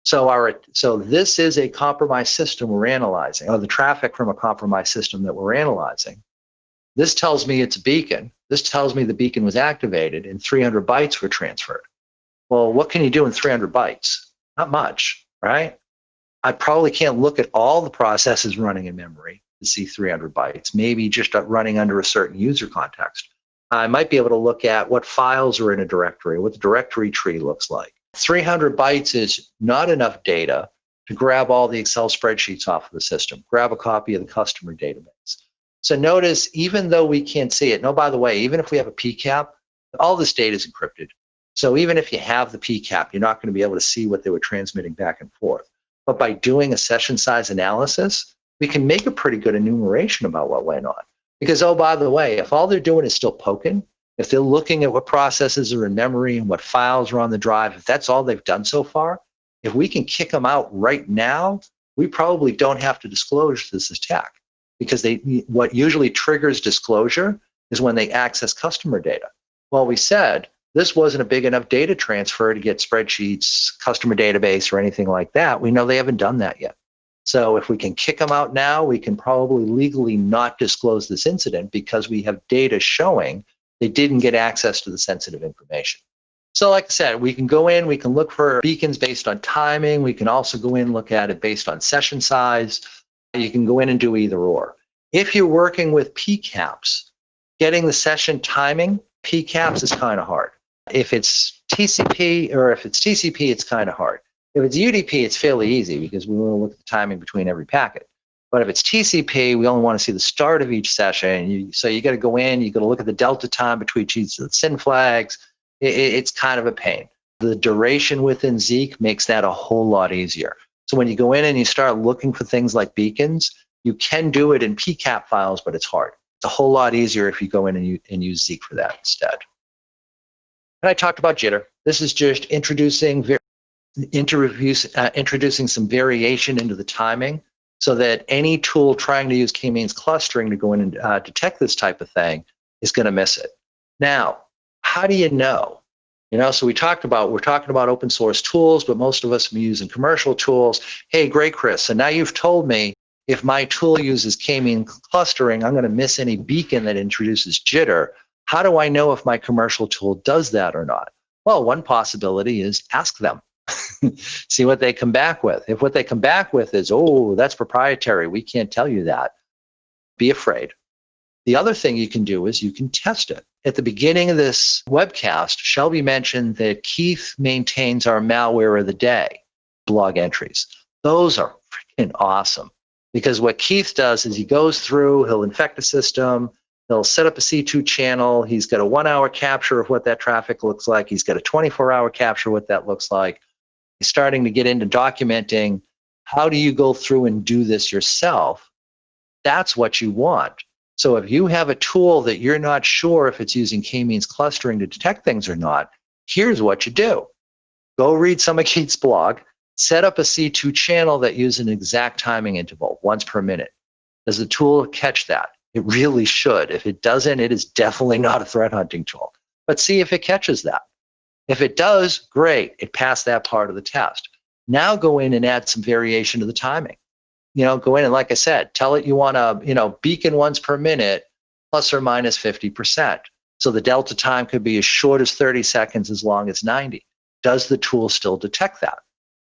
So this is a compromised system we're analyzing, or the traffic from a compromised system that we're analyzing. This tells me it's a beacon. This tells me the beacon was activated and 300 bytes were transferred. Well, what can you do in 300 bytes? Not much, right? I probably can't look at all the processes running in memory to see 300 bytes, maybe just running under a certain user context. I might be able to look at what files are in a directory, what the directory tree looks like. 300 bytes is not enough data to grab all the Excel spreadsheets off of the system, grab a copy of the customer database. So notice, even though we can't see it, no, by the way, even if we have a PCAP, all this data is encrypted. So even if you have the PCAP, you're not going to be able to see what they were transmitting back and forth. But by doing a session size analysis, we can make a pretty good enumeration about what went on. Because, oh, by the way, if all they're doing is still poking, if they're looking at what processes are in memory and what files are on the drive, if that's all they've done so far, if we can kick them out right now, we probably don't have to disclose this attack. Because what usually triggers disclosure is when they access customer data. Well, we said this wasn't a big enough data transfer to get spreadsheets, customer database, or anything like that. We know they haven't done that yet. So if we can kick them out now, we can probably legally not disclose this incident because we have data showing they didn't get access to the sensitive information. So like I said, we can go in, we can look for beacons based on timing. We can also go in and look at it based on session size. You can go in and do either or. If you're working with PCAPs, getting the session timing, PCAPs is kind of hard. If it's TCP, it's kind of hard. If it's UDP, it's fairly easy because we want to look at the timing between every packet. But if it's TCP, we only want to see the start of each session. So you got to go in, you got to look at the delta time between each of the SYN flags. It's kind of a pain. The duration within Zeek makes that a whole lot easier. So when you go in and you start looking for things like beacons, you can do it in PCAP files, but it's hard. It's a whole lot easier if you go in and use Zeek for that instead. And I talked about jitter. This is just introducing some variation into the timing so that any tool trying to use k-means clustering to go in and detect this type of thing is going to miss it. Now, how do you know? So we're talking about open source tools, but most of us are using commercial tools. Hey, great, Chris. So now you've told me if my tool uses k-means clustering, I'm going to miss any beacon that introduces jitter. How do I know if my commercial tool does that or not? Well, one possibility is ask them. See what they come back with. If what they come back with is, oh, that's proprietary, we can't tell you that, be afraid. The other thing you can do is you can test it. At the beginning of this webcast, Shelby mentioned that Keith maintains our malware of the day blog entries. Those are freaking awesome because what Keith does is he goes through, he'll infect a system, he'll set up a C2 channel, he's got a 1-hour capture of what that traffic looks like, he's got a 24-hour capture of what that looks like. He's starting to get into documenting how do you go through and do this yourself. That's what you want. So if you have a tool that you're not sure if it's using k-means clustering to detect things or not, here's what you do. Go read some of Keith's blog, set up a C2 channel that uses an exact timing interval, once per minute. Does the tool catch that? It really should. If it doesn't, it is definitely not a threat hunting tool. But see if it catches that. If it does, great. It passed that part of the test. Now go in and add some variation to the timing. Go in and, like I said, tell it you want to, beacon once per minute plus or minus 50%. So the delta time could be as short as 30 seconds, as long as 90. Does the tool still detect that?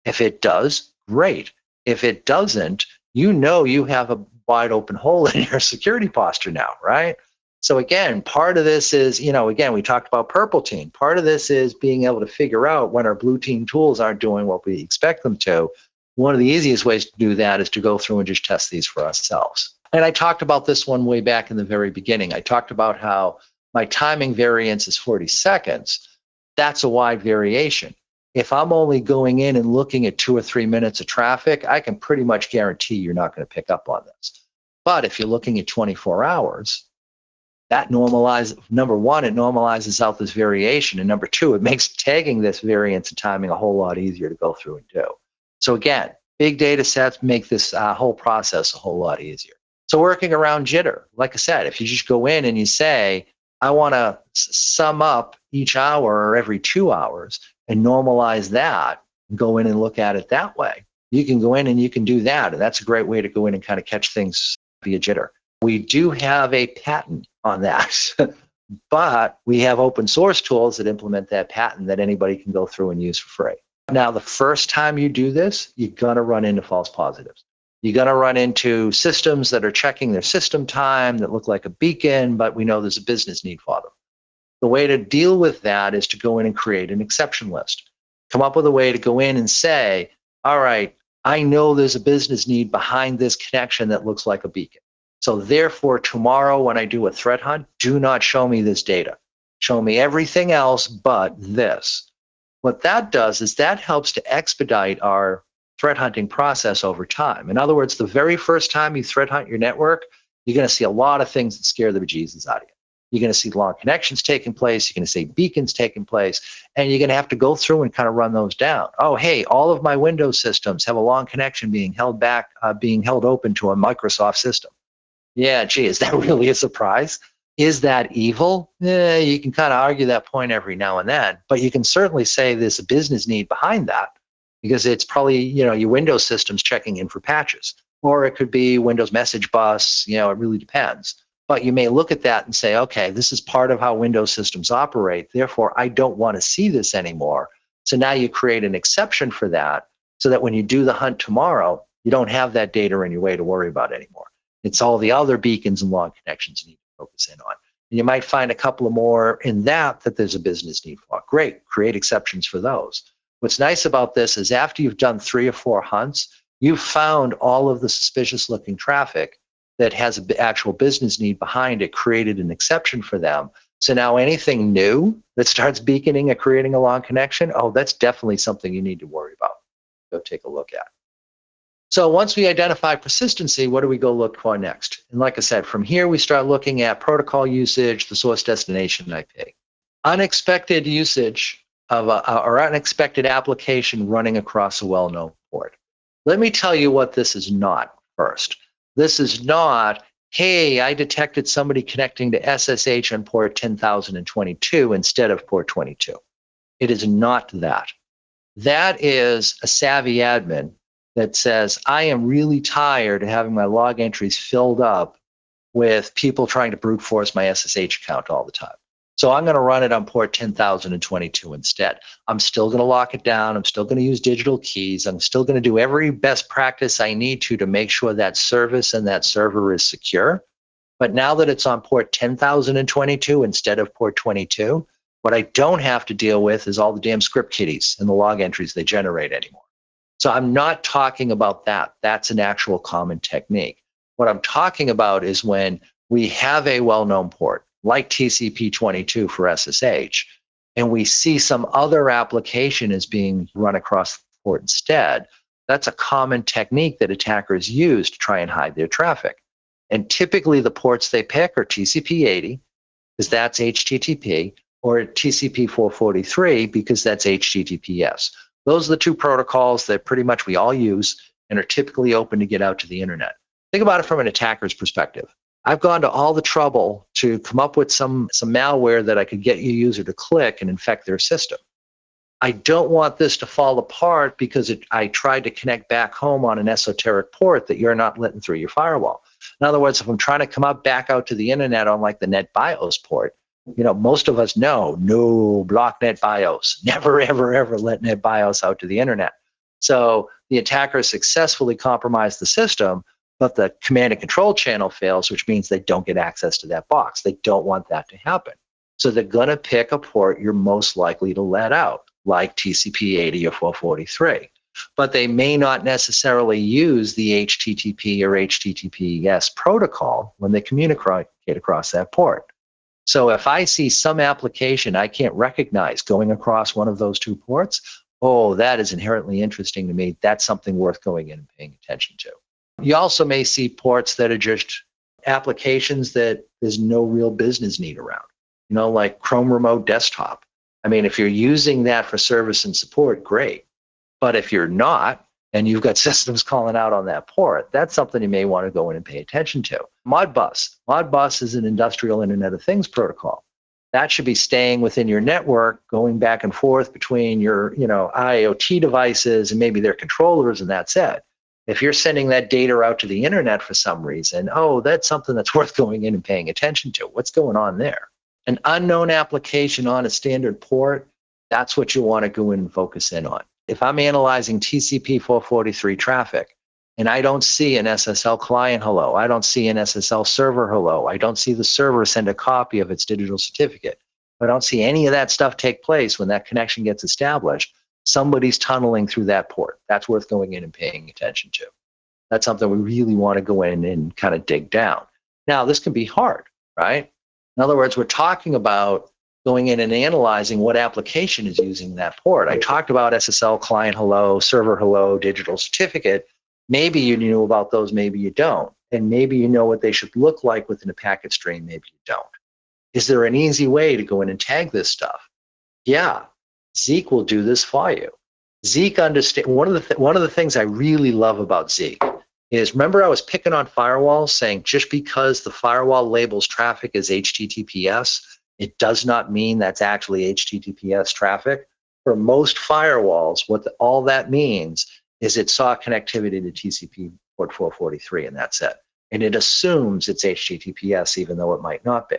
If it does, great. If it doesn't, you have a wide open hole in your security posture now, right? So again, part of this is, again, we talked about purple team. Part of this is being able to figure out when our blue team tools aren't doing what we expect them to. One of the easiest ways to do that is to go through and just test these for ourselves. And I talked about this one way back in the very beginning. I talked about how my timing variance is 40 seconds. That's a wide variation. If I'm only going in and looking at 2 or 3 minutes of traffic, I can pretty much guarantee you're not going to pick up on this. But if you're looking at 24 hours, that normalizes, number one, it normalizes out this variation. And number two, it makes tagging this variance and timing a whole lot easier to go through and do. So again, big data sets make this whole process a whole lot easier. So working around jitter, like I said, if you just go in and you say, I want to sum up each hour or every 2 hours and normalize that, and go in and look at it that way, you can go in and you can do that. And that's a great way to go in and kind of catch things via jitter. We do have a patent on that, But we have open source tools that implement that pattern that anybody can go through and use for free. Now, the first time you do this, you're going to run into false positives. You're going to run into systems that are checking their system time that look like a beacon, but we know there's a business need for them. The way to deal with that is to go in and create an exception list. Come up with a way to go in and say, all right, I know there's a business need behind this connection that looks like a beacon. So therefore, tomorrow when I do a threat hunt, do not show me this data. Show me everything else but this. What that does is that helps to expedite our threat hunting process over time. In other words, the very first time you threat hunt your network, you're going to see a lot of things that scare the bejesus out of you. You're going to see long connections taking place. You're going to see beacons taking place, and you're going to have to go through and kind of run those down. Oh, hey, all of my Windows systems have a long connection being held back, being held open to a Microsoft system. Yeah, gee, is that really a surprise? Is that evil? You can kind of argue that point every now and then, but you can certainly say there's a business need behind that because it's probably, your Windows systems checking in for patches, or it could be Windows message bus, it really depends. But you may look at that and say, okay, this is part of how Windows systems operate. Therefore, I don't want to see this anymore. So now you create an exception for that so that when you do the hunt tomorrow, you don't have that data in your way to worry about anymore. It's all the other beacons and long connections you need to focus in on. And you might find a couple of more in that there's a business need for. Great, create exceptions for those. What's nice about this is after you've done 3 or 4 hunts, you've found all of the suspicious looking traffic that has an actual business need behind it, created an exception for them. So now anything new that starts beaconing or creating a long connection, that's definitely something you need to worry about. Go take a look at. So once we identify persistency, what do we go look for next? And like I said, from here we start looking at protocol usage, the source destination IP. Unexpected usage of or unexpected application running across a well-known port. Let me tell you what this is not first. This is not, hey, I detected somebody connecting to SSH on port 10,022 instead of port 22. It is not that. That is a savvy admin that says, I am really tired of having my log entries filled up with people trying to brute force my SSH account all the time. So I'm going to run it on port 10,022 instead. I'm still going to lock it down. I'm still going to use digital keys. I'm still going to do every best practice I need to make sure that service and that server is secure. But now that it's on port 10,022 instead of port 22, what I don't have to deal with is all the damn script kiddies and the log entries they generate anymore. So I'm not talking about that. That's an actual common technique. What I'm talking about is when we have a well-known port, like TCP/22 for SSH, and we see some other application is being run across the port instead, that's a common technique that attackers use to try and hide their traffic. And typically the ports they pick are TCP/80, because that's HTTP, or TCP/443, because that's HTTPS. Those are the 2 protocols that pretty much we all use and are typically open to get out to the internet. Think about it from an attacker's perspective. I've gone to all the trouble to come up with some malware that I could get your user to click and infect their system. I don't want this to fall apart because I tried to connect back home on an esoteric port that you're not letting through your firewall. In other words, if I'm trying to come up back out to the internet on like the NetBIOS port, most of us know, no, block NetBIOS. Never, ever, ever let NetBIOS out to the internet. So the attacker successfully compromised the system, but the command and control channel fails, which means they don't get access to that box. They don't want that to happen. So they're going to pick a port you're most likely to let out, like TCP/80 or 443. But they may not necessarily use the HTTP or HTTPS protocol when they communicate across that port. So if I see some application I can't recognize going across one of those 2 ports, that is inherently interesting to me. That's something worth going in and paying attention to. You also may see ports that are just applications that there's no real business need around, like Chrome Remote Desktop. I mean, if you're using that for service and support, great. But if you're not, and you've got systems calling out on that port, that's something you may want to go in and pay attention to. Modbus. Modbus is an industrial Internet of Things protocol. That should be staying within your network, going back and forth between your IoT devices and maybe their controllers, and that's it. If you're sending that data out to the internet for some reason, that's something that's worth going in and paying attention to. What's going on there? An unknown application on a standard port, that's what you want to go in and focus in on. If I'm analyzing TCP 443 traffic and I don't see an SSL client hello, I don't see an SSL server hello, I don't see the server send a copy of its digital certificate, I don't see any of that stuff take place when that connection gets established, somebody's tunneling through that port. That's worth going in and paying attention to. That's something we really want to go in and kind of dig down. Now, this can be hard, right? In other words, we're talking about going in and analyzing what application is using that port. I talked about SSL client hello, server hello, digital certificate. Maybe you knew about those, maybe you don't. And maybe you know what they should look like within a packet stream, maybe you don't. Is there an easy way to go in and tag this stuff? Yeah, Zeek will do this for you. Zeek understand. One of the things I really love about Zeek is, remember I was picking on firewalls saying just because the firewall labels traffic as HTTPS, it does not mean that's actually HTTPS traffic. For most firewalls, all that means is it saw connectivity to TCP port 443, and that's it. And it assumes it's HTTPS, even though it might not be.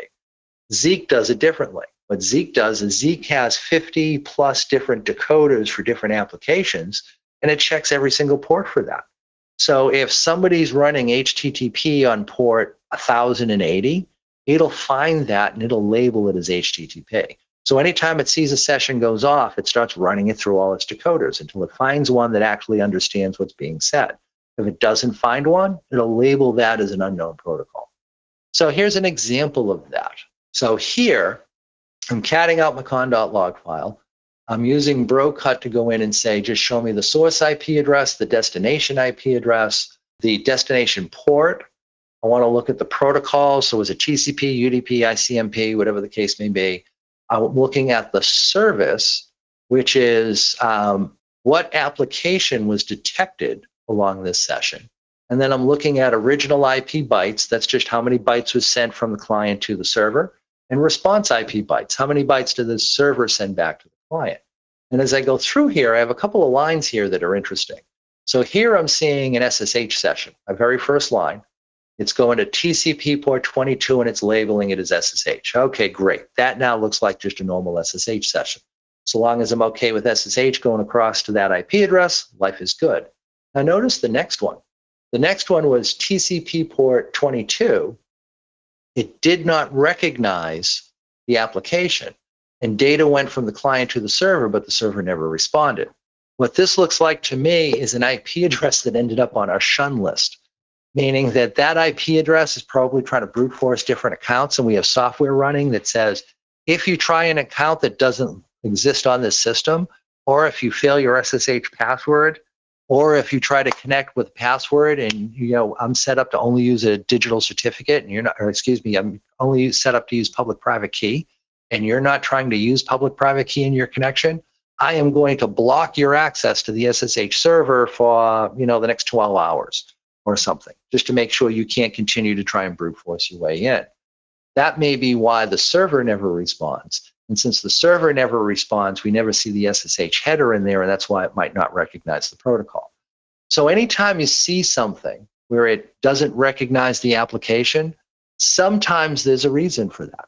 Zeek does it differently. What Zeek does is Zeek has 50 plus different decoders for different applications, and it checks every single port for that. So if somebody's running HTTP on port 1080, it'll find that and it'll label it as HTTP. So anytime it sees a session goes off, it starts running it through all its decoders until it finds one that actually understands what's being said. If it doesn't find one, it'll label that as an unknown protocol. So here's an example of that. So here, I'm catting out my con.log file. I'm using brocut to go in and say, just show me the source IP address, the destination IP address, the destination port. I want to look at the protocol. So is it TCP, UDP, ICMP, whatever the case may be. I'm looking at the service, which is what application was detected along this session. And then I'm looking at original IP bytes. That's just how many bytes was sent from the client to the server. And response IP bytes. How many bytes did the server send back to the client? And as I go through here, I have a couple of lines here that are interesting. So here I'm seeing an SSH session, my very first line. It's going to TCP port 22 and it's labeling it as SSH. Okay, great. That now looks like just a normal SSH session. So long as I'm okay with SSH going across to that IP address, life is good. Now notice the next one. The next one was TCP port 22. It did not recognize the application, and data went from the client to the server, but the server never responded. What this looks like to me is an IP address that ended up on our shun list, meaning that that IP address is probably trying to brute force different accounts, and we have software running that says, if you try an account that doesn't exist on this system, or if you fail your SSH password, or if you try to connect with a password and I'm set up to only use a digital certificate and you're not, or excuse me, I'm only set up to use public-private key and you're not trying to use public-private key in your connection, I am going to block your access to the SSH server for the next 12 hours or something, just to make sure you can't continue to try and brute force your way in. That may be why the server never responds. And since the server never responds, we never see the SSH header in there, and that's why it might not recognize the protocol. So anytime you see something where it doesn't recognize the application, sometimes there's a reason for that.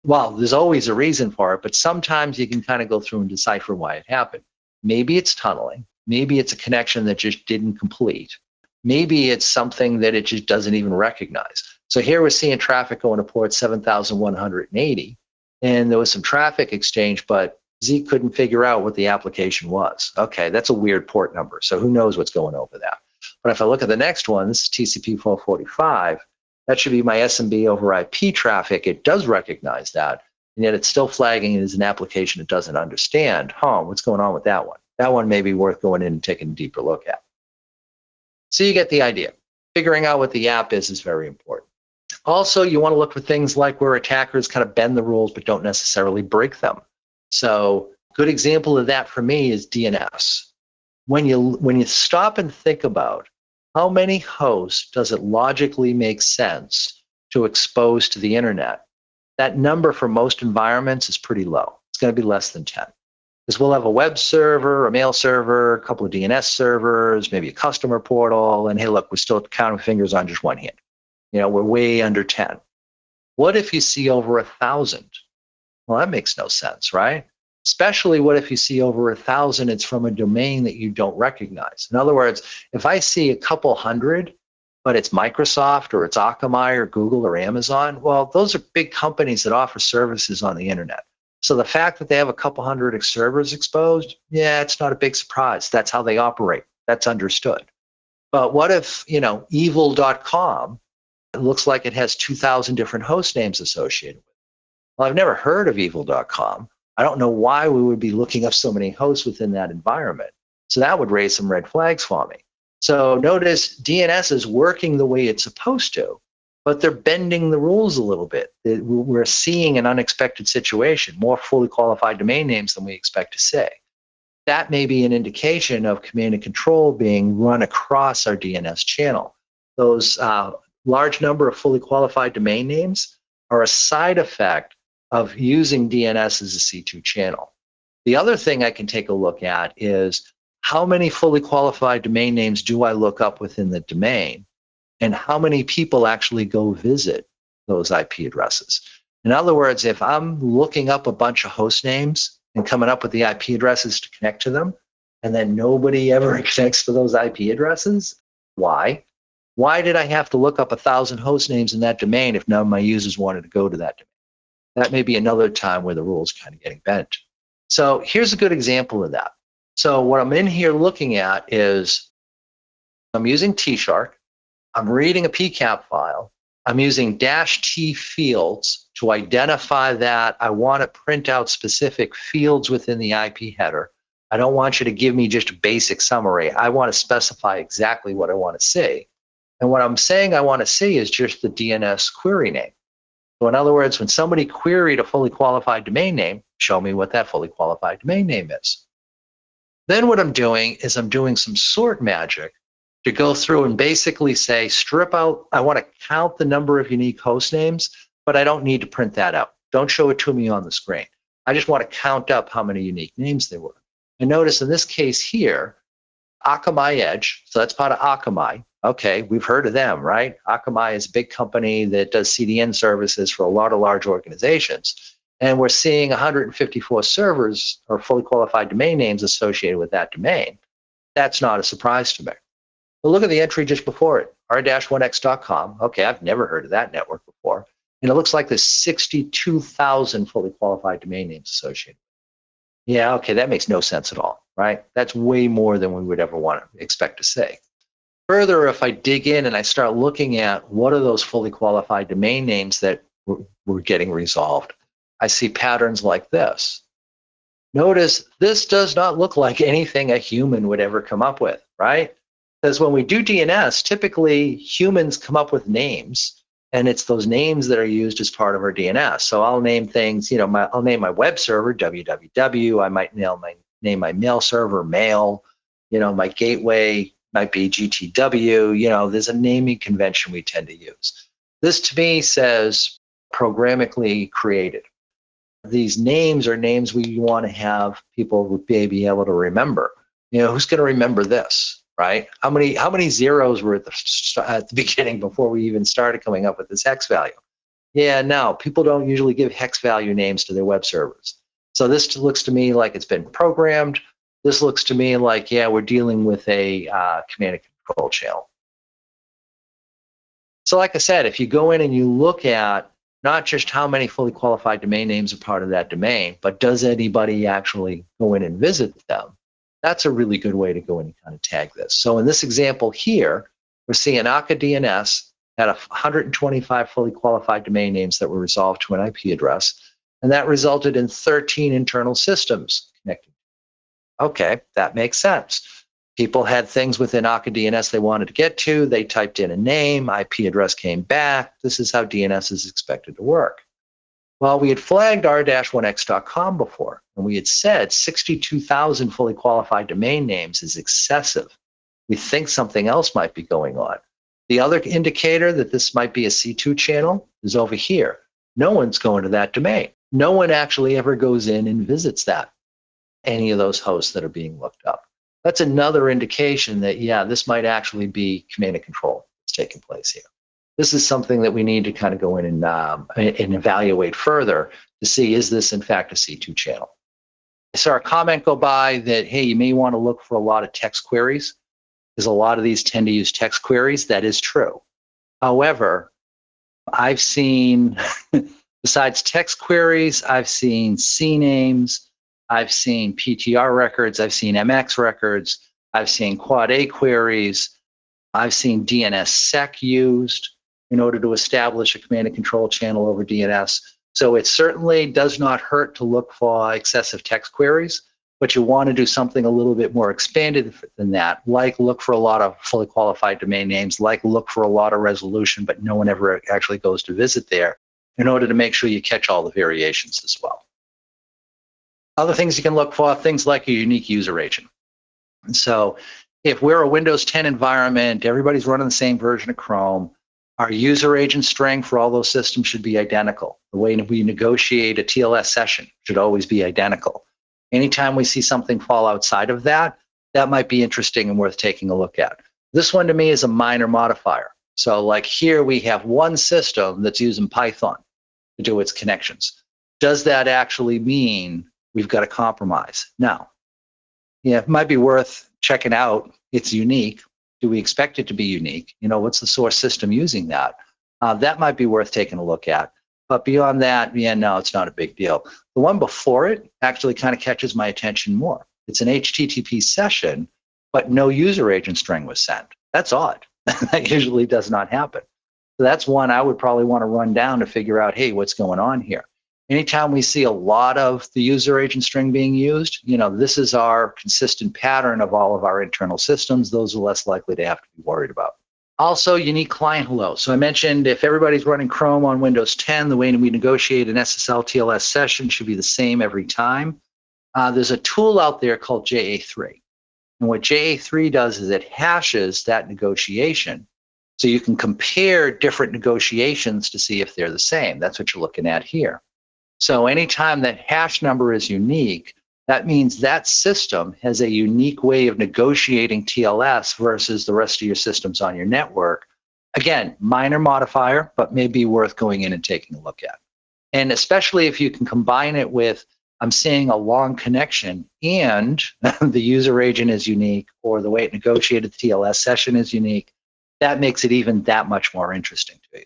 Well, there's always a reason for it, but sometimes you can kind of go through and decipher why it happened. Maybe it's tunneling. Maybe it's a connection that just didn't complete. Maybe it's something that it just doesn't even recognize. So here we're seeing traffic going to port 7,180. And there was some traffic exchange, but Zeek couldn't figure out what the application was. Okay, that's a weird port number, so who knows what's going over that. But if I look at the next one, this is TCP 445, that should be my SMB over IP traffic. It does recognize that, and yet it's still flagging it as an application it doesn't understand. What's going on with that one? That one may be worth going in and taking a deeper look at. So you get the idea. Figuring out what the app is very important. Also, you want to look for things like where attackers kind of bend the rules but don't necessarily break them. So a good example of that for me is DNS. When you stop and think about how many hosts does it logically make sense to expose to the internet, that number for most environments is pretty low. It's going to be less than 10. Because we'll have a web server, a mail server, a couple of DNS servers, maybe a customer portal, and hey, look, we're still counting fingers on just one hand. We're way under 10. What if you see over 1,000? Well, that makes no sense, right? Especially what if you see over 1,000, it's from a domain that you don't recognize. In other words, if I see a couple hundred, but it's Microsoft or it's Akamai or Google or Amazon, well, those are big companies that offer services on the internet. So the fact that they have a couple hundred servers exposed, yeah, it's not a big surprise. That's how they operate. That's understood. But what if, evil.com, it looks like it has 2,000 different host names associated with it? Well, I've never heard of evil.com. I don't know why we would be looking up so many hosts within that environment. So that would raise some red flags for me. So notice DNS is working the way it's supposed to, but they're bending the rules a little bit. We're seeing an unexpected situation, more fully qualified domain names than we expect to see. That may be an indication of command and control being run across our DNS channel. Those large number of fully qualified domain names are a side effect of using DNS as a C2 channel. The other thing I can take a look at is how many fully qualified domain names do I look up within the domain, and how many people actually go visit those IP addresses. In other words, if I'm looking up a bunch of host names and coming up with the IP addresses to connect to them, and then nobody ever connects to those IP addresses, why? Why did I have to look up 1,000 host names in that domain if none of my users wanted to go to that domain? That may be another time where the rules kind of getting bent. So here's a good example of that. So what I'm in here looking at is I'm using T-Shark, I'm reading a PCAP file, I'm using -T fields to identify that I want to print out specific fields within the IP header. I don't want you to give me just a basic summary. I want to specify exactly what I want to see. And what I'm saying I want to see is just the DNS query name. So in other words, when somebody queried a fully qualified domain name, show me what that fully qualified domain name is. Then what I'm doing is I'm doing some sort magic to go through and basically say, strip out, I want to count the number of unique host names, but I don't need to print that out. Don't show it to me on the screen. I just want to count up how many unique names there were. And notice in this case here, Akamai Edge, so that's part of Akamai. Okay, we've heard of them, right? Akamai is a big company that does CDN services for a lot of large organizations. And we're seeing 154 servers or fully qualified domain names associated with that domain. That's not a surprise to me. But look at the entry just before it, r-1x.com. Okay, I've never heard of that network before. And it looks like there's 62,000 fully qualified domain names associated. Yeah, okay, that makes no sense at all, right? That's way more than we would ever want to expect to see. Further, if I dig in and I start looking at what are those fully qualified domain names that we're getting resolved, I see patterns like this. Notice this does not look like anything a human would ever come up with, right? Because when we do DNS, typically humans come up with names, and it's those names that are used as part of our DNS. So I'll name things, I'll name my web server www. I might name my mail server mail. My gateway might be GTW. There's a naming convention we tend to use. This to me says programmatically created. These names are names we want to have people be able to remember. Who's going to remember this, right? How many zeros were at the beginning before we even started coming up with this hex value? Yeah, no, people don't usually give hex value names to their web servers. So this looks to me like it's been programmed. This looks to me like, yeah, we're dealing with a command and control channel. So like I said, if you go in and you look at not just how many fully qualified domain names are part of that domain, but does anybody actually go in and visit them? That's a really good way to go in and kind of tag this. So in this example here, we're seeing Aka DNS had 125 fully qualified domain names that were resolved to an IP address, and that resulted in 13 internal systems connected. Okay, that makes sense. People had things within Aka DNS they wanted to get to. They typed in a name, IP address came back. This is how DNS is expected to work. Well, we had flagged r-1x.com before, and we had said 62,000 fully qualified domain names is excessive. We think something else might be going on. The other indicator that this might be a C2 channel is over here. No one's going to that domain. No one actually ever goes in and visits any of those hosts that are being looked up. That's another indication that, yeah, this might actually be command and control that's taking place here. This is something that we need to kind of go in and evaluate further to see, is this in fact a C2 channel? I saw a comment go by that, hey, you may want to look for a lot of text queries, because a lot of these tend to use text queries. That is true. However, I've seen, besides text queries, I've seen CNAMEs, I've seen PTR records, I've seen MX records, I've seen quad A queries, I've seen DNSSEC used in order to establish a command and control channel over DNS. So it certainly does not hurt to look for excessive text queries, but you want to do something a little bit more expanded than that, like look for a lot of fully qualified domain names, like look for a lot of resolution, but no one ever actually goes to visit there, in order to make sure you catch all the variations as well. Other things you can look for, things like a unique user agent. And so if we're a Windows 10 environment, everybody's running the same version of Chrome, our user agent string for all those systems should be identical. The way we negotiate a TLS session should always be identical. Anytime we see something fall outside of that, that might be interesting and worth taking a look at. This one to me is a minor modifier. So like here we have one system that's using Python to do its connections. Does that actually mean we've got a compromise? No. Yeah, it might be worth checking out. It's unique. Do we expect it to be unique? You know, what's the source system using that? That might be worth taking a look at. But beyond that, yeah, no, it's not a big deal. The one before it actually kind of catches my attention more. It's an HTTP session, but no user agent string was sent. That's odd. That usually does not happen. So that's one I would probably want to run down to figure out, hey, what's going on here? Anytime we see a lot of the user agent string being used, you know, this is our consistent pattern of all of our internal systems. Those are less likely to have to be worried about. Also, unique client hello. So I mentioned if everybody's running Chrome on Windows 10, the way we negotiate an SSL TLS session should be the same every time. There's a tool out there called JA3. And what JA3 does is it hashes that negotiation. So you can compare different negotiations to see if they're the same. That's what you're looking at here. So anytime that hash number is unique, that means that system has a unique way of negotiating TLS versus the rest of your systems on your network. Again, minor modifier, but maybe worth going in and taking a look at. And especially if you can combine it with, I'm seeing a long connection and the user agent is unique, or the way it negotiated the TLS session is unique, that makes it even that much more interesting to you.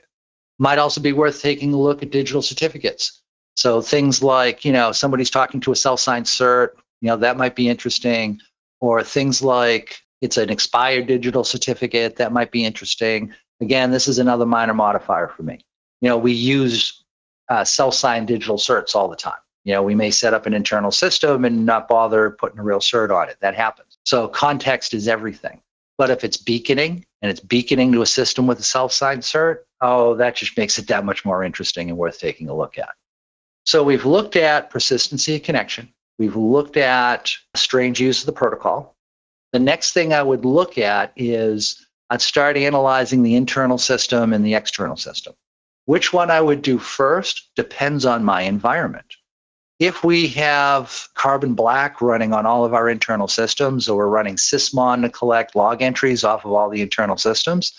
Might also be worth taking a look at digital certificates. So things like, you know, somebody's talking to a self-signed cert, you know, that might be interesting. Or things like it's an expired digital certificate, that might be interesting. Again, this is another minor modifier for me. You know, we use self-signed digital certs all the time. You know, we may set up an internal system and not bother putting a real cert on it. That happens. So context is everything. But if it's beaconing, and it's beaconing to a system with a self-signed cert, oh, that just makes it that much more interesting and worth taking a look at. So we've looked at persistency of connection. We've looked at strange use of the protocol. The next thing I would look at is I'd start analyzing the internal system and the external system. Which one I would do first depends on my environment. If we have Carbon Black running on all of our internal systems, or we're running Sysmon to collect log entries off of all the internal systems,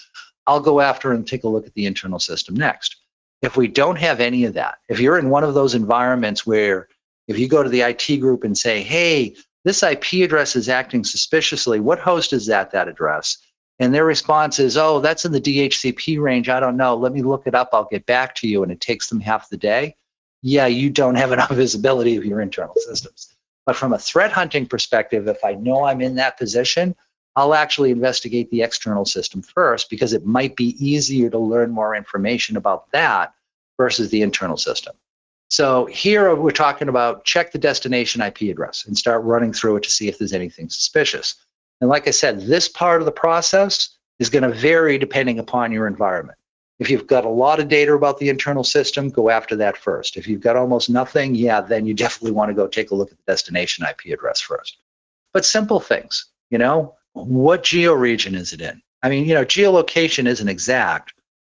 I'll go after and take a look at the internal system next. If we don't have any of that, if you're in one of those environments where if you go to the IT group and say, hey, this IP address is acting suspiciously, what host is that address? And their response is, oh, that's in the DHCP range. I don't know. Let me look it up. I'll get back to you. And it takes them half the day. Yeah, you don't have enough visibility of your internal systems. But from a threat hunting perspective, if I know I'm in that position, I'll actually investigate the external system first, because it might be easier to learn more information about that versus the internal system. So here we're talking about check the destination IP address and start running through it to see if there's anything suspicious. And like I said, this part of the process is going to vary depending upon your environment. If you've got a lot of data about the internal system, go after that first. If you've got almost nothing, yeah, then you definitely want to go take a look at the destination IP address first. But simple things, you know, what geo region is it in? I mean, you know, geolocation isn't exact,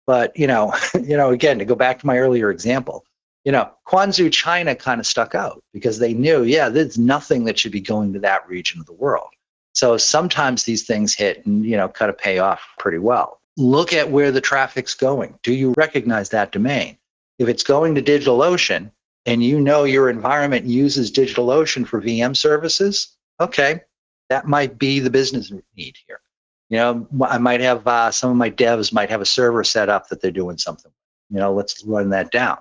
but you know, again, to go back to my earlier example, you know, Quanzhou, China kind of stuck out because they knew, yeah, there's nothing that should be going to that region of the world. So sometimes these things hit and, you know, kind of pay off pretty well. look at where the traffic's going. Do you recognize that domain? If it's going to DigitalOcean and you know your environment uses DigitalOcean for VM services, okay, that might be the business need here. You know, I might have some of my devs might have a server set up that they're doing something. You know, let's run that down.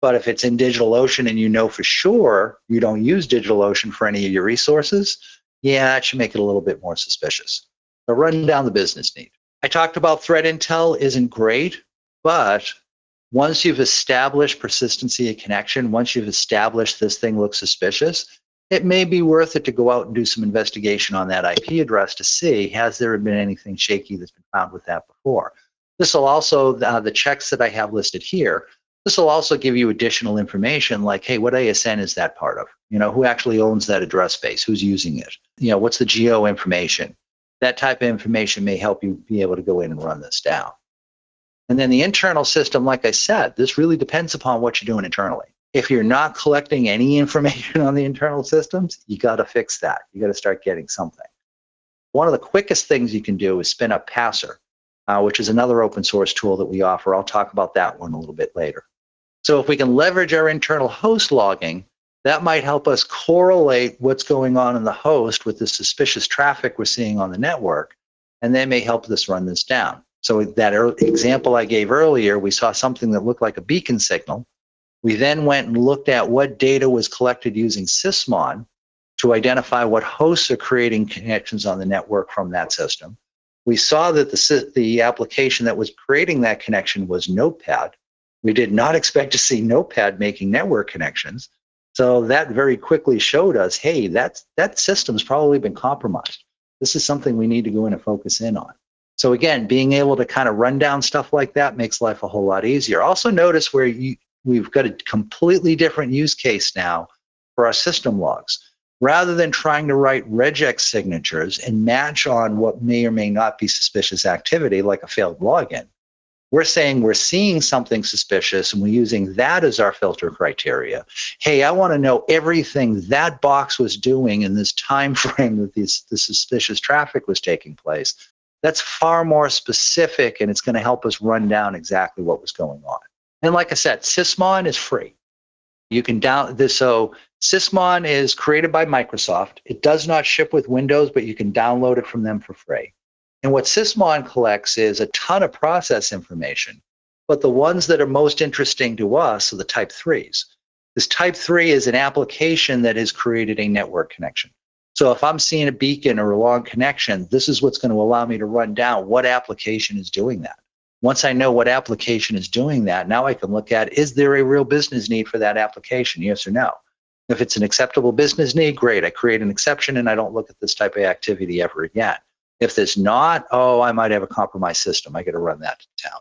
But if it's in DigitalOcean and you know for sure you don't use DigitalOcean for any of your resources, yeah, that should make it a little bit more suspicious. So run down the business need. I talked about threat intel isn't great, but once you've established persistency of connection, once you've established this thing looks suspicious, it may be worth it to go out and do some investigation on that IP address to see, has there been anything shaky that's been found with that before? This will also, the checks that I have listed here, this will also give you additional information like, hey, what ASN is that part of? You know, who actually owns that address space? Who's using it? You know, what's the geo information? That type of information may help you be able to go in and run this down. And then the internal system, like I said, this really depends upon what you're doing internally. If you're not collecting any information on the internal systems, you got to fix that. You got to start getting something. One of the quickest things you can do is spin up Passer, which is another open source tool that we offer. I'll talk about that one a little bit later. So if we can leverage our internal host logging, that might help us correlate what's going on in the host with the suspicious traffic we're seeing on the network, and that may help us run this down. So that example I gave earlier, we saw something that looked like a beacon signal. We then went and looked at what data was collected using Sysmon to identify what hosts are creating connections on the network from that system. We saw that the application that was creating that connection was Notepad. We did not expect to see Notepad making network connections. So that very quickly showed us, hey, that system's probably been compromised. This is something we need to go in and focus in on. So again, being able to kind of run down stuff like that makes life a whole lot easier. Also notice where we've got a completely different use case now for our system logs. Rather than trying to write regex signatures and match on what may or may not be suspicious activity, like a failed login, we're saying we're seeing something suspicious and we're using that as our filter criteria. Hey, I want to know everything that box was doing in this time frame that the suspicious traffic was taking place. That's far more specific, and it's going to help us run down exactly what was going on. And like I said, Sysmon is free. You can download this. So Sysmon is created by Microsoft. It does not ship with Windows, but you can download it from them for free. And what Sysmon collects is a ton of process information, but the ones that are most interesting to us are the type 3s. This type 3 is an application that has created a network connection. So if I'm seeing a beacon or a long connection, this is what's going to allow me to run down what application is doing that. Once I know what application is doing that, now I can look at, is there a real business need for that application, yes or no? If it's an acceptable business need, great. I create an exception and I don't look at this type of activity ever again. If there's not, oh, I might have a compromised system. I got to run that to town.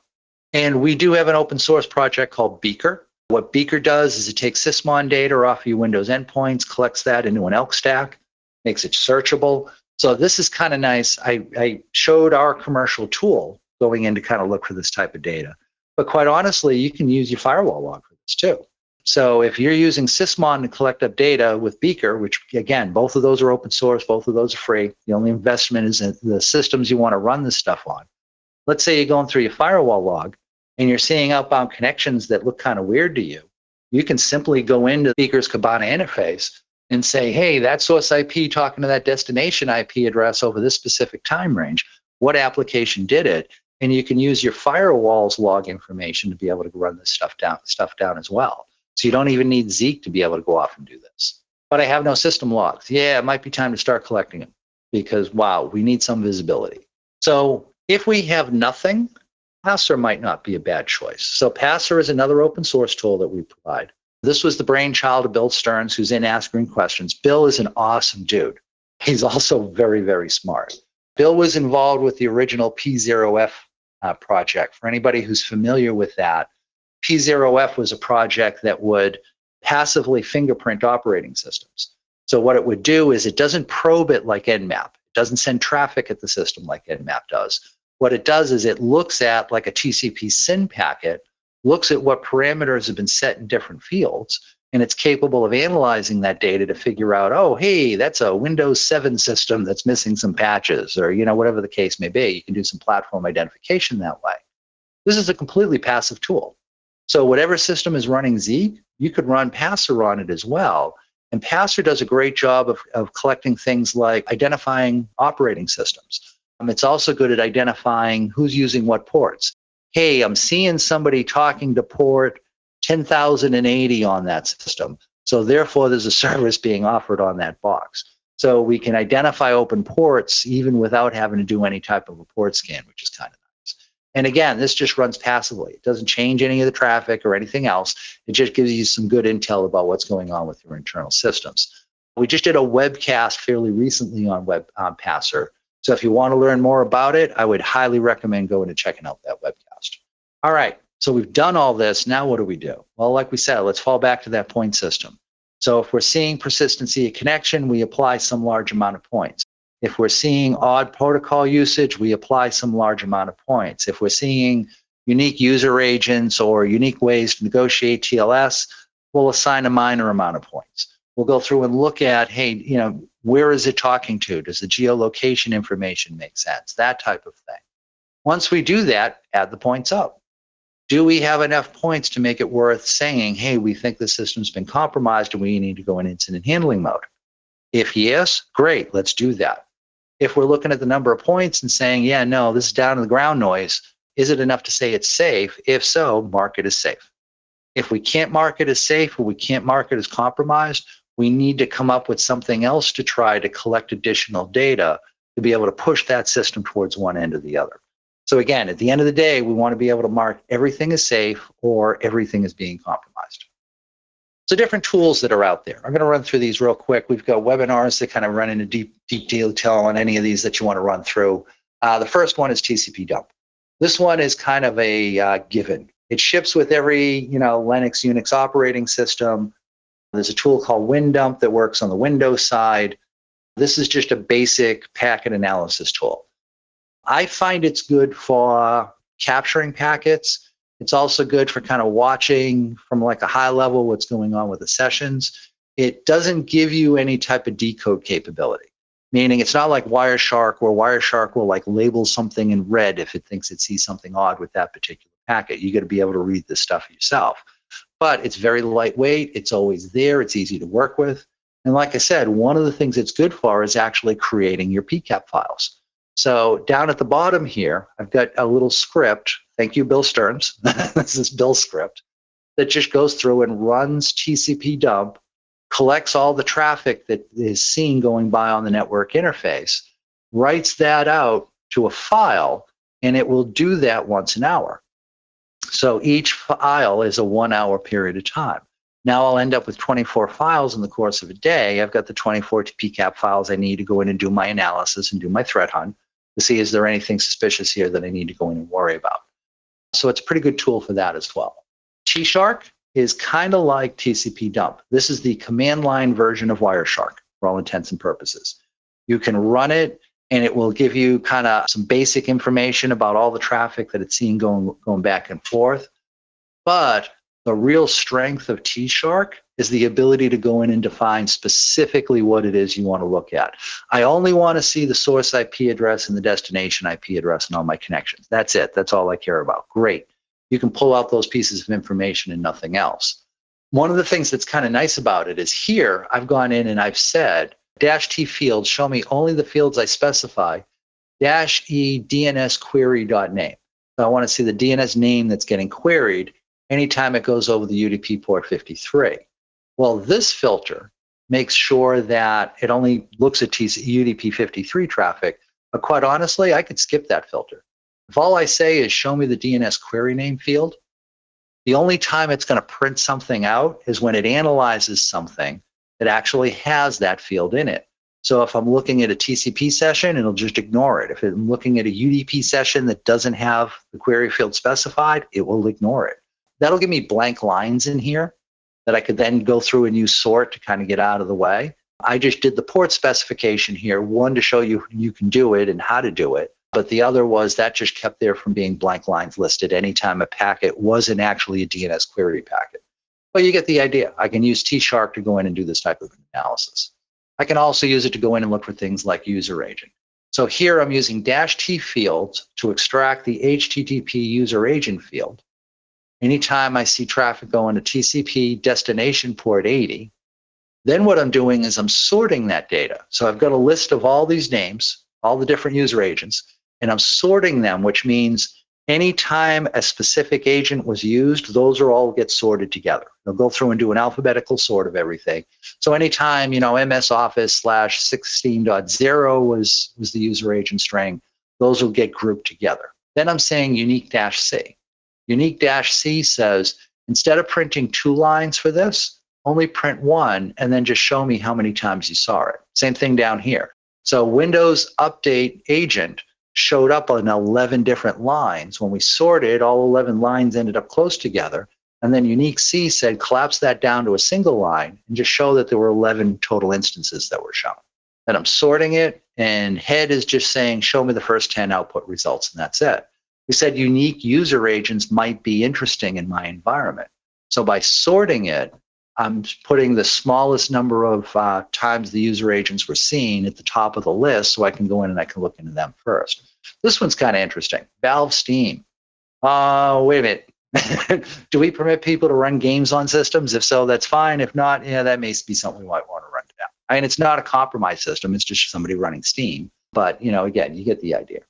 And we do have an open source project called Beaker. What Beaker does is it takes Sysmon data off your Windows endpoints, collects that into an elk stack, makes it searchable. So this is kind of nice. I showed our commercial tool going in to kind of look for this type of data. But quite honestly, you can use your firewall log for this too. So if you're using Sysmon to collect up data with Beaker, which again, both of those are open source, both of those are free. The only investment is in the systems you want to run this stuff on. Let's say you're going through your firewall log and you're seeing outbound connections that look kind of weird to you. You can simply go into Beaker's Kibana interface and say, hey, that source IP talking to that destination IP address over this specific time range, what application did it? And you can use your firewall's log information to be able to run this stuff down as well. So you don't even need Zeek to be able to go off and do this. But I have no system logs. Yeah, it might be time to start collecting them because, wow, we need some visibility. So if we have nothing, Passer might not be a bad choice. So Passer is another open source tool that we provide. This was the brainchild of Bill Stearns, who's in Ask Green Questions. Bill is an awesome dude. He's also very, very smart. Bill was involved with the original P0F project. For anybody who's familiar with that, P0F was a project that would passively fingerprint operating systems. So what it would do is it doesn't probe it like Nmap. It doesn't send traffic at the system like Nmap does. What it does is it looks at, like a TCP SYN packet, looks at what parameters have been set in different fields, and it's capable of analyzing that data to figure out, oh, hey, that's a Windows 7 system that's missing some patches, or whatever the case may be. You can do some platform identification that way. This is a completely passive tool. So whatever system is running Zeek, you could run Passer on it as well. And Passer does a great job of collecting things like identifying operating systems. It's also good at identifying who's using what ports. Hey, I'm seeing somebody talking to port 10,080 on that system. So therefore, there's a service being offered on that box. So we can identify open ports even without having to do any type of a port scan, which is kind of nice. And again, this just runs passively. It doesn't change any of the traffic or anything else. It just gives you some good intel about what's going on with your internal systems. We just did a webcast fairly recently on Passer. So if you want to learn more about it, I would highly recommend going and checking out that webcast. All right. So we've done all this. Now what do we do? Well, like we said, let's fall back to that point system. So if we're seeing persistency of connection, we apply some large amount of points. If we're seeing odd protocol usage, we apply some large amount of points. If we're seeing unique user agents or unique ways to negotiate TLS, we'll assign a minor amount of points. We'll go through and look at, hey, where is it talking to? Does the geolocation information make sense? That type of thing. Once we do that, add the points up. Do we have enough points to make it worth saying, hey, we think the system's been compromised and we need to go in incident handling mode? If yes, great, let's do that. If we're looking at the number of points and saying, yeah, no, this is down to the ground noise, is it enough to say it's safe? If so, mark it as safe. If we can't mark it as safe or we can't mark it as compromised, we need to come up with something else to try to collect additional data to be able to push that system towards one end or the other. So again, at the end of the day, we want to be able to mark everything as safe or everything as being compromised. So different tools that are out there. I'm going to run through these real quick. We've got webinars that kind of run into deep detail on any of these that you want to run through. The first one is TCP dump. This one is kind of a given. It ships with every Linux, Unix operating system. There's a tool called WinDump that works on the Windows side. This is just a basic packet analysis tool. I find it's good for capturing packets. It's also good for kind of watching from like a high level what's going on with the sessions. It doesn't give you any type of decode capability, meaning it's not like Wireshark where Wireshark will like label something in red if it thinks it sees something odd with that particular packet. You got to be able to read this stuff yourself. But it's very lightweight. It's always there. It's easy to work with. And like I said, one of the things it's good for is actually creating your PCAP files. So down at the bottom here, I've got a little script. Thank you, Bill Stearns. This is Bill's script that just goes through and runs TCP dump, collects all the traffic that is seen going by on the network interface, writes that out to a file, and it will do that once an hour. So each file is a 1 hour period of time. Now I'll end up with 24 files in the course of a day. I've got the 24 PCAP files I need to go in and do my analysis and do my threat hunt to see is there anything suspicious here that I need to go in and worry about. So it's a pretty good tool for that as well. T-Shark is kind of like TCP dump. This is the command line version of Wireshark for all intents and purposes. You can run it and it will give you kind of some basic information about all the traffic that it's seeing going back and forth. But the real strength of T-Shark is the ability to go in and define specifically what it is you want to look at. I only want to see the source IP address and the destination IP address in all my connections. That's it. That's all I care about. Great. You can pull out those pieces of information and nothing else. One of the things that's kind of nice about it is here, I've gone in and I've said, -T fields, show me only the fields I specify, -E DNS query.name. So I want to see the DNS name that's getting queried anytime it goes over the UDP port 53. Well, this filter makes sure that it only looks at UDP 53 traffic, but quite honestly, I could skip that filter. If all I say is show me the DNS query name field, the only time it's going to print something out is when it analyzes something that actually has that field in it. So if I'm looking at a TCP session, it'll just ignore it. If I'm looking at a UDP session that doesn't have the query field specified, it will ignore it. That'll give me blank lines in here that I could then go through and use sort to kind of get out of the way. I just did the port specification here, one to show you you can do it and how to do it, but the other was that just kept there from being blank lines listed anytime a packet wasn't actually a DNS query packet. Well, you get the idea. I can use T-Shark to go in and do this type of analysis. I can also use it to go in and look for things like user agent. So here I'm using -T fields to extract the HTTP user agent field. Anytime I see traffic going to TCP destination port 80, then what I'm doing is I'm sorting that data. So I've got a list of all these names, all the different user agents, and I'm sorting them, which means anytime a specific agent was used, those are all get sorted together. They'll go through and do an alphabetical sort of everything. So anytime, MS Office /16.0 was the user agent string, those will get grouped together. Then I'm saying unique-C. Unique-C says, instead of printing 2 lines for this, only print 1 and then just show me how many times you saw it. Same thing down here. So Windows Update Agent showed up on 11 different lines. When we sorted, all 11 lines ended up close together. And then Unique-C said, collapse that down to a single line and just show that there were 11 total instances that were shown. Then I'm sorting it, and head is just saying, show me the first 10 output results, and that's it. We said unique user agents might be interesting in my environment. So by sorting it, I'm putting the smallest number of times the user agents were seen at the top of the list, so I can go in and I can look into them first. This one's kind of interesting. Valve Steam. Wait a minute. Do we permit people to run games on systems? If so, that's fine. If not, that may be something we might want to run down. I mean, it's not a compromised system. It's just somebody running Steam. But, again, you get the idea.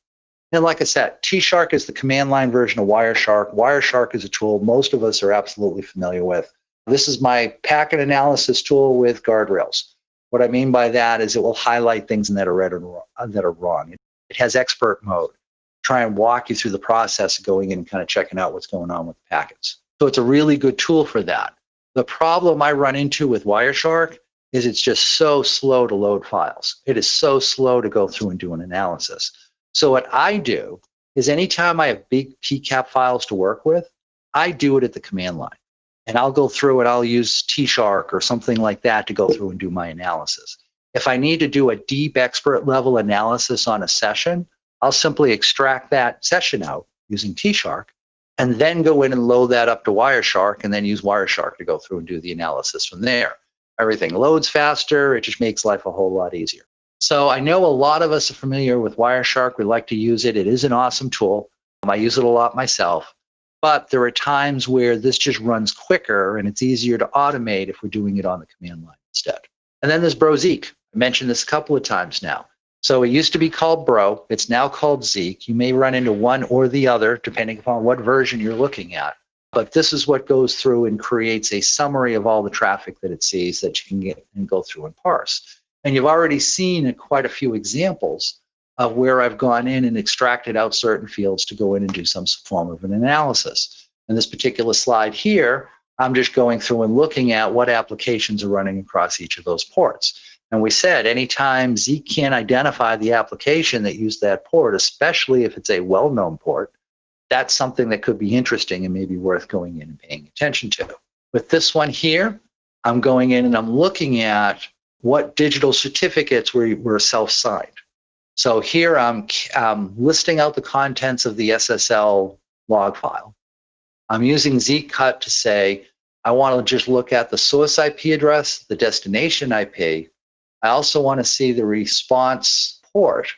And like I said, T-Shark is the command line version of Wireshark. Wireshark is a tool most of us are absolutely familiar with. This is my packet analysis tool with guardrails. What I mean by that is it will highlight things that are right or that are wrong. It has expert mode. Try and walk you through the process of going in and kind of checking out what's going on with the packets. So it's a really good tool for that. The problem I run into with Wireshark is it's just so slow to load files. It is so slow to go through and do an analysis. So what I do is anytime I have big PCAP files to work with, I do it at the command line. And I'll go through and I'll use T-Shark or something like that to go through and do my analysis. If I need to do a deep expert level analysis on a session, I'll simply extract that session out using T-Shark and then go in and load that up to Wireshark and then use Wireshark to go through and do the analysis from there. Everything loads faster. It just makes life a whole lot easier. So I know a lot of us are familiar with Wireshark. We like to use it. It is an awesome tool. I use it a lot myself. But there are times where this just runs quicker and it's easier to automate if we're doing it on the command line instead. And then there's Zeek. I mentioned this a couple of times now. So it used to be called Bro. It's now called Zeek. You may run into one or the other depending upon what version you're looking at. But this is what goes through and creates a summary of all the traffic that it sees that you can get and go through and parse. And you've already seen quite a few examples of where I've gone in and extracted out certain fields to go in and do some form of an analysis. In this particular slide here, I'm just going through and looking at what applications are running across each of those ports. And we said anytime Zeek can't identify the application that used that port, especially if it's a well-known port, that's something that could be interesting and maybe worth going in and paying attention to. With this one here, I'm going in and I'm looking at what digital certificates were self-signed. So here I'm listing out the contents of the SSL log file. I'm using Zeekcut to say, I want to just look at the source IP address, the destination IP. I also want to see the response port,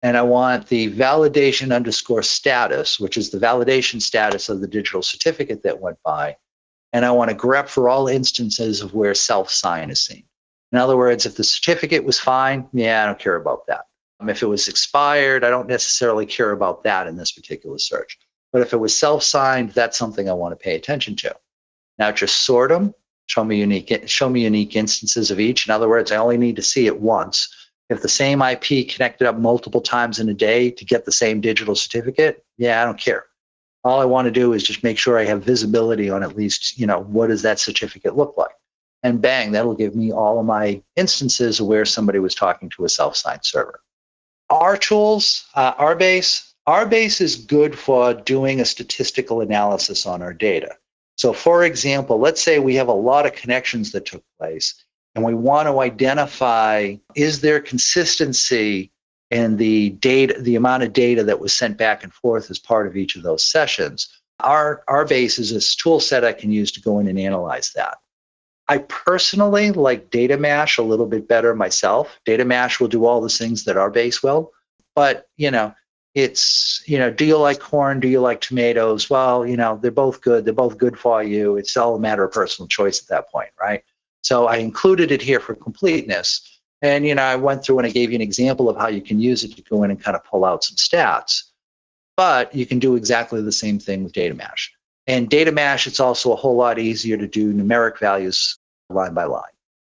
and I want the validation_status, which is the validation status of the digital certificate that went by. And I want to grep for all instances of where self-sign is seen. In other words, if the certificate was fine, I don't care about that. If it was expired, I don't necessarily care about that in this particular search. But if it was self-signed, that's something I want to pay attention to. Now just sort them, show me unique instances of each. In other words, I only need to see it once. If the same IP connected up multiple times in a day to get the same digital certificate, I don't care. All I want to do is just make sure I have visibility on at least, what does that certificate look like? And bang, that'll give me all of my instances of where somebody was talking to a self-signed server. Our tools, RBase is good for doing a statistical analysis on our data. So for example, let's say we have a lot of connections that took place and we want to identify, is there consistency in the data, the amount of data that was sent back and forth as part of each of those sessions? RBase is a tool set I can use to go in and analyze that. I personally like data mash a little bit better myself. Data mash will do all the things that RBase will, but it's, do you like corn? Do you like tomatoes? Well, they're both good. They're both good for you. It's all a matter of personal choice at that point, right? So I included it here for completeness. And, I went through and I gave you an example of how you can use it to go in and kind of pull out some stats. But you can do exactly the same thing with data mash. And data mash, it's also a whole lot easier to do numeric values line by line.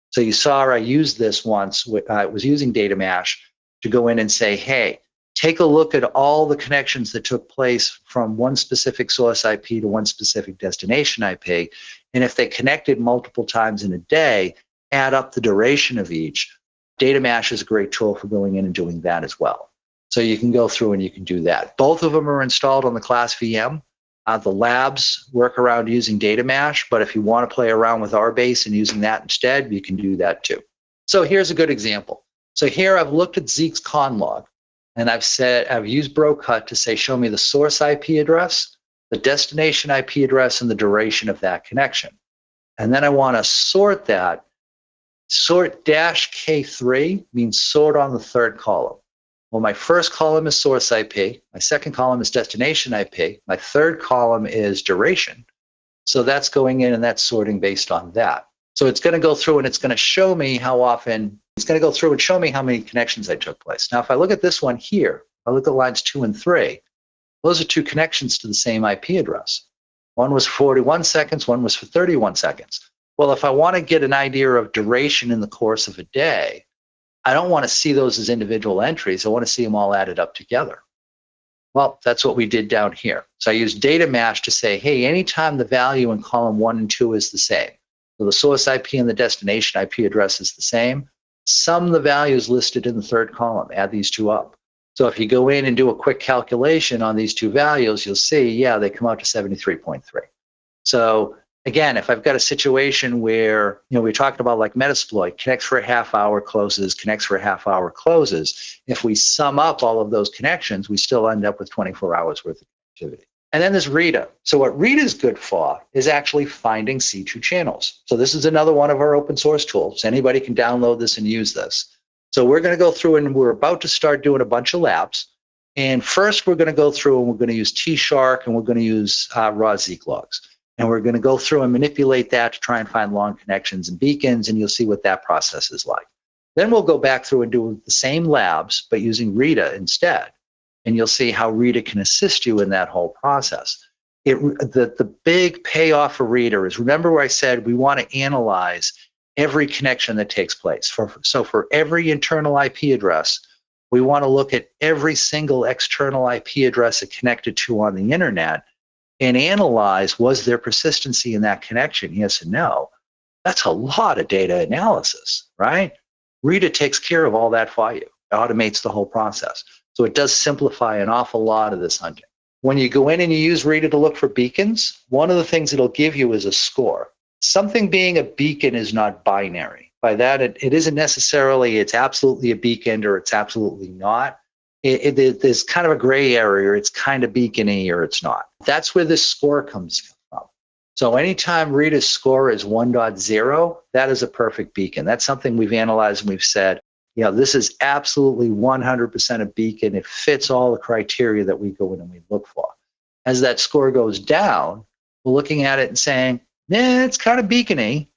So you saw I used this once. I was using data mash to go in and say, hey, take a look at all the connections that took place from one specific source IP to one specific destination IP. And if they connected multiple times in a day, add up the duration of each. Data mash is a great tool for going in and doing that as well. So you can go through and you can do that. Both of them are installed on the class VM. The labs work around using data mash, but if you want to play around with RBase and using that instead, you can do that too. So here's a good example. So here I've looked at Zeek's con log, and I've used brocut to say, show me the source IP address, the destination IP address, and the duration of that connection. And then I want to sort that. Sort -K3 means sort on the third column. Well, my first column is source IP. My second column is destination IP. My third column is duration. So that's going in and that's sorting based on that. So it's going to go through and it's going to show me how often, it's going to go through and show me how many connections I took place. Now, if I look at this one here, I look at lines 2 and 3, those are two connections to the same IP address. One was 41 seconds, one was for 31 seconds. Well, if I want to get an idea of duration in the course of a day, I don't want to see those as individual entries. I want to see them all added up together. Well, that's what we did down here. So I used data mash to say, hey, anytime the value in column 1 and 2 is the same, so the source IP and the destination IP address is the same, sum the values listed in the third column, add these two up. So if you go in and do a quick calculation on these two values, you'll see, yeah, they come out to 73.3. So again, if I've got a situation where, we're talking about like Metasploit, connects for a half hour, closes, connects for a half hour, closes. If we sum up all of those connections, we still end up with 24 hours worth of activity. And then there's RITA. So what RITA is good for is actually finding C2 channels. So this is another one of our open source tools. Anybody can download this and use this. So we're going to go through and we're about to start doing a bunch of labs. And first we're going to go through and we're going to use T-Shark and we're going to use raw Zeek logs. And we're going to go through and manipulate that to try and find long connections and beacons, and you'll see what that process is like. Then we'll go back through and do the same labs, but using RITA instead. And you'll see how RITA can assist you in that whole process. The big payoff for RITA is, remember where I said we want to analyze every connection that takes place. So for every internal IP address, we want to look at every single external IP address it connected to on the internet and analyze, was there persistency in that connection? Yes and no. That's a lot of data analysis, right? RITA takes care of all that for you. It automates the whole process. So it does simplify an awful lot of this hunting. When you go in and you use RITA to look for beacons, one of the things it'll give you is a score. Something being a beacon is not binary. By that, it isn't necessarily it's absolutely a beacon or it's absolutely not. There's kind of a gray area, or it's kind of beacony or it's not. That's where this score comes from. So anytime RITA's score is 1.0, that is a perfect beacon. That's something we've analyzed and we've said, this is absolutely 100% a beacon. It fits all the criteria that we go in and we look for. As that score goes down, we're looking at it and saying, it's kind of beacony,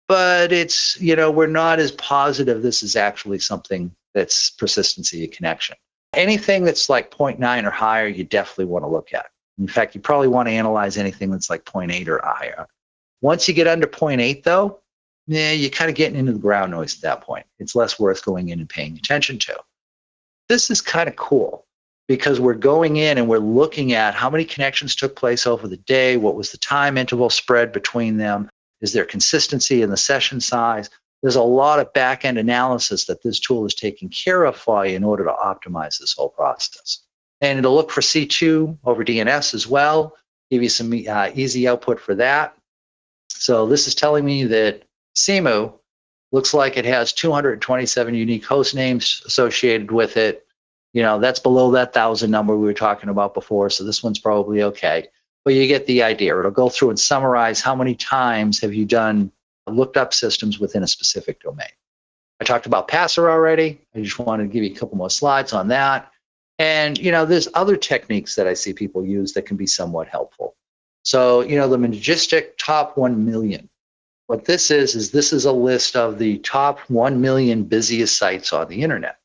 but it's, we're not as positive this is actually something that's persistency of connection. Anything that's like 0.9 or higher, you definitely want to look at. In fact, you probably want to analyze anything that's like 0.8 or higher. Once you get under 0.8, though, you're kind of getting into the ground noise at that point. It's less worth going in and paying attention to. This is kind of cool because we're going in and we're looking at how many connections took place over the day, what was the time interval spread between them, is there consistency in the session size? There's a lot of back-end analysis that this tool is taking care of for you in order to optimize this whole process. And it'll look for C2 over DNS as well, give you some easy output for that. So this is telling me that CMU looks like it has 227 unique host names associated with it. That's below that 1,000 number we were talking about before, so this one's probably okay. but you get the idea. It'll go through and summarize how many times have you done looked up systems within a specific domain. I talked about passer already. I just wanted to give you a couple more slides on that. And, there's other techniques that I see people use that can be somewhat helpful. So, the Majestic top 1 million. What this is this is a list of the top 1 million busiest sites on the internet.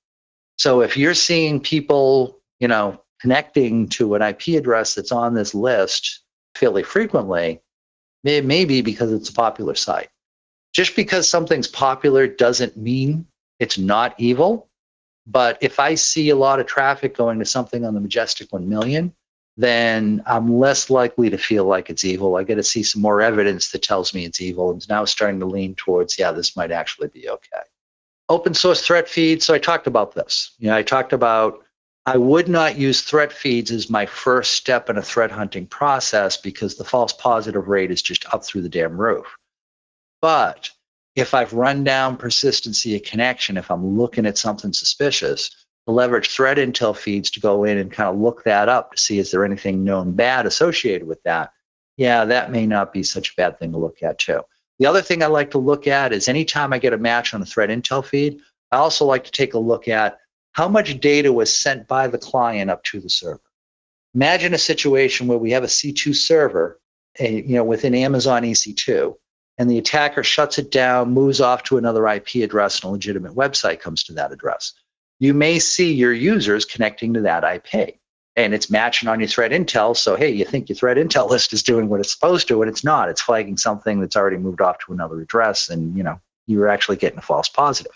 So if you're seeing people, connecting to an IP address that's on this list fairly frequently, it may be because it's a popular site. Just because something's popular doesn't mean it's not evil. But if I see a lot of traffic going to something on the Majestic 1 million, then I'm less likely to feel like it's evil. I get to see some more evidence that tells me it's evil, and it's now starting to lean towards, yeah, this might actually be okay. Open source threat feeds. So I talked about this. I talked about I would not use threat feeds as my first step in a threat hunting process because the false positive rate is just up through the damn roof. But if I've run down persistency of connection, if I'm looking at something suspicious, to leverage threat intel feeds to go in and kind of look that up to see is there anything known bad associated with that, yeah, that may not be such a bad thing to look at too. The other thing I like to look at is anytime I get a match on a threat intel feed, I also like to take a look at how much data was sent by the client up to the server. Imagine a situation where we have a C2 server, within Amazon EC2, and the attacker shuts it down, moves off to another IP address, and a legitimate website comes to that address. You may see your users connecting to that IP, and it's matching on your threat intel. So, hey, you think your threat intel list is doing what it's supposed to, and it's not. It's flagging something that's already moved off to another address, and you're actually getting a false positive.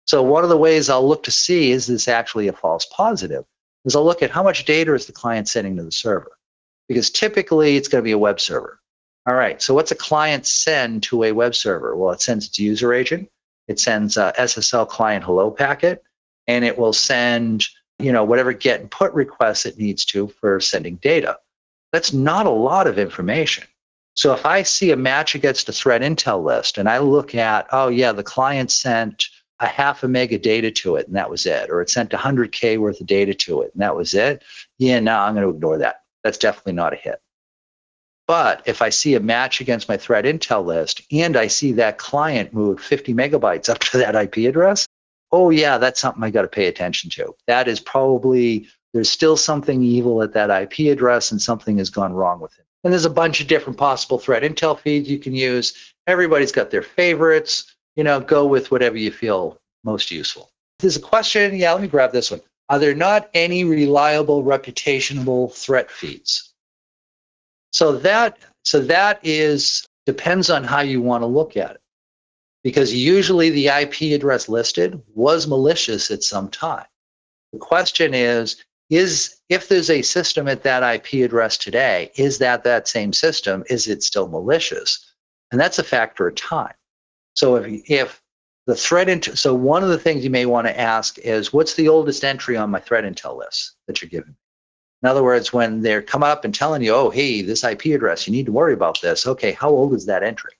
So one of the ways I'll look to see is this actually a false positive is I'll look at how much data is the client sending to the server, because typically it's going to be a web server. All right, so what's a client send to a web server? Well, it sends its user agent, it sends a SSL client hello packet, and it will send, whatever get and put requests it needs to for sending data. That's not a lot of information. So if I see a match against a threat intel list and I look at, oh yeah, the client sent a 0.5 mega data to it and that was it, or it sent 100K worth of data to it and that was it, yeah, no, I'm going to ignore that. That's definitely not a hit. But if I see a match against my threat intel list and I see that client move 50 megabytes up to that IP address, oh yeah, that's something I got to pay attention to. That is probably, there's still something evil at that IP address and something has gone wrong with it. And there's a bunch of different possible threat intel feeds you can use. Everybody's got their favorites. Go with whatever you feel most useful. If there's a question, yeah, let me grab this one. Are there not any reliable, reputational threat feeds? So that is depends on how you want to look at it. Because usually the IP address listed was malicious at some time. The question is if there's a system at that IP address today, is that same system? Is it still malicious? And that's a factor of time. So if the threat intel, so one of the things you may want to ask is, what's the oldest entry on my threat intel list that you're giving me? In other words, when they're coming up and telling you, oh, hey, this IP address, you need to worry about this. Okay, how old is that entry?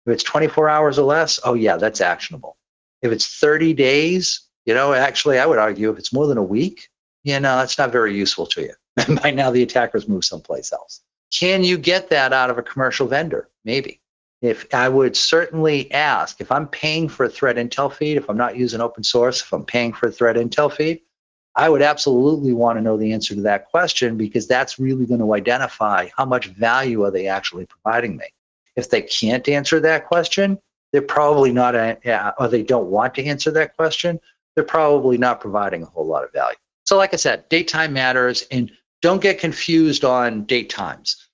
If it's 24 hours or less, oh yeah, that's actionable. If it's 30 days, actually I would argue if it's more than a week, that's not very useful to you. By now the attackers move someplace else. Can you get that out of a commercial vendor? Maybe. If I would certainly ask, if I'm paying for a threat intel feed, if I'm not using open source, if I'm paying for a threat intel feed, I would absolutely want to know the answer to that question, because that's really going to identify how much value are they actually providing me. If they can't answer that question, they're probably not, or they don't want to answer that question, they're probably not providing a whole lot of value. So like I said, date time matters, and don't get confused on date times.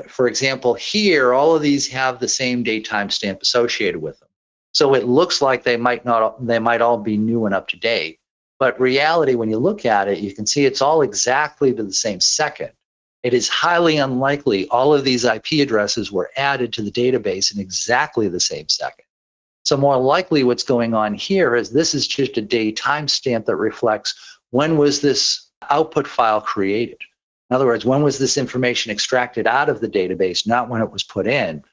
For example, here, all of these have the same date time stamp associated with them. So it looks like they might all be new and up to date. But reality, when you look at it, you can see it's all exactly to the same second. It is highly unlikely all of these IP addresses were added to the database in exactly the same second. So more likely what's going on here is this is just a date timestamp that reflects when was this output file created. In other words, when was this information extracted out of the database, not when it was put in.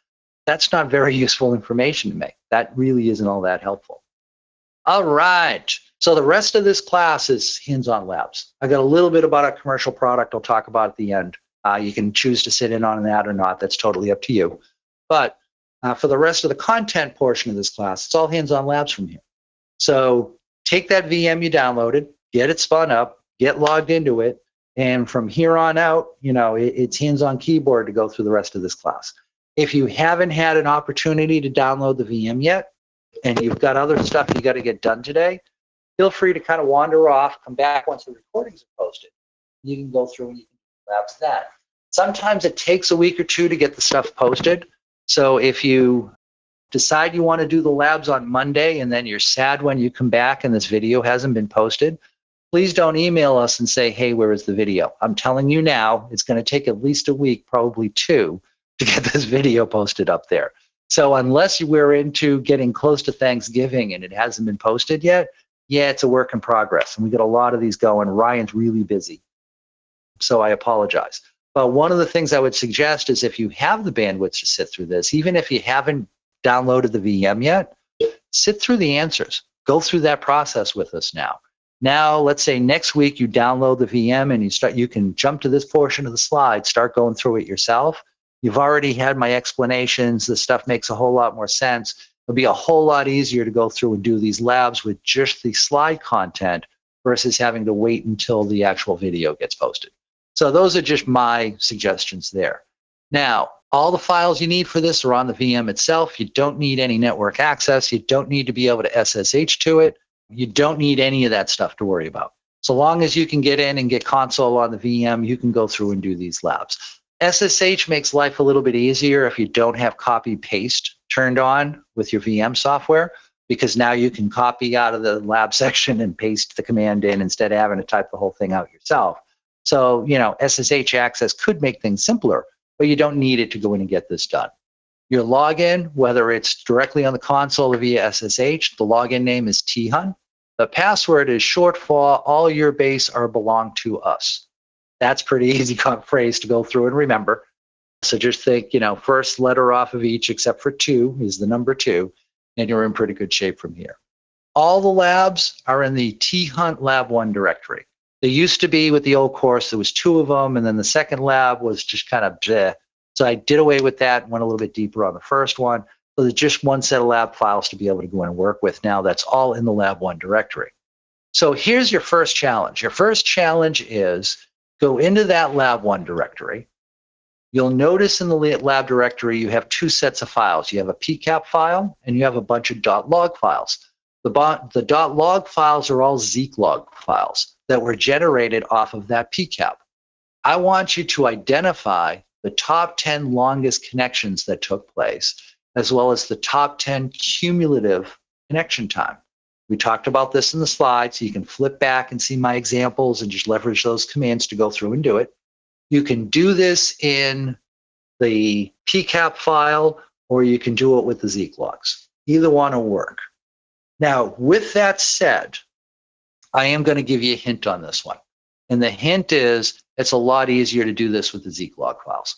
That's not very useful information to me. That really isn't all that helpful. All right. So the rest of this class is hands-on labs. I got a little bit about a commercial product I'll talk about at the end. You can choose to sit in on that or not. That's totally up to you. But for the rest of the content portion of this class, it's all hands-on labs from here. So take that VM you downloaded, get it spun up, get logged into it, and from here on out, it's hands-on keyboard to go through the rest of this class. If you haven't had an opportunity to download the VM yet, and you've got other stuff you got to get done today, feel free to kind of wander off, come back once the recordings are posted. You can go through and you can do labs then. Sometimes it takes a week or two to get the stuff posted. So if you decide you want to do the labs on Monday and then you're sad when you come back and this video hasn't been posted, please don't email us and say, hey, where is the video? I'm telling you now, it's going to take at least a week, probably 2, to get this video posted up there. So unless we're into getting close to Thanksgiving and it hasn't been posted yet, yeah, it's a work in progress. And we got a lot of these going. Ryan's really busy. So I apologize. But one of the things I would suggest is if you have the bandwidth to sit through this, even if you haven't downloaded the VM yet, sit through the answers. Go through that process with us now. Now, let's say next week you download the VM and you can jump to this portion of the slide, start going through it yourself. You've already had my explanations. The stuff makes a whole lot more sense. It'll be a whole lot easier to go through and do these labs with just the slide content versus having to wait until the actual video gets posted. So those are just my suggestions there. Now, all the files you need for this are on the VM itself. You don't need any network access. You don't need to be able to SSH to it. You don't need any of that stuff to worry about. So long as you can get in and get console on the VM, you can go through and do these labs. SSH makes life a little bit easier if you don't have copy-paste turned on with your VM software, because now you can copy out of the lab section and paste the command in instead of having to type the whole thing out yourself. So, SSH access could make things simpler, but you don't need it to go in and get this done. Your login, whether it's directly on the console or via SSH, the login name is tHun. The password is short for all your base are belong to us. That's pretty easy phrase to go through and remember. So just think, first letter off of each except for 2 is the number 2, and you're in pretty good shape from here. All the labs are in the tHun Lab 1 directory. They used to be with the old course, there was 2 of them, and then the second lab was just kind of bleh. So I did away with that and went a little bit deeper on the first one. So there's just one set of lab files to be able to go in and work with now. That's all in the Lab 1 directory. So here's your first challenge. Your first challenge is go into that Lab 1 directory. You'll notice in the lab directory you have 2 sets of files. You have a PCAP file and you have a bunch of .log files. The .log files are all Zeek log files that were generated off of that PCAP. I want you to identify the top 10 longest connections that took place, as well as the top 10 cumulative connection time. We talked about this in the slides, so you can flip back and see my examples and just leverage those commands to go through and do it. You can do this in the PCAP file, or you can do it with the Zeek logs. Either one will work. Now, with that said, I am going to give you a hint on this one. And the hint is it's a lot easier to do this with the Zeek log files.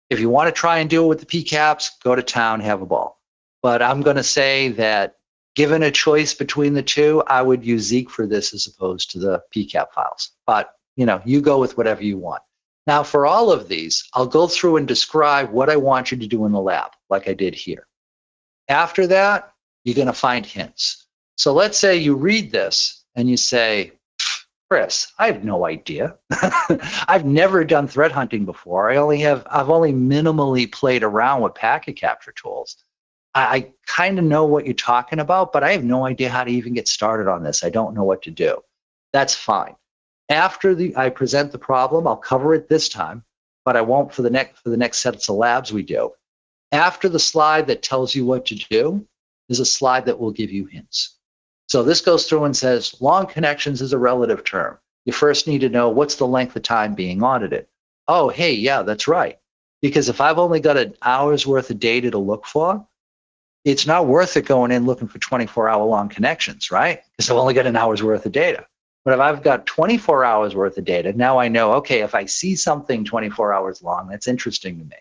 If you want to try and do it with the PCAPs, go to town, have a ball. But I'm going to say that given a choice between the 2, I would use Zeek for this as opposed to the PCAP files. But, you go with whatever you want. Now, for all of these, I'll go through and describe what I want you to do in the lab, like I did here. After that, you're going to find hints. So let's say you read this and you say, Chris, I have no idea. I've never done threat hunting before. I've only minimally played around with packet capture tools. I kind of know what you're talking about, but I have no idea how to even get started on this. I don't know what to do. That's fine. After I present the problem, I'll cover it this time, but I won't for the next sets of labs we do. After the slide that tells you what to do is a slide that will give you hints. So this goes through and says, long connections is a relative term. You first need to know what's the length of time being audited. Oh, hey, yeah, that's right. Because if I've only got an hour's worth of data to look for, it's not worth it going in looking for 24-hour long connections, right? Because I've only got an hour's worth of data. But if I've got 24 hours worth of data, now I know, okay, if I see something 24 hours long, that's interesting to me.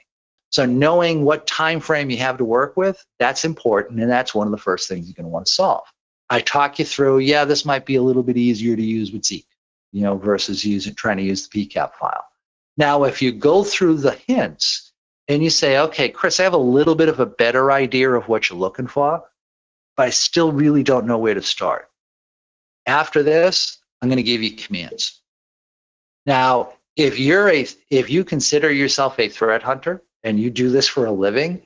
So knowing what time frame you have to work with, that's important, and that's one of the first things you're going to want to solve. I talk you through, yeah, this might be a little bit easier to use with Zeek, versus trying to use the PCAP file. Now, if you go through the hints and you say, okay, Chris, I have a little bit of a better idea of what you're looking for, but I still really don't know where to start. After this, I'm going to give you commands. Now, if you consider yourself a threat hunter and you do this for a living,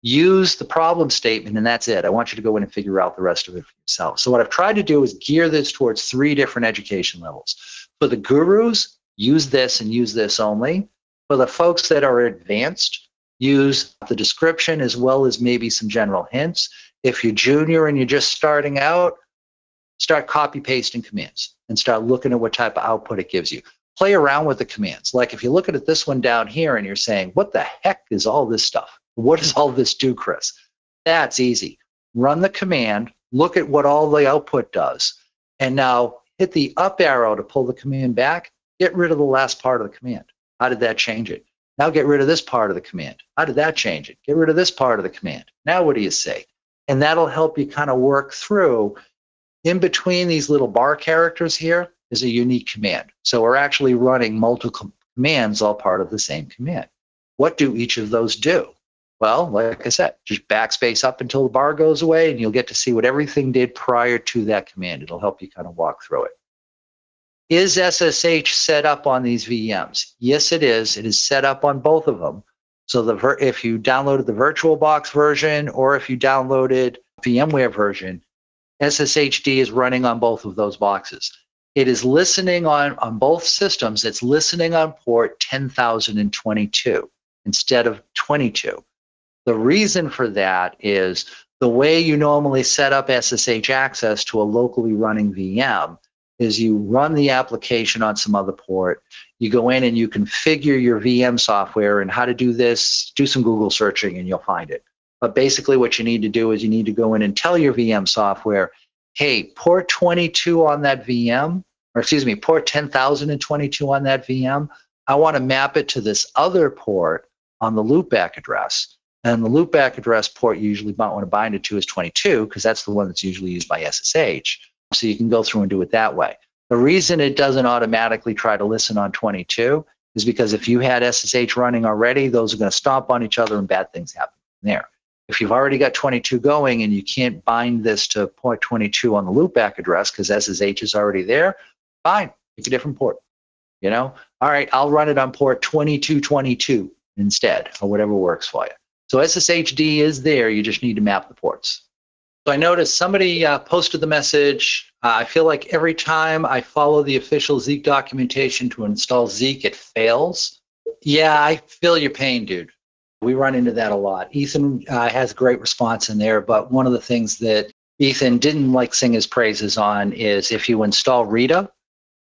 use the problem statement and that's it. I want you to go in and figure out the rest of it for yourself. So what I've tried to do is gear this towards 3 different education levels. For the gurus, use this and use this only. For the folks that are advanced, use the description as well as maybe some general hints. If you're junior and you're just starting out, start copy pasting commands and start looking at what type of output it gives you. Play around with the commands. Like if you're looking at this one down here and you're saying, what the heck is all this stuff? What does all this do, Chris? That's easy. Run the command, look at what all the output does, and now hit the up arrow to pull the command back. Get rid of the last part of the command. How did that change it? Now get rid of this part of the command. How did that change it? Get rid of this part of the command. Now what do you say? And that'll help you kind of work through. In between these little bar characters here is a unique command. So we're actually running multiple commands, all part of the same command. What do each of those do? Well, like I said, just backspace up until the bar goes away and you'll get to see what everything did prior to that command. It'll help you kind of walk through it. Is SSH set up on these VMs? Yes, it is. It is set up on both of them. So if you downloaded the VirtualBox version or if you downloaded VMware version, SSHD is running on both of those boxes. It is listening on both systems. It's listening on port 10,022 instead of 22. The reason for that is the way you normally set up SSH access to a locally running VM is you run the application on some other port. You go in and you configure your VM software, and how to do this, do some Google searching and you'll find it. But basically what you need to do is you need to go in and tell your VM software, hey, port 22 on that VM, or excuse me, port 10,022 on that VM, I want to map it to this other port on the loopback address. And the loopback address port you usually might want to bind it to is 22 because that's the one that's usually used by SSH. So you can go through and do it that way. The reason it doesn't automatically try to listen on 22 is because if you had SSH running already, those are going to stomp on each other and bad things happen there. If you've already got 22 going and you can't bind this to port 22 on the loopback address because SSH is already there, fine, pick a different port. You know, all right, I'll run it on port 2222 instead, or whatever works for you. So SSHD is there, you just need to map the ports. So I noticed somebody posted the message, I feel like every time I follow the official Zeek documentation to install Zeek, it fails. Yeah, I feel your pain, dude. We run into that a lot. Ethan has a great response in there, but one of the things that Ethan didn't like sing his praises on is if you install RITA,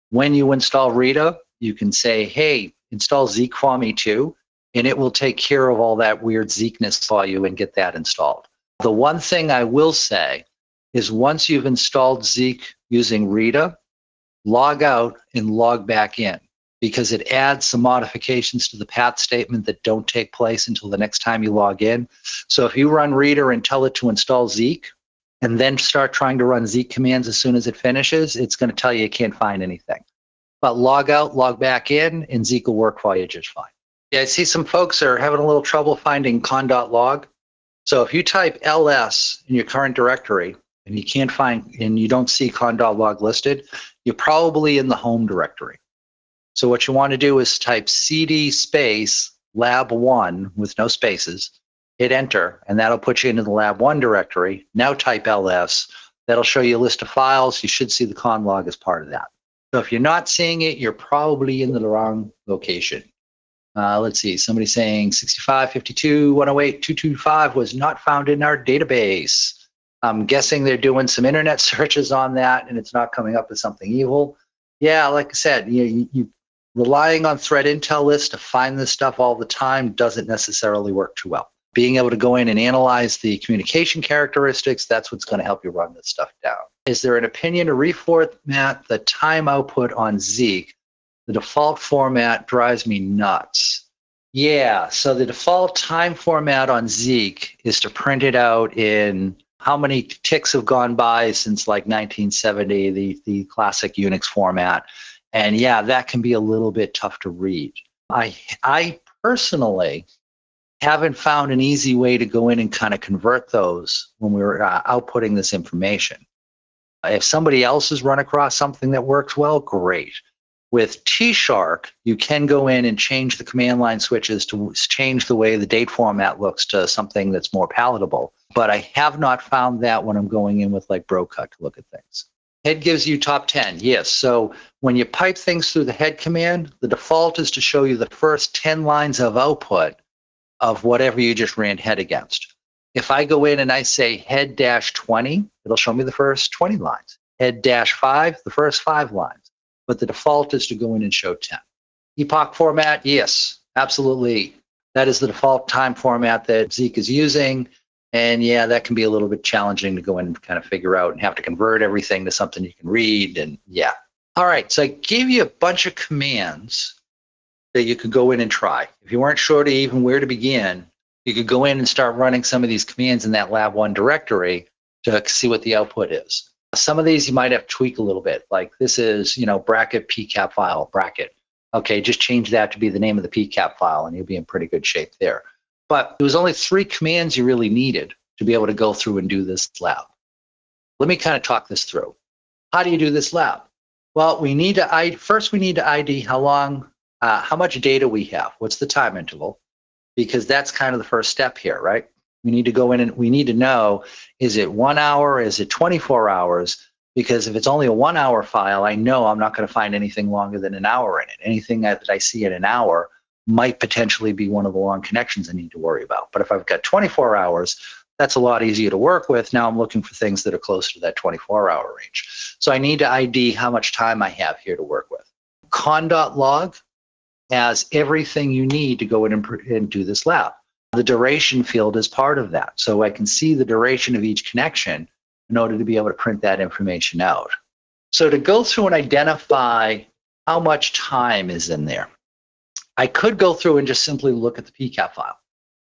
when you install RITA, you can say, hey, install Zeek for me too, and it will take care of all that weird Zeekness for you and get that installed. The one thing I will say is once you've installed Zeek using RITA, log out and log back in because it adds some modifications to the path statement that don't take place until the next time you log in. So if you run RITA and tell it to install Zeek and then start trying to run Zeek commands as soon as it finishes, it's going to tell you can't find anything. But log out, log back in, and Zeek will work for you just fine. Yeah, I see some folks are having a little trouble finding con.log. So if you type ls in your current directory and you can't find and you don't see con.log listed, you're probably in the home directory. So what you want to do is type cd space lab1 with no spaces, hit enter, and that'll put you into the lab1 directory. Now type ls. That'll show you a list of files. You should see the con log as part of that. So if you're not seeing it, you're probably in the wrong location. Let's see, somebody saying 65, 52, 108, 225 was not found in our database. I'm guessing they're doing some internet searches on that and it's not coming up as something evil. Yeah, like I said, you relying on threat intel lists to find this stuff all the time doesn't necessarily work too well. Being able to go in and analyze the communication characteristics, that's what's going to help you run this stuff down. Is there an opinion to reformat the time output on Zeek? The default format drives me nuts. Yeah, so the default time format on Zeek is to print it out in how many ticks have gone by since like 1970, the classic Unix format. And yeah, that can be a little bit tough to read. I personally haven't found an easy way to go in and kind of convert those when we were outputting this information. If somebody else has run across something that works well, great. With T-Shark, you can go in and change the command line switches to change the way the date format looks to something that's more palatable. But I have not found that when I'm going in with like BroCut to look at things. Head gives you top 10, yes. So when you pipe things through the head command, the default is to show you the first 10 lines of output of whatever you just ran head against. If I go in and I say head-20, it'll show me the first 20 lines. Head-5, the first 5 lines. But the default is to go in and show 10. Epoch format, yes, absolutely. That is the default time format that Zeek is using. And yeah, that can be a little bit challenging to go in and kind of figure out and have to convert everything to something you can read. And yeah. All right, so I gave you a bunch of commands that you could go in and try. If you weren't sure to even where to begin, you could go in and start running some of these commands in that lab 1 directory to see what the output is. Some of these you might have to tweak a little bit. Like this is, bracket pcap file, bracket. Okay, just change that to be the name of the pcap file and you'll be in pretty good shape there. But there was only 3 commands you really needed to be able to go through and do this lab. Let me kind of talk this through. How do you do this lab? Well, we need to ID how much data we have. What's the time interval? Because that's kind of the first step here, right? We need to go in and we need to know, is it 1 hour? Is it 24 hours? Because if it's only a 1 hour file, I know I'm not going to find anything longer than an hour in it. Anything that I see in an hour might potentially be one of the long connections I need to worry about. But if I've got 24 hours, that's a lot easier to work with. Now I'm looking for things that are closer to that 24-hour range. So I need to ID how much time I have here to work with. Con.log has everything you need to go in and do this lab. The duration field is part of that. So I can see the duration of each connection in order to be able to print that information out. So to go through and identify how much time is in there, I could go through and just simply look at the PCAP file.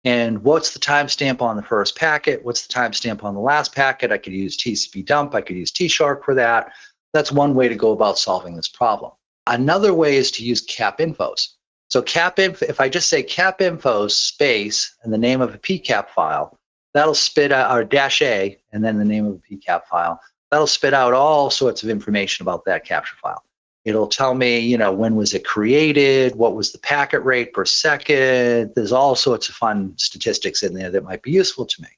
And what's the timestamp on the first packet? What's the timestamp on the last packet? I could use TCP dump. I could use T-Shark for that. That's one way to go about solving this problem. Another way is to use cap infos. So if I just say cap infos space and the name of a PCAP file, that'll spit out, or -A and then the name of a PCAP file, that'll spit out all sorts of information about that capture file. It'll tell me, when was it created? What was the packet rate per second? There's all sorts of fun statistics in there that might be useful to me.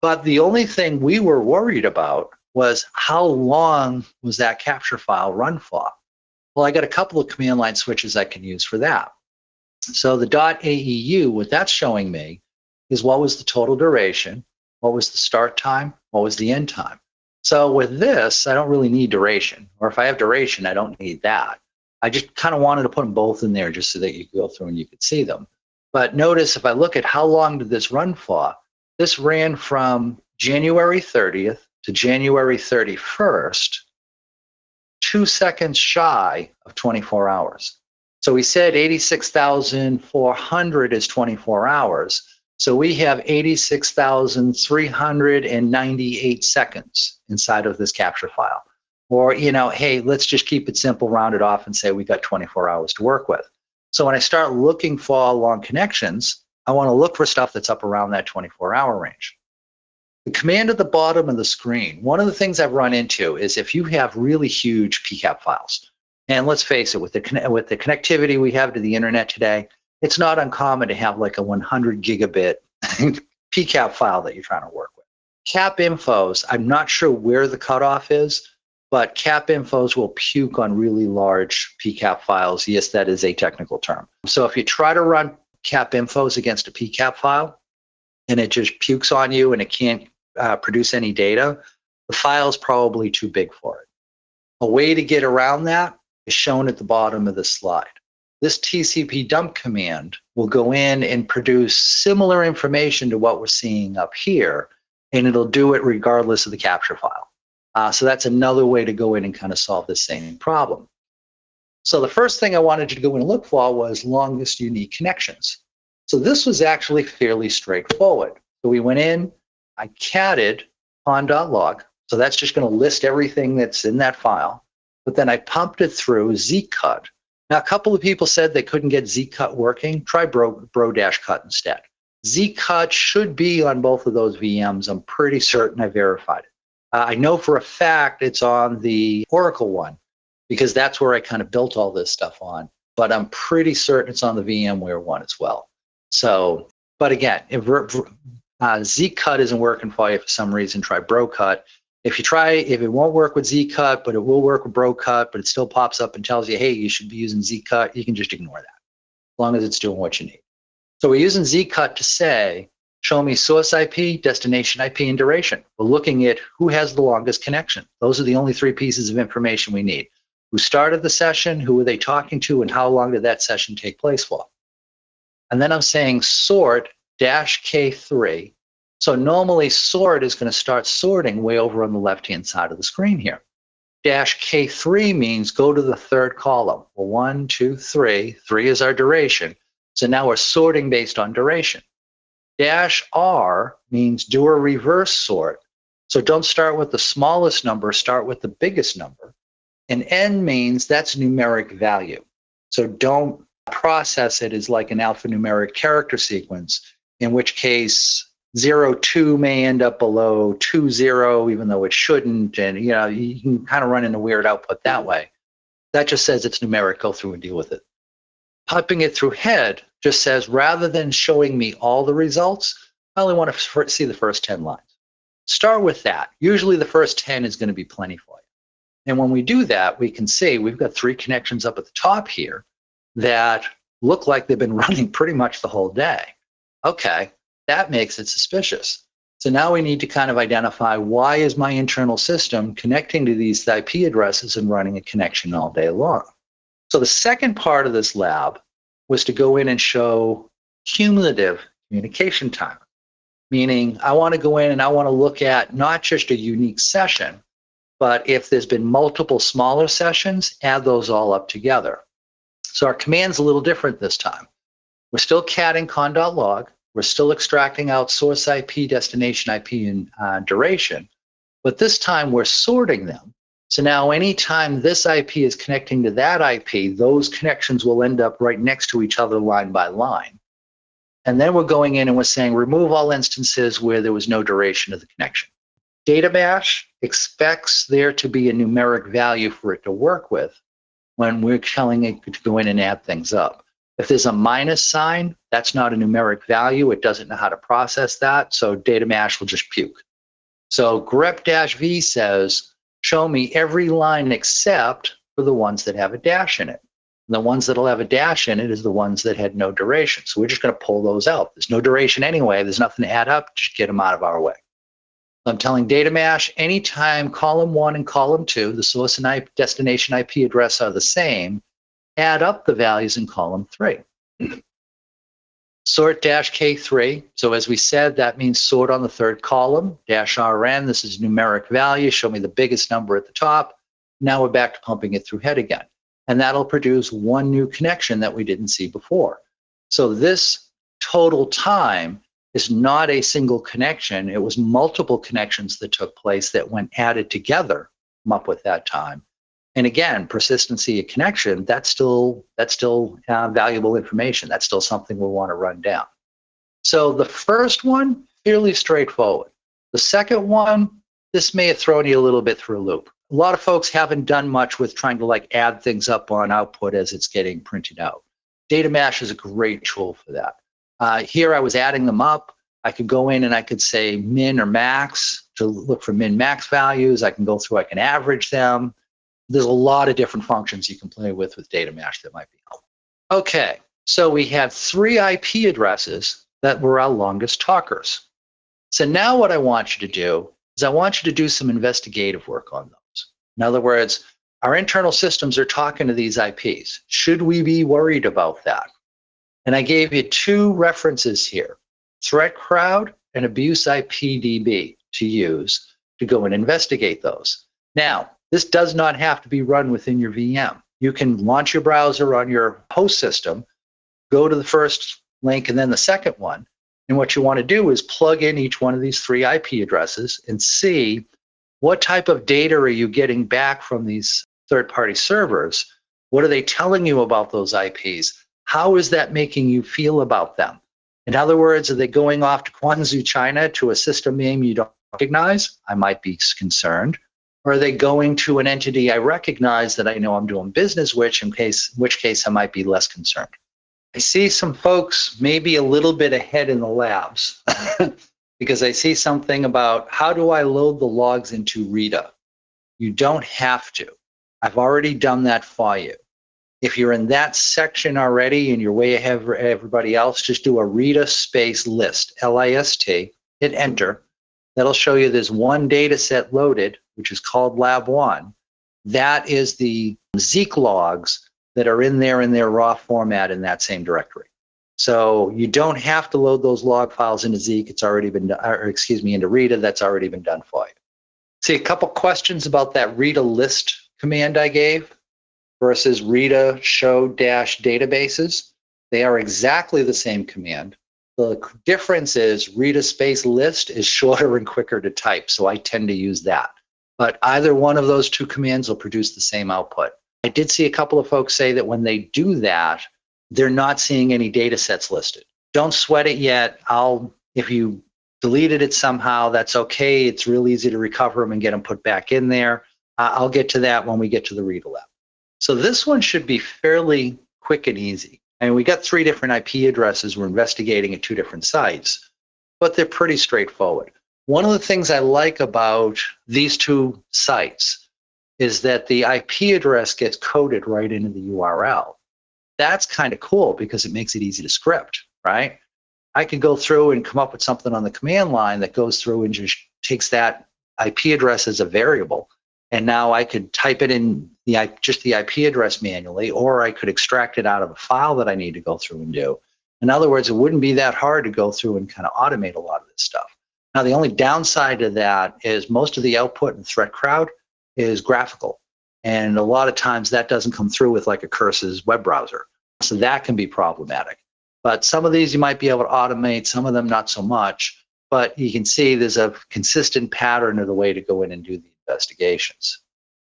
But the only thing we were worried about was how long was that capture file run for? Well, I got a couple of command line switches I can use for that. So the .aeu, what that's showing me is what was the total duration, what was the start time, what was the end time. So with this, I don't really need duration, or if I have duration, I don't need that. I just kind of wanted to put them both in there just so that you could go through and you could see them. But notice if I look at how long did this run for, this ran from January 30th to January 31st, 2 seconds shy of 24 hours. So we said 86,400 is 24 hours. So we have 86,398 seconds inside of this capture file. Or, hey, let's just keep it simple, round it off and say we got 24 hours to work with. So when I start looking for long connections, I want to look for stuff that's up around that 24-hour range. The command at the bottom of the screen, one of the things I've run into is if you have really huge PCAP files, and let's face it, with the connectivity we have to the internet today, it's not uncommon to have like a 100 gigabit PCAP file that you're trying to work with. Cap infos, I'm not sure where the cutoff is, but cap infos will puke on really large PCAP files. Yes, that is a technical term. So if you try to run cap infos against a PCAP file and it just pukes on you and it can't produce any data, the file is probably too big for it. A way to get around that is shown at the bottom of the slide. This TCP dump command will go in and produce similar information to what we're seeing up here, and it'll do it regardless of the capture file. So that's another way to go in and kind of solve the same problem. So the first thing I wanted you to go in and look for was longest unique connections. So this was actually fairly straightforward. So we went in, I catted pon.log. So that's just going to list everything that's in that file. But then I pumped it through Zeek cut Now, a couple of people said they couldn't get Zcut working. Try Bro-Cut instead. Zcut should be on both of those VMs. I'm pretty certain I verified it. I know for a fact it's on the Oracle one because that's where I kind of built all this stuff on. But I'm pretty certain it's on the VMware one as well. So, but again, if Zcut isn't working for you for some reason, try Bro-Cut. If it won't work with Zcut, but it will work with Bro-Cut, but it still pops up and tells you, hey, you should be using Zcut, you can just ignore that, as long as it's doing what you need. So we're using Zcut to say, show me source IP, destination IP, and duration. We're looking at who has the longest connection. Those are the only 3 pieces of information we need. Who started the session, who were they talking to, and how long did that session take place for? And then I'm saying sort -K3. So normally sort is going to start sorting way over on the left-hand side of the screen here. -K3 means go to the 3rd column. Well, 1, 2, 3. 3 is our duration. So now we're sorting based on duration. -R means do a reverse sort. So don't start with the smallest number, start with the biggest number. And N means that's numeric value. So don't process it as like an alphanumeric character sequence, in which case 02 may end up below 20, even though it shouldn't. And you can kind of run into weird output that way. That just says it's numeric, go through and deal with it. Piping it through head just says, rather than showing me all the results, I only want to see the first 10 lines. Start with that. Usually the first 10 is going to be plenty for you. And when we do that, we can see we've got 3 connections up at the top here that look like they've been running pretty much the whole day. Okay, that makes it suspicious. So now we need to kind of identify, why is my internal system connecting to these IP addresses and running a connection all day long? So the second part of this lab was to go in and show cumulative communication time, meaning I want to go in and I want to look at not just a unique session, but if there's been multiple smaller sessions, add those all up together. So our command's a little different this time. We're still catting con.log. We're still extracting out source IP, destination IP, and duration. But this time we're sorting them. So now anytime this IP is connecting to that IP, those connections will end up right next to each other line by line. And then we're going in and we're saying remove all instances where there was no duration of the connection. Data Mesh expects there to be a numeric value for it to work with when we're telling it to go in and add things up. If there's a minus sign, that's not a numeric value. It doesn't know how to process that, so Data Mesh will just puke. So grep-v says, show me every line except for the ones that have a dash in it. And the ones that'll have a dash in it is the ones that had no duration. So we're just going to pull those out. There's no duration anyway. There's nothing to add up. Just get them out of our way. I'm telling Data Mesh, anytime column 1 and column 2, the source and destination IP address are the same, add up the values in column 3. Sort -K3. So as we said, that means sort on the 3rd column. -RN, this is numeric value. Show me the biggest number at the top. Now we're back to pumping it through head again. And that'll produce one new connection that we didn't see before. So this total time is not a single connection. It was multiple connections that took place that, when added together, come up with that time. And again, persistency of connection, that's still valuable information. That's still something we'll want to run down. So the first one, fairly straightforward. The second one, this may have thrown you a little bit through a loop. A lot of folks haven't done much with trying to add things up on output as it's getting printed out. Data Mesh is a great tool for that. Here I was adding them up. I could go in and I could say min or max to look for min-max values. I can go through, I can average them. There's a lot of different functions you can play with Data Mesh that might be helpful. Okay, so we have 3 IP addresses that were our longest talkers. So now what I want you to do is I want you to do some investigative work on those. In other words, our internal systems are talking to these IPs. Should we be worried about that? And I gave you 2 references here, Threat Crowd and Abuse IPDB, to use to go and investigate those. Now, this does not have to be run within your VM. You can launch your browser on your host system, go to the first link and then the second one. And what you want to do is plug in each one of these 3 IP addresses and see what type of data are you getting back from these third-party servers What are they telling you about those IPs? How is that making you feel about them? In other words, are they going off to Guangzhou, China to a system name you don't recognize? I might be concerned. Or are they going to an entity I recognize that I know I'm doing business with, in which case I might be less concerned? I see some folks maybe a little bit ahead in the labs because I see something about how do I load the logs into RITA? You don't have to. I've already done that for you. If you're in that section already and you're way ahead of everybody else, just do a RITA space list, L-I-S-T, hit enter. That'll show you there's one data set loaded, which is called Lab 1. That is the Zeek logs that are in their raw format in that same directory. So you don't have to load those log files into Zeek. It's already been, into RITA. That's already been done for you. See a couple questions about that RITA list command I gave versus RITA show dash databases. They are exactly the same command. The difference is RITA space list is shorter and quicker to type, so I tend to use that. But either one of those two commands will produce the same output. I did see a couple of folks say that when they do that, they're not seeing any data sets listed. Don't sweat it yet. If you deleted it somehow, that's okay. It's real easy to recover them and get them put back in there. I'll get to that when we get to the RITA lab. So this one should be fairly quick and easy. And we got 3 different IP addresses we're investigating at 2 different sites, but they're pretty straightforward. One of the things I like about these 2 sites is that the IP address gets coded right into the URL. That's kind of cool because it makes it easy to script, right? I can go through and come up with something on the command line that goes through and just takes that IP address as a variable. And now I could type it in just the IP address manually, or I could extract it out of a file that I need to go through and do. In other words, it wouldn't be that hard to go through and kind of automate a lot of this stuff. Now, the only downside to that is most of the output in ThreatCrowd is graphical. And a lot of times that doesn't come through with like a Curse's web browser. So that can be problematic. But some of these you might be able to automate, some of them not so much. But you can see there's a consistent pattern of the way to go in and do the investigations.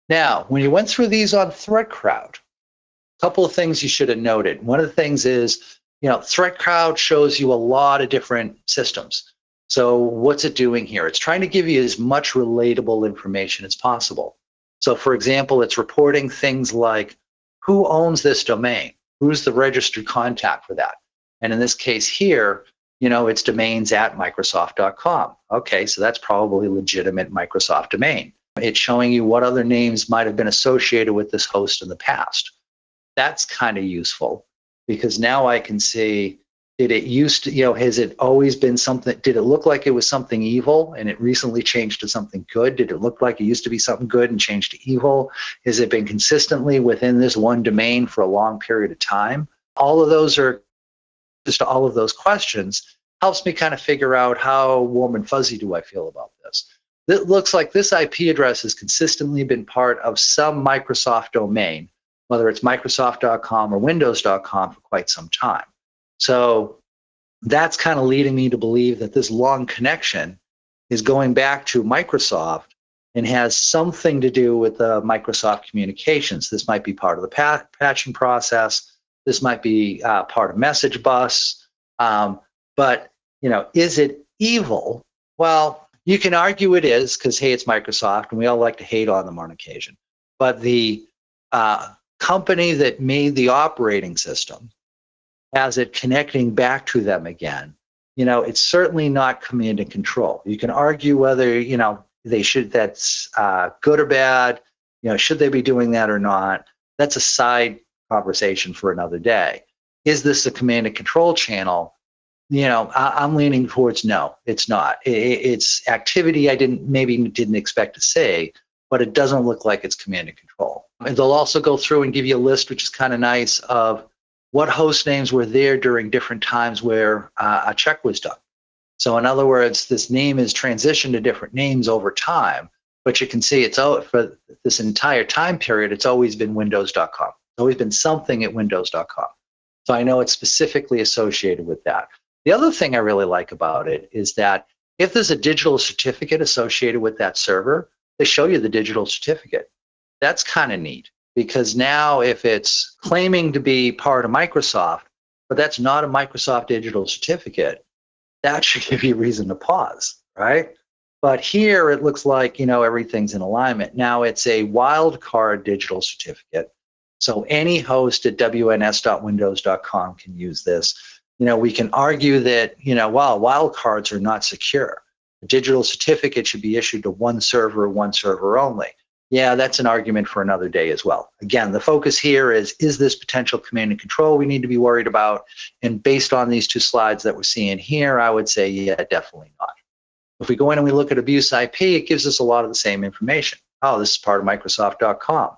Now, when you went through these on ThreatCrowd, a couple of things you should have noted. One of the things is, ThreatCrowd shows you a lot of different systems. So what's it doing here? It's trying to give you as much relatable information as possible. So for example, it's reporting things like who owns this domain? Who's the registered contact for that? And in this case here, it's domains at Microsoft.com. Okay, so that's probably a legitimate Microsoft domain. It's showing you what other names might have been associated with this host in the past. That's kind of useful because now I can see, did it used to, has it always been something, did it look like it was something evil and it recently changed to something good? Did it look like it used to be something good and changed to evil? Has it been consistently within this one domain for a long period of time? All of those questions helps me kind of figure out how warm and fuzzy do I feel about this. It looks like this IP address has consistently been part of some Microsoft domain, whether it's Microsoft.com or Windows.com for quite some time. So that's kind of leading me to believe that this long connection is going back to Microsoft and has something to do with the Microsoft communications. This might be part of the patching process. This might be part of message bus. But, is it evil? Well, you can argue it is because, hey, it's Microsoft, and we all like to hate on them on occasion. But the company that made the operating system has it connecting back to them again. It's certainly not command and control. You can argue whether, they should, that's good or bad, should they be doing that or not? That's a side conversation for another day. Is this a command and control channel? I'm leaning towards no, it's not. It's activity I didn't expect to say, but it doesn't look like it's command and control. And they'll also go through and give you a list, which is kind of nice, of what host names were there during different times where a check was done. So in other words, this name is transitioned to different names over time, but you can see for this entire time period, it's always been Windows.com. It's always been something at Windows.com. So I know it's specifically associated with that. The other thing I really like about it is that if there's a digital certificate associated with that server, they show you the digital certificate. That's kind of neat. because now if it's claiming to be part of Microsoft, but that's not a Microsoft digital certificate, that should give you a reason to pause, right? But here it looks like, everything's in alignment. Now it's a wildcard digital certificate. So any host at wns.windows.com can use this. We can argue that, well, wildcards are not secure. A digital certificate should be issued to one server only. Yeah, that's an argument for another day as well. Again, the focus here is this potential command and control we need to be worried about? And based on these two slides that we're seeing here, I would say, yeah, definitely not. If we go in and we look at abuse IP, it gives us a lot of the same information. Oh, this is part of Microsoft.com.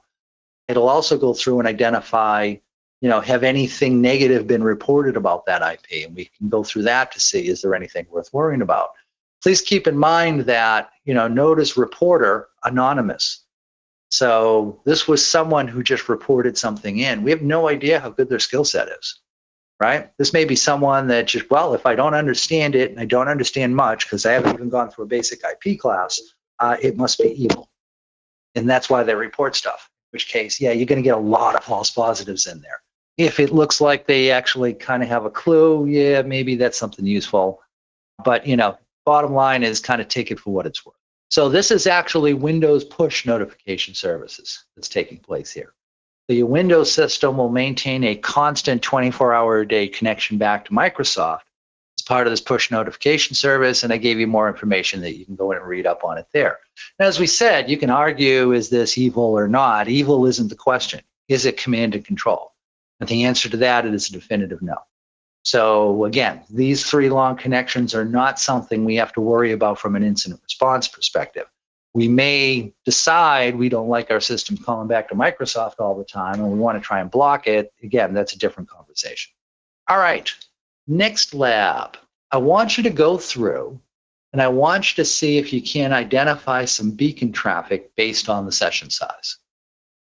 It'll also go through and identify, have anything negative been reported about that IP? And we can go through that to see, is there anything worth worrying about? Please keep in mind that, notice reporter, anonymous. So this was someone who just reported something in. We have no idea how good their skill set is, right? This may be someone that just, well, if I don't understand it, and I don't understand much because I haven't even gone through a basic IP class, it must be evil. And that's why they report stuff, in which case, yeah, you're going to get a lot of false positives in there. If it looks like they actually kind of have a clue, yeah, maybe that's something useful. But, bottom line is kind of take it for what it's worth. So this is actually Windows push notification services that's taking place here. So your Windows system will maintain a constant 24-hour-a-day connection back to Microsoft as part of this push notification service, and I gave you more information that you can go in and read up on it there. And as we said, you can argue, is this evil or not? Evil isn't the question. Is it command and control? And the answer to that is a definitive no. So again, these three long connections are not something we have to worry about from an incident response perspective. We may decide we don't like our system calling back to Microsoft all the time and we want to try and block it. Again, that's a different conversation. All right, next lab. I want you to go through and I want you to see if you can identify some beacon traffic based on the session size.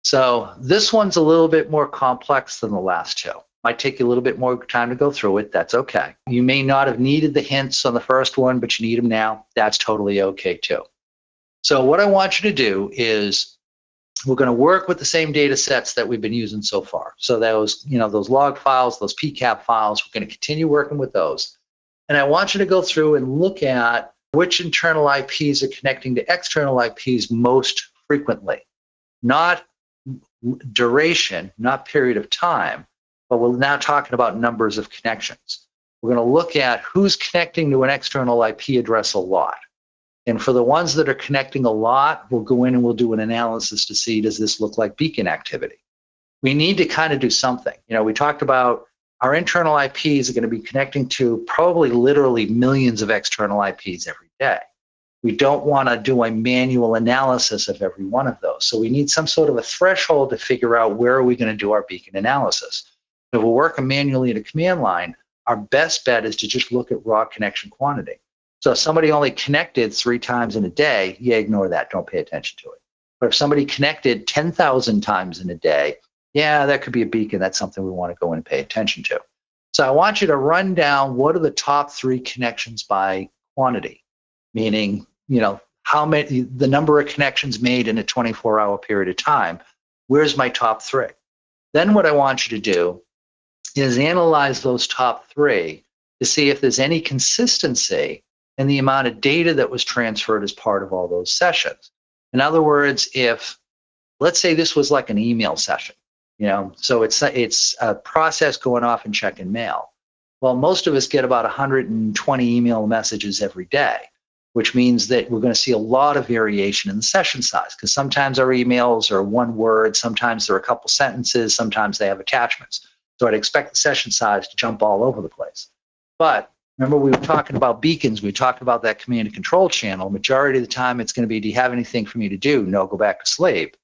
So this one's a little bit more complex than the last two. Might take you a little bit more time to go through it. That's okay. You may not have needed the hints on the first one, but you need them now. That's totally okay too. So what I want you to do is we're going to work with the same data sets that we've been using so far. So those, those log files, those PCAP files, we're going to continue working with those. And I want you to go through and look at which internal IPs are connecting to external IPs most frequently. Not duration, not period of time, but we're now talking about numbers of connections. We're going to look at who's connecting to an external IP address a lot. And for the ones that are connecting a lot, we'll go in and we'll do an analysis to see, does this look like beacon activity? We need to kind of do something. We talked about our internal IPs are going to be connecting to probably literally millions of external IPs every day. We don't want to do a manual analysis of every one of those. So we need some sort of a threshold to figure out where are we going to do our beacon analysis. If we're working manually in a command line, our best bet is to just look at raw connection quantity. So if somebody only connected 3 times in a day, yeah, ignore that. Don't pay attention to it. But if somebody connected 10,000 times in a day, yeah, that could be a beacon. That's something we want to go in and pay attention to. So I want you to run down what are the top 3 connections by quantity, meaning, how many, the number of connections made in a 24-hour period of time. Where's my top 3? Then what I want you to do is analyze those top 3 to see if there's any consistency in the amount of data that was transferred as part of all those sessions. In other words, if, let's say this was like an email session, so it's a process going off and checking mail. Well, most of us get about 120 email messages every day, which means that we're going to see a lot of variation in the session size, because sometimes our emails are one word, sometimes they're a couple sentences, sometimes they have attachments. So I'd expect the session size to jump all over the place. But remember, we were talking about beacons. We talked about that command and control channel. Majority of the time, it's going to be, do you have anything for me to do? No, go back to sleep.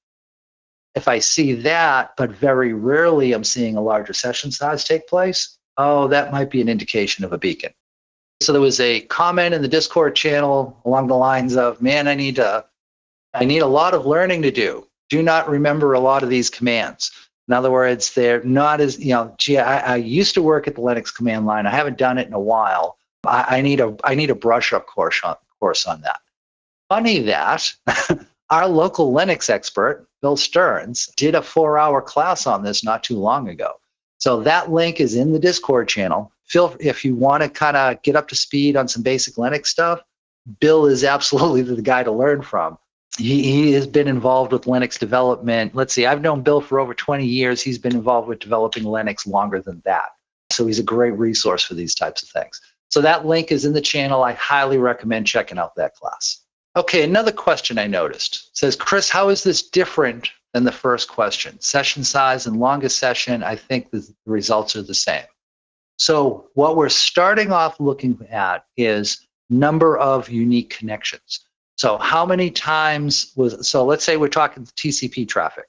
If I see that, but very rarely I'm seeing a larger session size take place, oh, that might be an indication of a beacon. So there was a comment in the Discord channel along the lines of, man, I need a lot of learning to do. Do not remember a lot of these commands. In other words, they're not as, gee, I used to work at the Linux command line. I haven't done it in a while. I need a brush up course on that. Funny that Our local Linux expert, Bill Stearns, did a 4-hour class on this not too long ago. So that link is in the Discord channel. If you want to kind of get up to speed on some basic Linux stuff, Bill is absolutely the guy to learn from. He has been involved with Linux development. Let's see, I've known Bill for over 20 years. He's been involved with developing Linux longer than that. So he's a great resource for these types of things. So that link is in the channel. I highly recommend checking out that class. Okay, another question I noticed. It says, Chris, how is this different than the first question? Session size and longest session, I think the results are the same. So what we're starting off looking at is number of unique connections. So how many times let's say we're talking TCP traffic.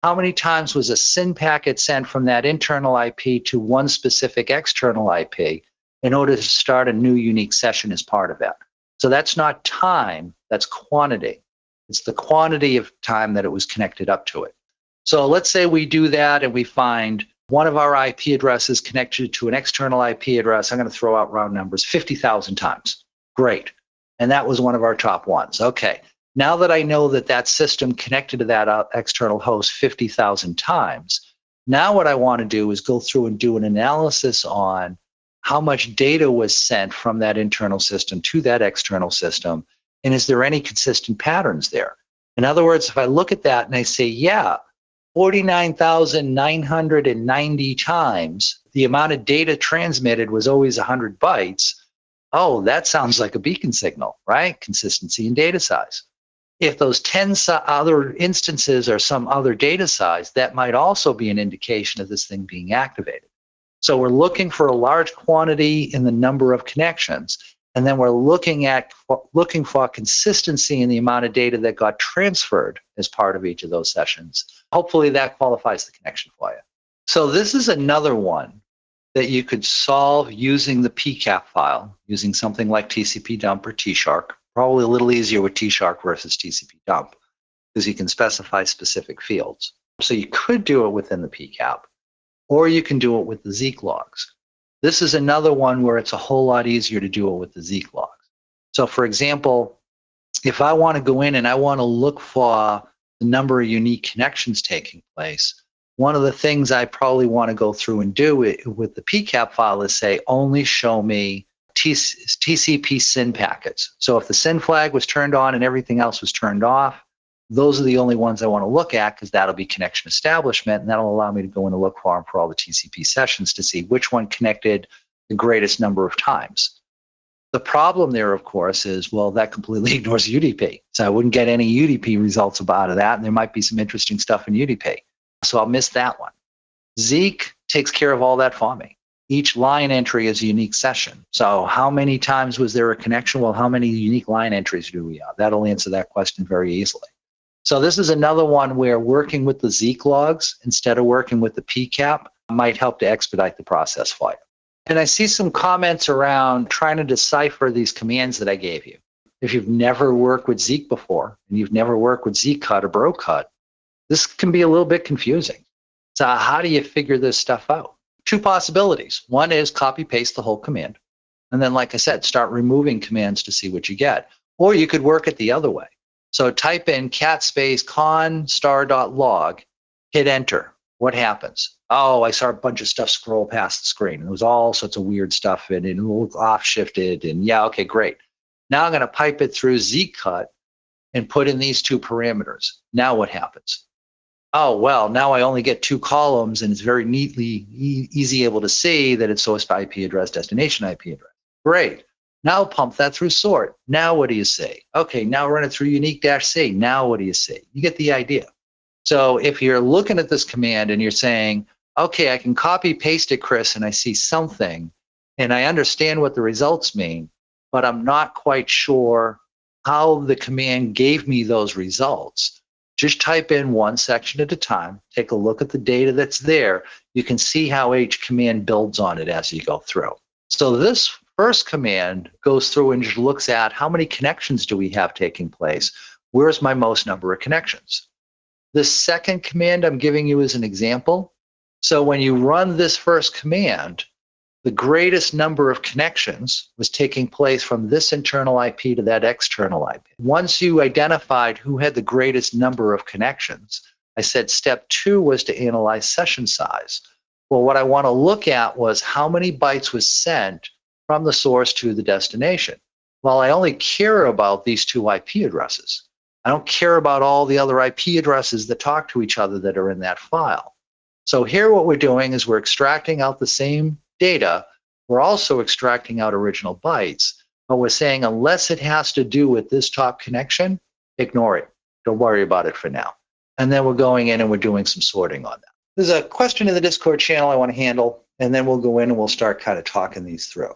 How many times was a SYN packet sent from that internal IP to one specific external IP in order to start a new unique session as part of that? So that's not time, that's quantity. It's the quantity of time that it was connected up to it. So let's say we do that and we find one of our IP addresses connected to an external IP address. I'm going to throw out round numbers, 50,000 times. Great. And that was one of our top ones. Okay. Now that I know that that system connected to that external host 50,000 times, now what I want to do is go through and do an analysis on how much data was sent from that internal system to that external system, and is there any consistent patterns there? In other words, if I look at that and I say, yeah, 49,990 times the amount of data transmitted was always 100 bytes, oh, that sounds like a beacon signal, right? Consistency in data size. If those 10 other instances are some other data size, that might also be an indication of this thing being activated. So we're looking for a large quantity in the number of connections, and then we're looking for consistency in the amount of data that got transferred as part of each of those sessions. Hopefully that qualifies the connection for you. So this is another one that you could solve using the PCAP file, using something like TCP dump or tshark. Probably a little easier with tshark versus TCP dump, because you can specify specific fields. So you could do it within the PCAP, or you can do it with the Zeek logs. This is another one where it's a whole lot easier to do it with the Zeek logs. So for example, if I want to go in and I want to look for the number of unique connections taking place, one of the things I probably want to go through and do with the PCAP file is say, only show me TCP SYN packets. So if the SYN flag was turned on and everything else was turned off, those are the only ones I want to look at, because that'll be connection establishment, and that'll allow me to go in and look for them for all the TCP sessions to see which one connected the greatest number of times. The problem there, of course, is, well, that completely ignores UDP. So I wouldn't get any UDP results out of that, and there might be some interesting stuff in UDP. So I'll miss that one. Zeek takes care of all that for me. Each line entry is a unique session. So how many times was there a connection? Well, how many unique line entries do we have? That'll answer that question very easily. So this is another one where working with the Zeek logs instead of working with the PCAP might help to expedite the process for you. And I see some comments around trying to decipher these commands that I gave you. If you've never worked with Zeek before, and you've never worked with Zeekcut or BroCut, this can be a little bit confusing. So how do you figure this stuff out? Two possibilities. One is copy paste the whole command, and then, like I said, start removing commands to see what you get. Or you could work it the other way. So type in cat space con star.log, hit enter. What happens? Oh, I saw a bunch of stuff scroll past the screen. It was all sorts of weird stuff, and it looked off shifted, and yeah, okay, great. Now I'm going to pipe it through Zeekcut and put in these two parameters. Now what happens? Oh, well, now I only get two columns, and it's very neatly easy able to see that it's source IP address, destination IP address. Great. Now pump that through sort. Now what do you see? Okay, now run it through unique-c. Now what do you see? You get the idea. So if you're looking at this command and you're saying, okay, I can copy paste it, Chris, and I see something, and I understand what the results mean, but I'm not quite sure how the command gave me those results. Just type in one section at a time, take a look at the data that's there. You can see how each command builds on it as you go through. So this first command goes through and just looks at how many connections do we have taking place? Where's my most number of connections? The second command I'm giving you as an example. So when you run this first command, the greatest number of connections was taking place from this internal IP to that external IP. Once you identified who had the greatest number of connections, I said step 2 was to analyze session size. Well, what I want to look at was how many bytes was sent from the source to the destination. Well, I only care about these 2 IP addresses. I don't care about all the other IP addresses that talk to each other that are in that file. So here what we're doing is we're extracting out the same data. We're also extracting out original bytes, but we're saying unless it has to do with this top connection, ignore it. Don't worry about it for now. And then we're going in and we're doing some sorting on that. There's a question in the Discord channel I want to handle, and then we'll go in and we'll start kind of talking these through.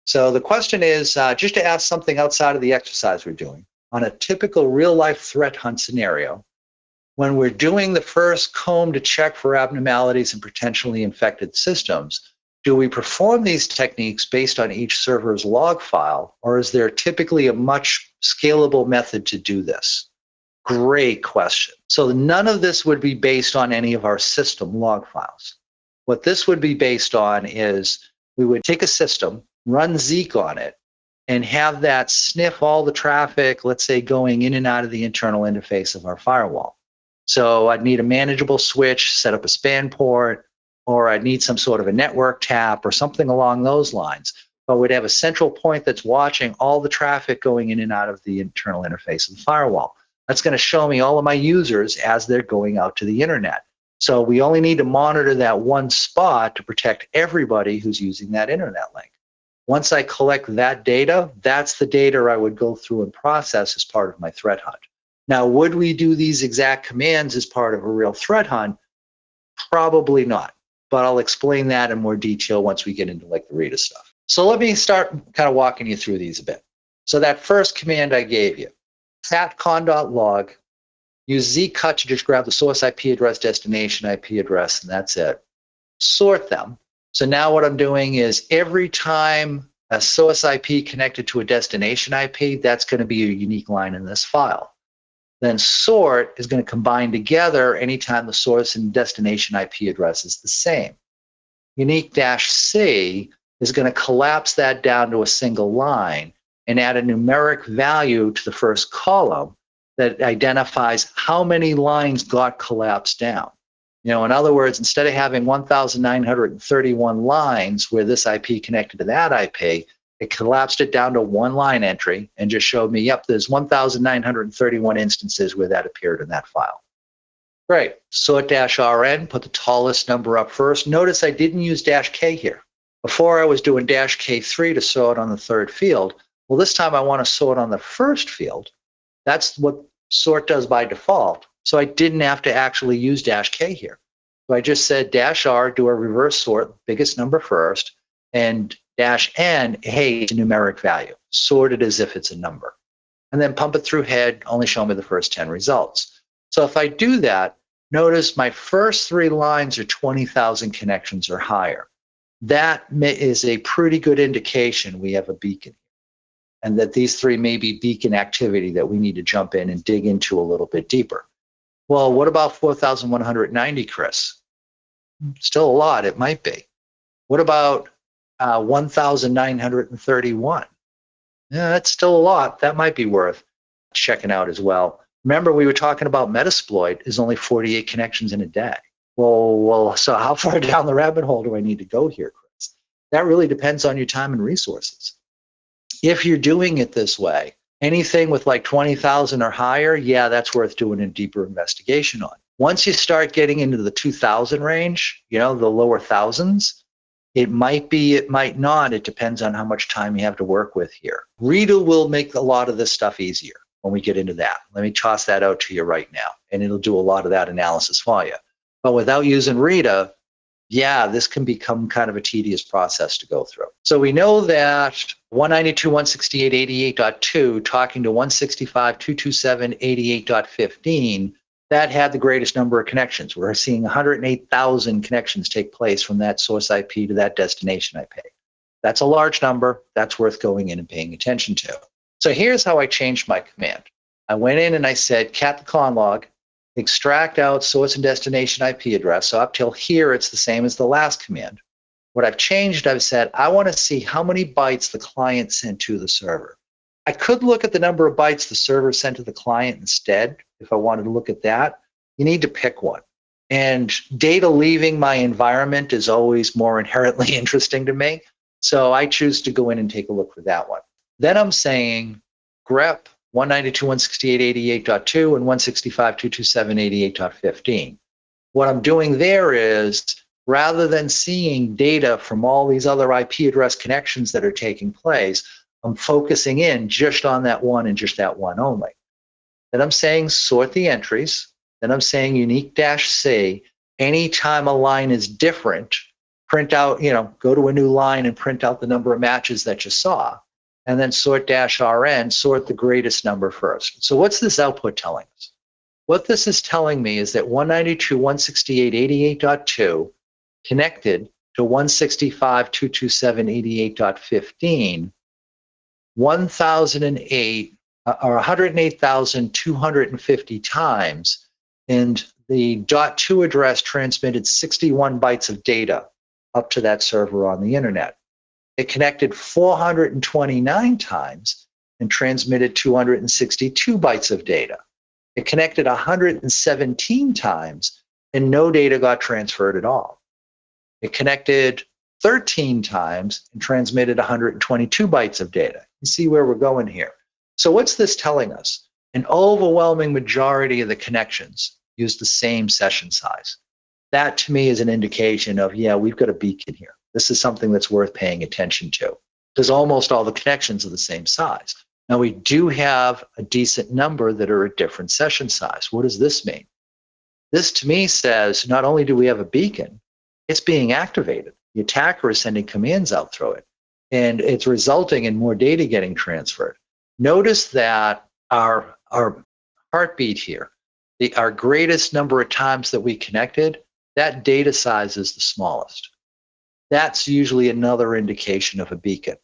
So the question is, just to ask something outside of the exercise we're doing, on a typical real-life threat hunt scenario, when we're doing the first comb to check for abnormalities in potentially infected systems, do we perform these techniques based on each server's log file, or is there typically a much scalable method to do this? Great question. So none of this would be based on any of our system log files. What this would be based on is we would take a system, run Zeek on it, and have that sniff all the traffic, let's say, going in and out of the internal interface of our firewall. So I'd need a manageable switch, set up a span port, or I'd need some sort of a network tap or something along those lines. But we'd have a central point that's watching all the traffic going in and out of the internal interface of the firewall. That's going to show me all of my users as they're going out to the internet. So we only need to monitor that one spot to protect everybody who's using that internet link. Once I collect that data, that's the data I would go through and process as part of my threat hunt. Now, would we do these exact commands as part of a real threat hunt? Probably not, but I'll explain that in more detail once we get into like the RITA stuff. So let me start kind of walking you through these a bit. So that first command I gave you, catcon.log, use zcut to just grab the source IP address, destination IP address, and that's it. Sort them. So now what I'm doing is every time a source IP connected to a destination IP, that's going to be a unique line in this file. Then sort is going to combine together anytime the source and destination IP address is the same. Unique-C is going to collapse that down to a single line and add a numeric value to the first column that identifies how many lines got collapsed down. You know, in other words, instead of having 1,931 lines where this IP connected to that IP, it collapsed it down to one line entry and just showed me, yep, there's 1,931 instances where that appeared in that file. Great. Sort-RN, put the tallest number up first. Notice I didn't use -K here. Before I was doing -K3 to sort on the third field. Well, this time I want to sort on the first field. That's what sort does by default. So I didn't have to actually use -K here. So I just said -R, do a reverse sort, biggest number first, and -N, hey, it's a numeric value. Sort it as if it's a number. And then pump it through head, only show me the first 10 results. So if I do that, notice my first 3 lines are 20,000 connections or higher. That is a pretty good indication we have a beacon. And that these 3 may be beacon activity that we need to jump in and dig into a little bit deeper. Well, what about 4,190, Chris? Still a lot, it might be. What about 1,931? Yeah, that's still a lot. That might be worth checking out as well. Remember, we were talking about Metasploit is only 48 connections in a day. Well, so how far down the rabbit hole do I need to go here, Chris? That really depends on your time and resources. If you're doing it this way, anything with like 20,000 or higher, yeah, that's worth doing a deeper investigation on. Once you start getting into the 2,000 range, you know, the lower thousands, it might be, it might not. It depends on how much time you have to work with here. RITA will make a lot of this stuff easier when we get into that. Let me toss that out to you right now, and it'll do a lot of that analysis for you. But without using RITA, yeah, this can become kind of a tedious process to go through. So we know that 192.168.88.2 talking to 165.227.88.15, that had the greatest number of connections. We're seeing 108,000 connections take place from that source IP to that destination IP. That's a large number. That's worth going in and paying attention to. So here's how I changed my command. I went in and I said cat the conlog, extract out source and destination IP address. So up till here, it's the same as the last command. What I've changed, I've said, I want to see how many bytes the client sent to the server. I could look at the number of bytes the server sent to the client instead, if I wanted to look at that. You need to pick one. And data leaving my environment is always more inherently interesting to me. So I choose to go in and take a look for that one. Then I'm saying grep 192.168.88.2 and 165.227.88.15. What I'm doing there is, rather than seeing data from all these other IP address connections that are taking place, I'm focusing in just on that one and just that one only. Then I'm saying sort the entries. Then I'm saying unique-C. Anytime a line is different, print out, go to a new line and print out the number of matches that you saw. And then sort-RN, sort the greatest number first. So what's this output telling us? What this is telling me is that 192.168.88.2 connected to 165.227.88.15, 108,250 times, and the .2 address transmitted 61 bytes of data up to that server on the internet. It connected 429 times and transmitted 262 bytes of data. It connected 117 times and no data got transferred at all. It connected 13 times and transmitted 122 bytes of data. You see where we're going here. So what's this telling us? An overwhelming majority of the connections use the same session size. That to me is an indication of, yeah, we've got a beacon here. This is something that's worth paying attention to, because almost all the connections are the same size. Now, we do have a decent number that are a different session size. What does this mean? This to me says not only do we have a beacon, it's being activated. The attacker is sending commands out through it, and it's resulting in more data getting transferred. Notice that our heartbeat here, our greatest number of times that we connected, that data size is the smallest. That's usually another indication of a beacon,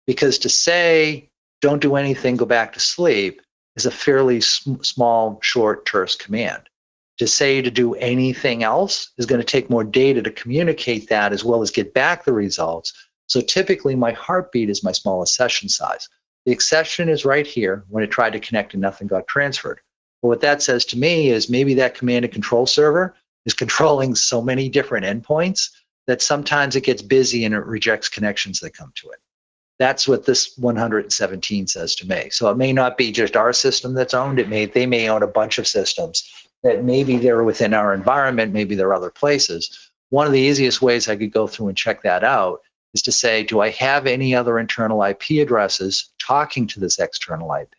because to say, don't do anything, go back to sleep, is a fairly small, short, terse command. To say to do anything else is going to take more data to communicate that as well as get back the results. So typically my heartbeat is my smallest session size. The exception is right here when it tried to connect and nothing got transferred. But what that says to me is maybe that command and control server is controlling so many different endpoints that sometimes it gets busy and it rejects connections that come to it. That's what this 117 says to me. So it may not be just our system that's owned. They may own a bunch of systems that maybe they're within our environment, maybe they're other places. One of the easiest ways I could go through and check that out is to say, do I have any other internal IP addresses talking to this external IP?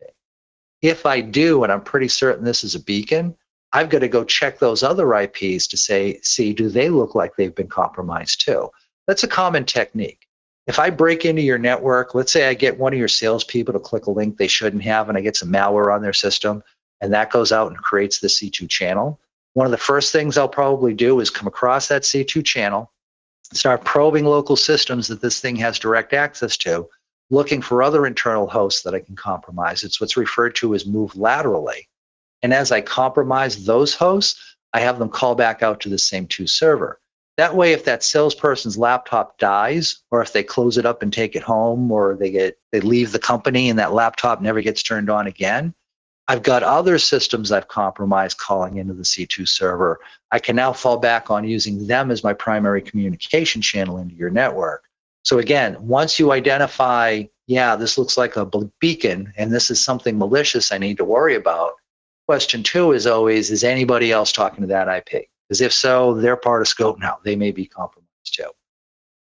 If I do, and I'm pretty certain this is a beacon, I've got to go check those other IPs to see, do they look like they've been compromised too? That's a common technique. If I break into your network, let's say I get one of your salespeople to click a link they shouldn't have, and I get some malware on their system, and that goes out and creates the C2 channel. One of the first things I'll probably do is come across that C2 channel, start probing local systems that this thing has direct access to, looking for other internal hosts that I can compromise. It's what's referred to as move laterally. And as I compromise those hosts, I have them call back out to the same two server. That way, if that salesperson's laptop dies, or if they close it up and take it home, or they leave the company and that laptop never gets turned on again, I've got other systems I've compromised calling into the C2 server. I can now fall back on using them as my primary communication channel into your network. So again, once you identify, yeah, this looks like a beacon and this is something malicious I need to worry about, question two is always, is anybody else talking to that IP? Because if so, they're part of scope now. They may be compromised too.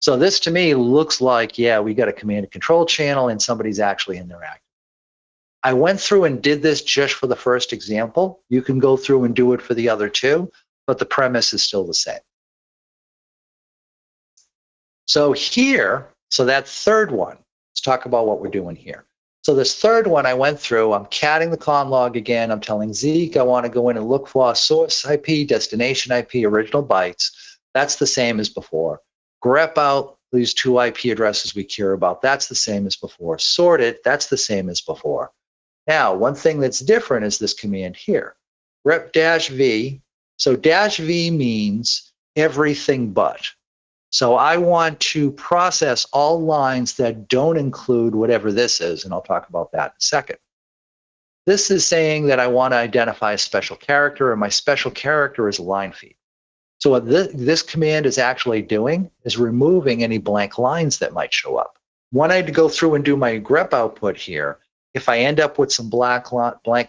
So this to me looks like, yeah, we got a command and control channel and somebody's actually in there active. I went through and did this just for the first example. You can go through and do it for the other two, but the premise is still the same. So here, so that third one, let's talk about what we're doing here. So this third one I went through, I'm catting the con log again. I'm telling Zeek I want to go in and look for source IP, destination IP, original bytes. That's the same as before. Grep out these two IP addresses we care about. That's the same as before. Sort it. That's the same as before. Now, one thing that's different is this command here, rep -v. So -v means everything but. So I want to process all lines that don't include whatever this is, and I'll talk about that in a second. This is saying that I want to identify a special character, and my special character is a line feed. So what this command is actually doing is removing any blank lines that might show up. When I go through and do my grep output here, if I end up with some blank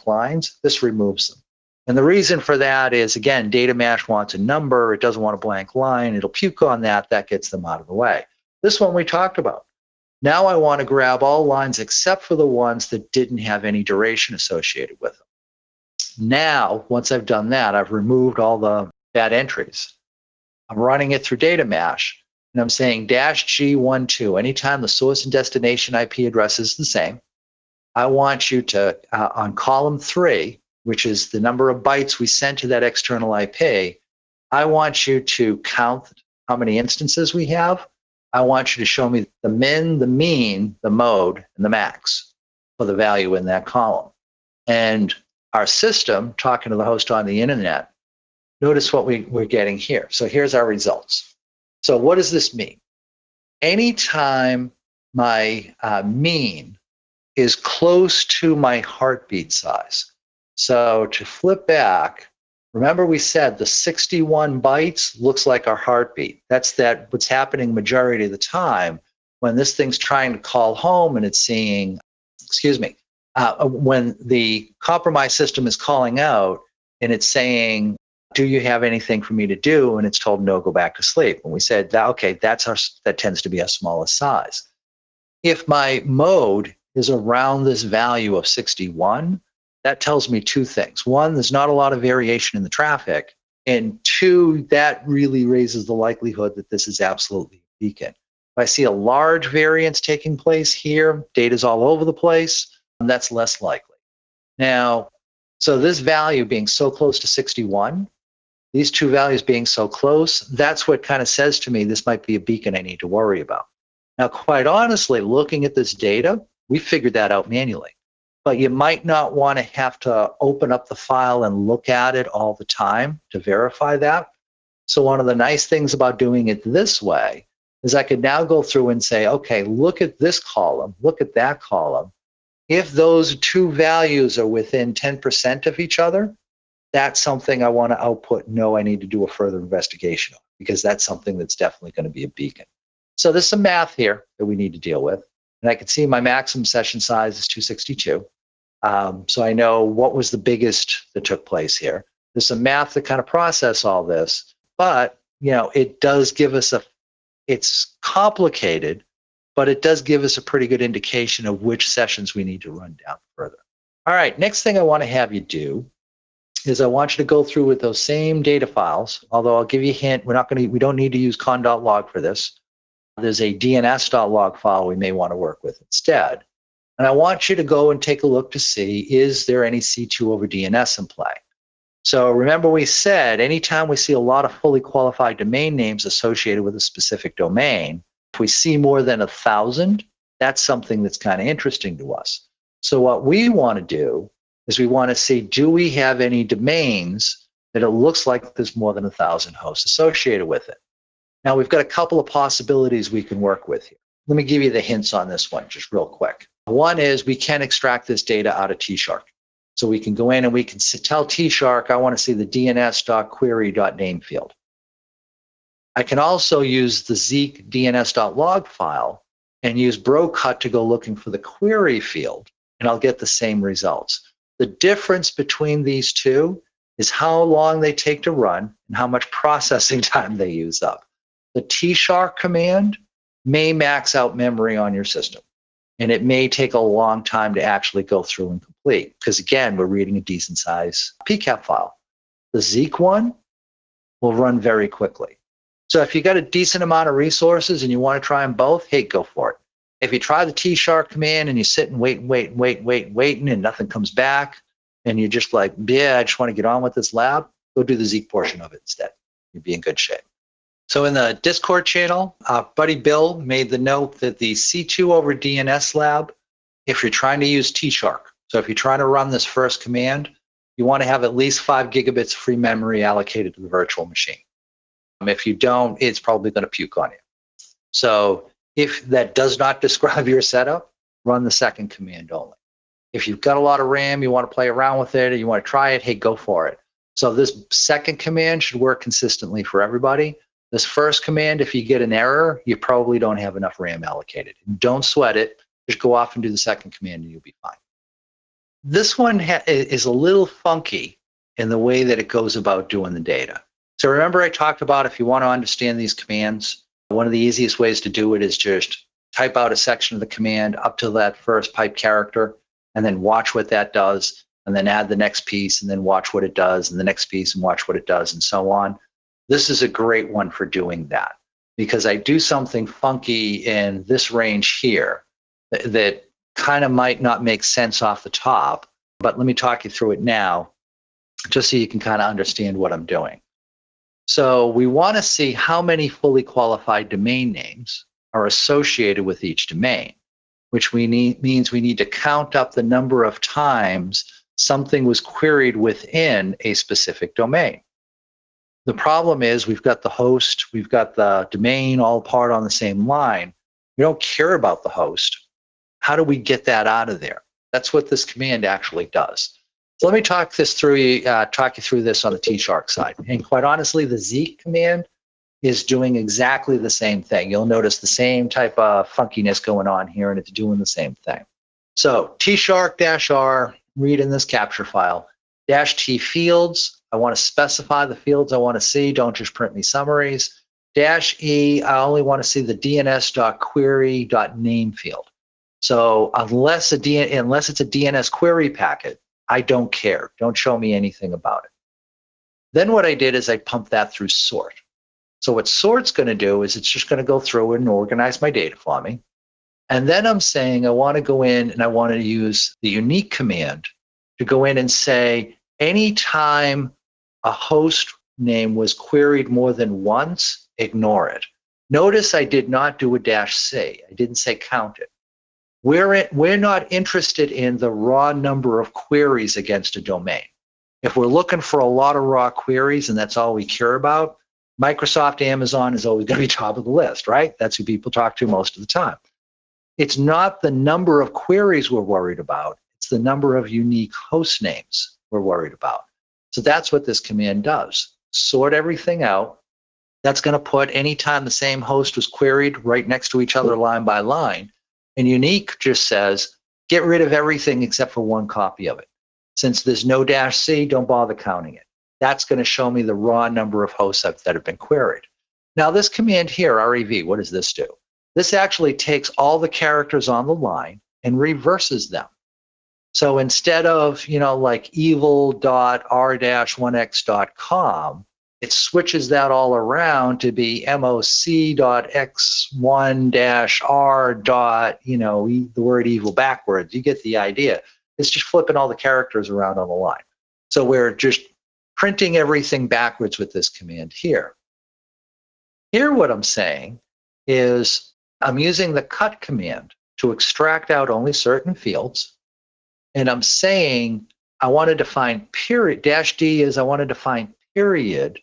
lines, this removes them. And the reason for that is, again, data mash wants a number. It doesn't want a blank line. It'll puke on that. That gets them out of the way. This one we talked about. Now I want to grab all lines except for the ones that didn't have any duration associated with them. Now, once I've done that, I've removed all the bad entries. I'm running it through data mash, and I'm saying -G12. Anytime the source and destination IP address is the same, I want you to, on column 3, which is the number of bytes we sent to that external IP, I want you to count how many instances we have. I want you to show me the min, the mean, the mode, and the max for the value in that column. And our system, talking to the host on the internet, notice what we're getting here. So here's our results. So what does this mean? Anytime my mean is close to my heartbeat size. So to flip back, remember we said the 61 bytes looks like our heartbeat. That's what's happening majority of the time when this thing's trying to call home and it's seeing, when the compromised system is calling out and it's saying, do you have anything for me to do? And it's told, no, go back to sleep. And we said, okay, that tends to be our smallest size. If my mode is around this value of 61, that tells me two things. One, there's not a lot of variation in the traffic. And two, that really raises the likelihood that this is absolutely a beacon. If I see a large variance taking place here, data's all over the place, that's less likely. Now, so this value being so close to 61, these two values being so close, that's what kind of says to me this might be a beacon I need to worry about. Now, quite honestly, looking at this data, we figured that out manually. But you might not want to have to open up the file and look at it all the time to verify that. So one of the nice things about doing it this way is I could now go through and say, okay, look at this column, look at that column. If those two values are within 10% of each other, that's something I want to output. No, I need to do a further investigation on, because that's something that's definitely going to be a beacon. So there's some math here that we need to deal with. And I can see my maximum session size is 262. So I know what was the biggest that took place here. There's some math to kind of process all this, but it does give us it's complicated, but it does give us a pretty good indication of which sessions we need to run down further. All right, next thing I want to have you do is I want you to go through with those same data files, although I'll give you a hint, we don't need to use con.log for this. There's a DNS.log file we may want to work with instead. And I want you to go and take a look to see, is there any C2 over DNS in play? So remember we said, anytime we see a lot of fully qualified domain names associated with a specific domain, if we see more than 1,000, that's something that's kind of interesting to us. So what we want to do is we want to see, do we have any domains that it looks like there's more than 1,000 hosts associated with it? Now we've got a couple of possibilities we can work with here. Let me give you the hints on this one just real quick. One is we can extract this data out of T-Shark. So we can go in and we can tell T-Shark, I want to see the dns.query.name field. I can also use the Zeek dns.log file and use brocut to go looking for the query field, and I'll get the same results. The difference between these two is how long they take to run and how much processing time they use up. The T-Shark command may max out memory on your system, and it may take a long time to actually go through and complete, because again, we're reading a decent size PCAP file. The Zeek one will run very quickly. So if you got a decent amount of resources and you want to try them both, hey, go for it. If you try the T-Shark command and you sit and waiting and nothing comes back, and you're just like, yeah, I just want to get on with this lab, go do the Zeek portion of it instead. You'll be in good shape. So in the Discord channel, buddy Bill made the note that the C2 over DNS lab, if you're trying to use T-Shark, so if you're trying to run this first command, you want to have at least 5 gigabits of free memory allocated to the virtual machine. If you don't, it's probably going to puke on you. So if that does not describe your setup, run the second command only. If you've got a lot of RAM, you want to play around with it, or you want to try it, hey, go for it. So this second command should work consistently for everybody. This first command, if you get an error, you probably don't have enough RAM allocated. Don't sweat it. Just go off and do the second command and you'll be fine. This one is a little funky in the way that it goes about doing the data. So remember I talked about if you want to understand these commands, one of the easiest ways to do it is just type out a section of the command up to that first pipe character, and then watch what that does, and then add the next piece, and then watch what it does, and the next piece, and watch what it does, and so on. This is a great one for doing that, because I do something funky in this range here that kind of might not make sense off the top, but let me talk you through it now, just so you can kind of understand what I'm doing. So we want to see how many fully qualified domain names are associated with each domain, which means we need to count up the number of times something was queried within a specific domain. The problem is we've got the host, we've got the domain all part on the same line. We don't care about the host. How do we get that out of there? That's what this command actually does. So let me talk you through this on the T-Shark side. And quite honestly, the Zeek command is doing exactly the same thing. You'll notice the same type of funkiness going on here, and it's doing the same thing. So T-Shark-R, read in this capture file, -T fields, I want to specify the fields I want to see, don't just print me summaries. -E, I only want to see the DNS.query.name field. So unless it's a DNS query packet, I don't care. Don't show me anything about it. Then what I did is I pumped that through sort. So what sort's going to do is it's just going to go through and organize my data for me. And then I'm saying I want to go in and I want to use the unique command to go in and say anytime a host name was queried more than once, ignore it. Notice I did not do a -C. I didn't say count it. We're not interested in the raw number of queries against a domain. If we're looking for a lot of raw queries and that's all we care about, Microsoft, Amazon is always going to be top of the list, right? That's who people talk to most of the time. It's not the number of queries we're worried about. It's the number of unique host names we're worried about. So that's what this command does. Sort everything out. That's going to put anytime the same host was queried right next to each other line by line. And unique just says, get rid of everything except for one copy of it. Since there's no -C, don't bother counting it. That's going to show me the raw number of hosts that have been queried. Now this command here, REV, what does this do? This actually takes all the characters on the line and reverses them. So instead of, like evil.r-1x.com, it switches that all around to be moc.x1-r. The word evil backwards. You get the idea. It's just flipping all the characters around on the line. So we're just printing everything backwards with this command here. Here what I'm saying is I'm using the cut command to extract out only certain fields. And I'm saying I want to define period. -D is I want to define period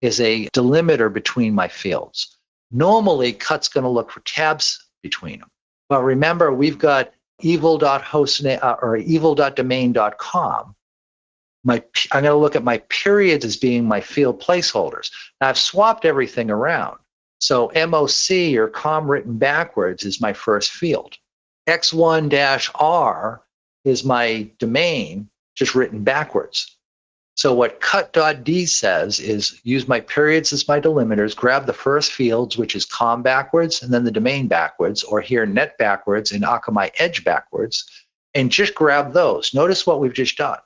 is a delimiter between my fields. Normally, cut's going to look for tabs between them. But remember, we've got evil.domain.com. I'm going to look at my periods as being my field placeholders. Now, I've swapped everything around. So MOC, or com written backwards, is my first field. X1-R is my domain, just written backwards. So what cut.d says is use my periods as my delimiters, grab the first fields, which is com backwards, and then the domain backwards, or here net backwards and Akamai edge backwards, and just grab those. Notice what we've just done.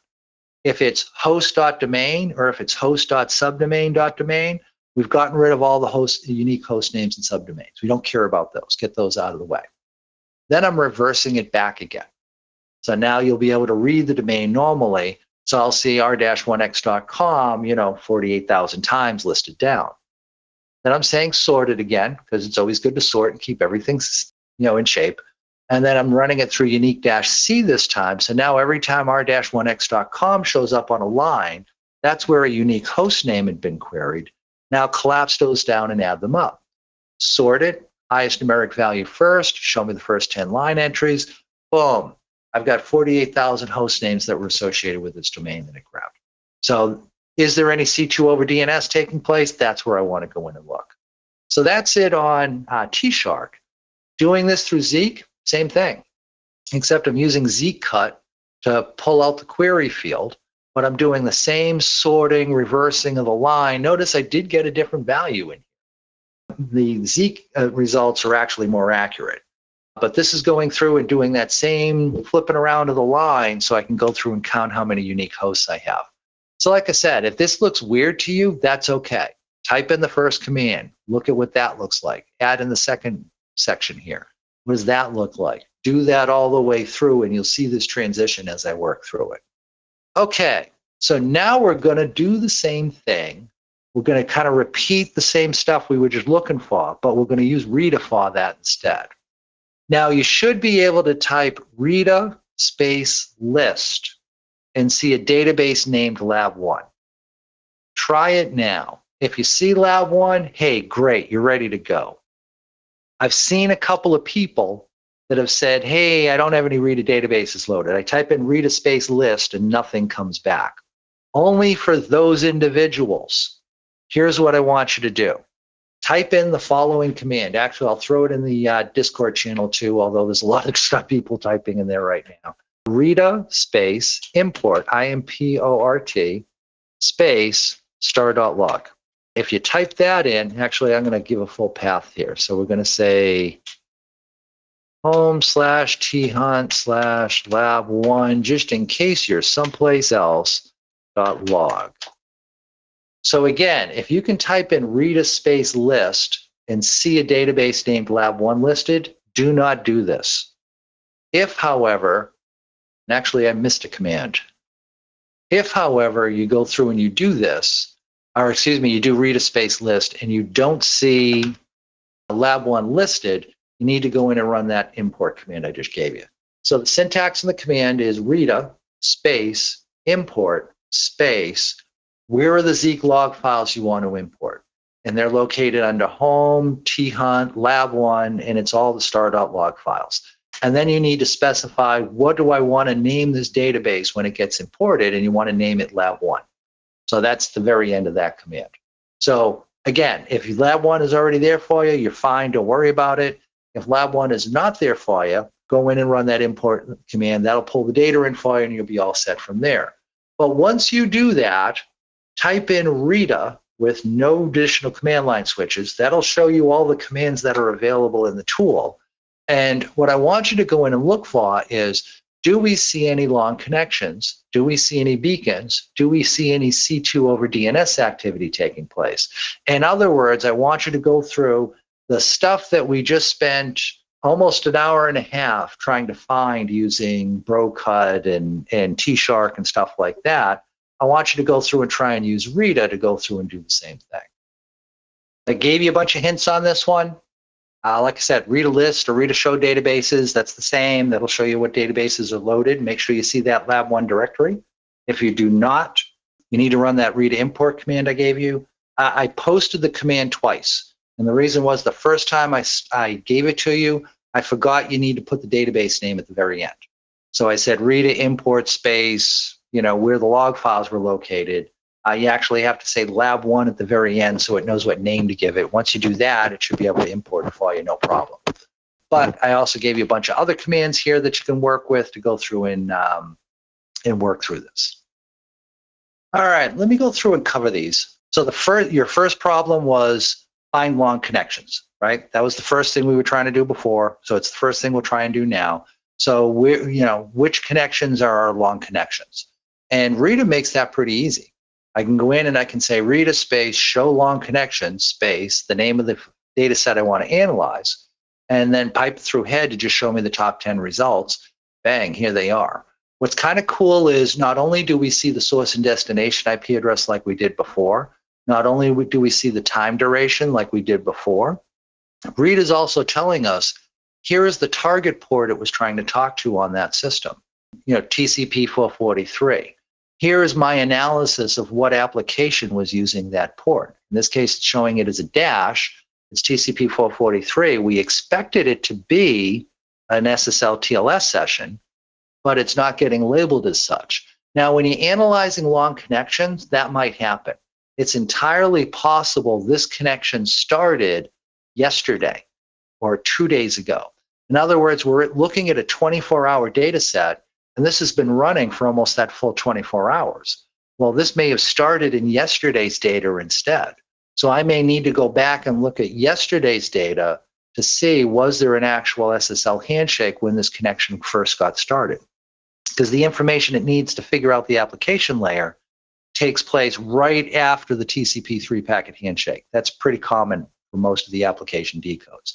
If it's host.domain or if it's host.subdomain.domain, we've gotten rid of all the unique host names and subdomains. We don't care about those. Get those out of the way. Then I'm reversing it back again. So now you'll be able to read the domain normally. So I'll see r-1x.com, 48,000 times listed down. Then I'm saying sort it again, because it's always good to sort and keep everything, in shape. And then I'm running it through unique-C this time. So now every time r-1x.com shows up on a line, that's where a unique host name had been queried. Now collapse those down and add them up. Sort it, highest numeric value first, show me the first 10 line entries. Boom. I've got 48,000 host names that were associated with this domain that it grabbed. So is there any C2 over DNS taking place? That's where I want to go in and look. So that's it on T-Shark. Doing this through Zeek, same thing, except I'm using Zeek cut to pull out the query field, but I'm doing the same sorting, reversing of the line. Notice I did get a different value in here. The Zeek results are actually more accurate, but this is going through and doing that same flipping around of the line so I can go through and count how many unique hosts I have. So like I said, if this looks weird to you, that's okay. Type in the first command, look at what that looks like. Add in the second section here. What does that look like? Do that all the way through and you'll see this transition as I work through it. Okay, so now we're going to do the same thing. We're going to kind of repeat the same stuff we were just looking for, but we're going to use RITA for that instead. Now you should be able to type RITA space list and see a database named Lab1. Try it now. If you see Lab1, hey, great, you're ready to go. I've seen a couple of people that have said, hey, I don't have any RITA databases loaded. I type in RITA space list and nothing comes back. Only for those individuals. Here's what I want you to do. Type in the following command. Actually, I'll throw it in the Discord channel too, although there's a lot of extra people typing in there right now. RITA space import, IMPORT, space star.log. If you type that in, actually, I'm going to give a full path here. So we're going to say home/thunt/lab1, just in case you're someplace else, .log. So again, if you can type in RITA space list and see a database named Lab1 listed, do not do this. If, however, and actually I missed a command. If, however, you go through and you do this, or excuse me, you do RITA space list and you don't see Lab1 listed, you need to go in and run that import command I just gave you. So the syntax in the command is RITA space import space. Where are the Zeek log files you want to import? And they're located under home, thunt, lab1, and it's all the star.log files. And then you need to specify, what do I want to name this database when it gets imported? And you want to name it lab1. So that's the very end of that command. So again, if lab1 is already there for you, you're fine, don't worry about it. If lab1 is not there for you, go in and run that import command. That'll pull the data in for you and you'll be all set from there. But once you do that, type in RITA with no additional command line switches. That'll show you all the commands that are available in the tool. And what I want you to go in and look for is, do we see any long connections? Do we see any beacons? Do we see any C2 over DNS activity taking place? In other words, I want you to go through the stuff that we just spent almost an hour and a half trying to find using BroCut and T-Shark and stuff like that. I want you to go through and try and use RITA to go through and do the same thing. I gave you a bunch of hints on this one. Like I said, RITA list or RITA show databases, that's the same. That'll show you what databases are loaded. Make sure you see that lab1 directory. If you do not, you need to run that RITA import command I gave you. I posted the command twice. And the reason was the first time I gave it to you, I forgot you need to put the database name at the very end. So I said RITA import space, where the log files were located. You actually have to say lab1 at the very end so it knows what name to give it. Once you do that, it should be able to import it for you, no problem. But I also gave you a bunch of other commands here that you can work with to go through and work through this. All right, let me go through and cover these. So your first problem was find long connections, right? That was the first thing we were trying to do before. So it's the first thing we'll try and do now. So which connections are our long connections? And RITA makes that pretty easy. I can go in and I can say RITA space show long connections space, the name of the data set I want to analyze, and then pipe through head to just show me the top 10 results. Bang, here they are. What's kind of cool is not only do we see the source and destination IP address like we did before, not only do we see the time duration like we did before, RITA is also telling us here is the target port it was trying to talk to on that system, TCP 443. Here is my analysis of what application was using that port. In this case, it's showing it as a dash. It's TCP 443. We expected it to be an SSL TLS session, but it's not getting labeled as such. Now, when you're analyzing long connections, that might happen. It's entirely possible this connection started yesterday or 2 days ago. In other words, we're looking at a 24-hour data set, and this has been running for almost that full 24 hours. Well, this may have started in yesterday's data instead. So I may need to go back and look at yesterday's data to see, was there an actual SSL handshake when this connection first got started? Because the information it needs to figure out the application layer takes place right after the TCP 3-packet handshake. That's pretty common for most of the application decodes.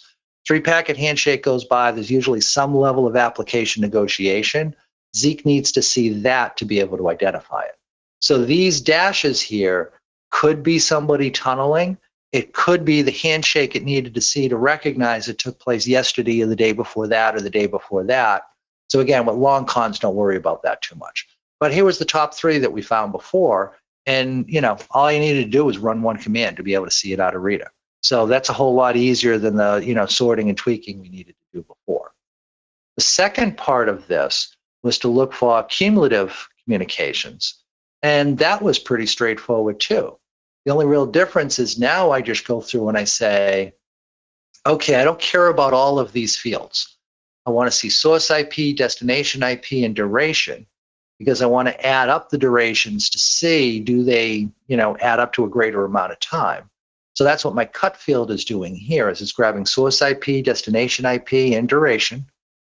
3-packet handshake goes by, there's usually some level of application negotiation. Zeek needs to see that to be able to identify it. So these dashes here could be somebody tunneling. It could be the handshake it needed to see to recognize it took place yesterday or the day before that or the day before that. So again, with long cons, don't worry about that too much. But here was the top 3 that we found before. And all you needed to do was run one command to be able to see it out of RITA. So that's a whole lot easier than the sorting and tweaking we needed to do before. The second part of this was to look for cumulative communications. And that was pretty straightforward too. The only real difference is now I just go through and I say, okay, I don't care about all of these fields. I want to see source IP, destination IP, and duration, because I want to add up the durations to see, do they, add up to a greater amount of time. So that's what my cut field is doing here, is it's grabbing source IP, destination IP, and duration.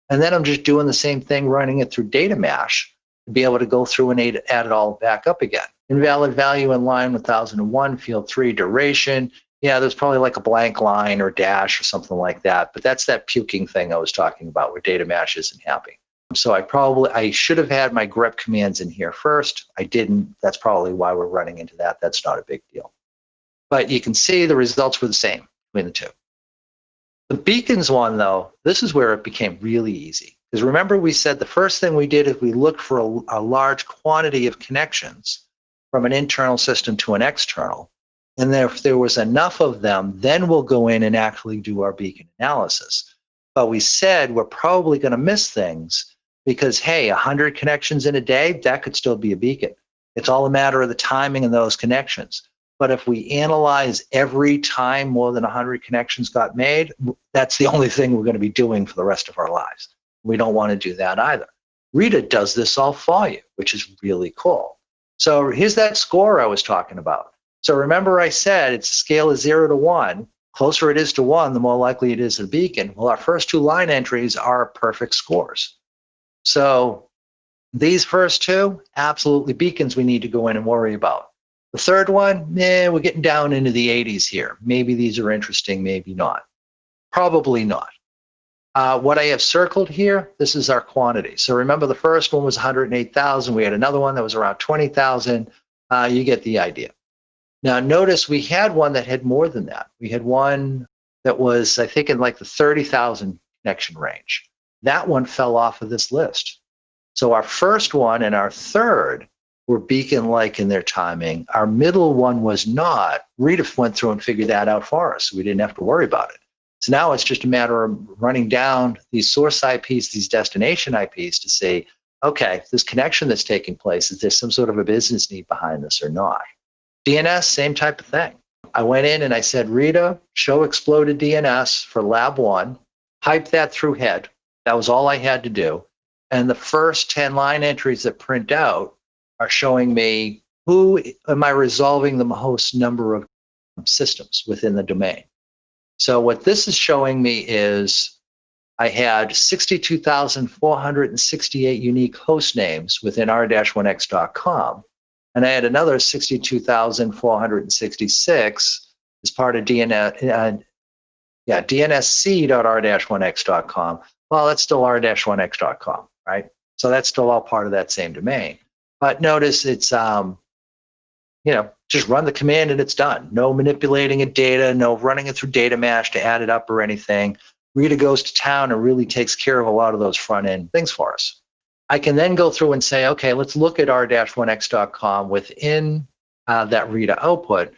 And then I'm just doing the same thing, running it through data mash to be able to go through and add it all back up again. Invalid value in line 1001, field 3, duration. Yeah, there's probably like a blank line or dash or something like that, but that's that puking thing I was talking about where data mash isn't happy. So I should have had my grep commands in here first. I didn't. That's probably why we're running into that. That's not a big deal. But you can see the results were the same between the two. The beacons one, though, this is where it became really easy. Because remember, we said the first thing we did is we looked for a large quantity of connections from an internal system to an external. And if there was enough of them, then we'll go in and actually do our beacon analysis. But we said we're probably going to miss things because, hey, 100 connections in a day, that could still be a beacon. It's all a matter of the timing of those connections. But if we analyze every time more than 100 connections got made, that's the only thing we're going to be doing for the rest of our lives. We don't want to do that either. RITA does this all for you, which is really cool. So here's that score I was talking about. So remember I said it's a scale of 0 to 1. Closer it is to 1, the more likely it is a beacon. Well, our first 2 line entries are perfect scores. So these first 2, absolutely beacons we need to go in and worry about. The third one, we're getting down into the 80s here. Maybe these are interesting, maybe not. Probably not. What I have circled here, this is our quantity. So remember the first one was 108,000. We had another one that was around 20,000. You get the idea. Now notice we had one that had more than that. We had one that was, I think, in like the 30,000 connection range. That one fell off of this list. So our first one and our third were beacon-like in their timing. Our middle one was not. RITA went through and figured that out for us. So we didn't have to worry about it. So now it's just a matter of running down these source IPs, these destination IPs to see, okay, this connection that's taking place, is there some sort of a business need behind this or not? DNS, same type of thing. I went in and I said, RITA, show exploded DNS for lab 1, pipe that through head. That was all I had to do. And the first 10 line entries that print out are showing me who am I resolving the most number of systems within the domain. So what this is showing me is I had 62,468 unique host names within r-1x.com, and I had another 62,466 as part of DNSC.r-1x.com. Well, that's still r-1x.com, right? So that's still all part of that same domain. But notice it's, just run the command and it's done. No manipulating of data, no running it through data mash to add it up or anything. RITA goes to town and really takes care of a lot of those front end things for us. I can then go through and say, okay, let's look at r-1x.com within that RITA output,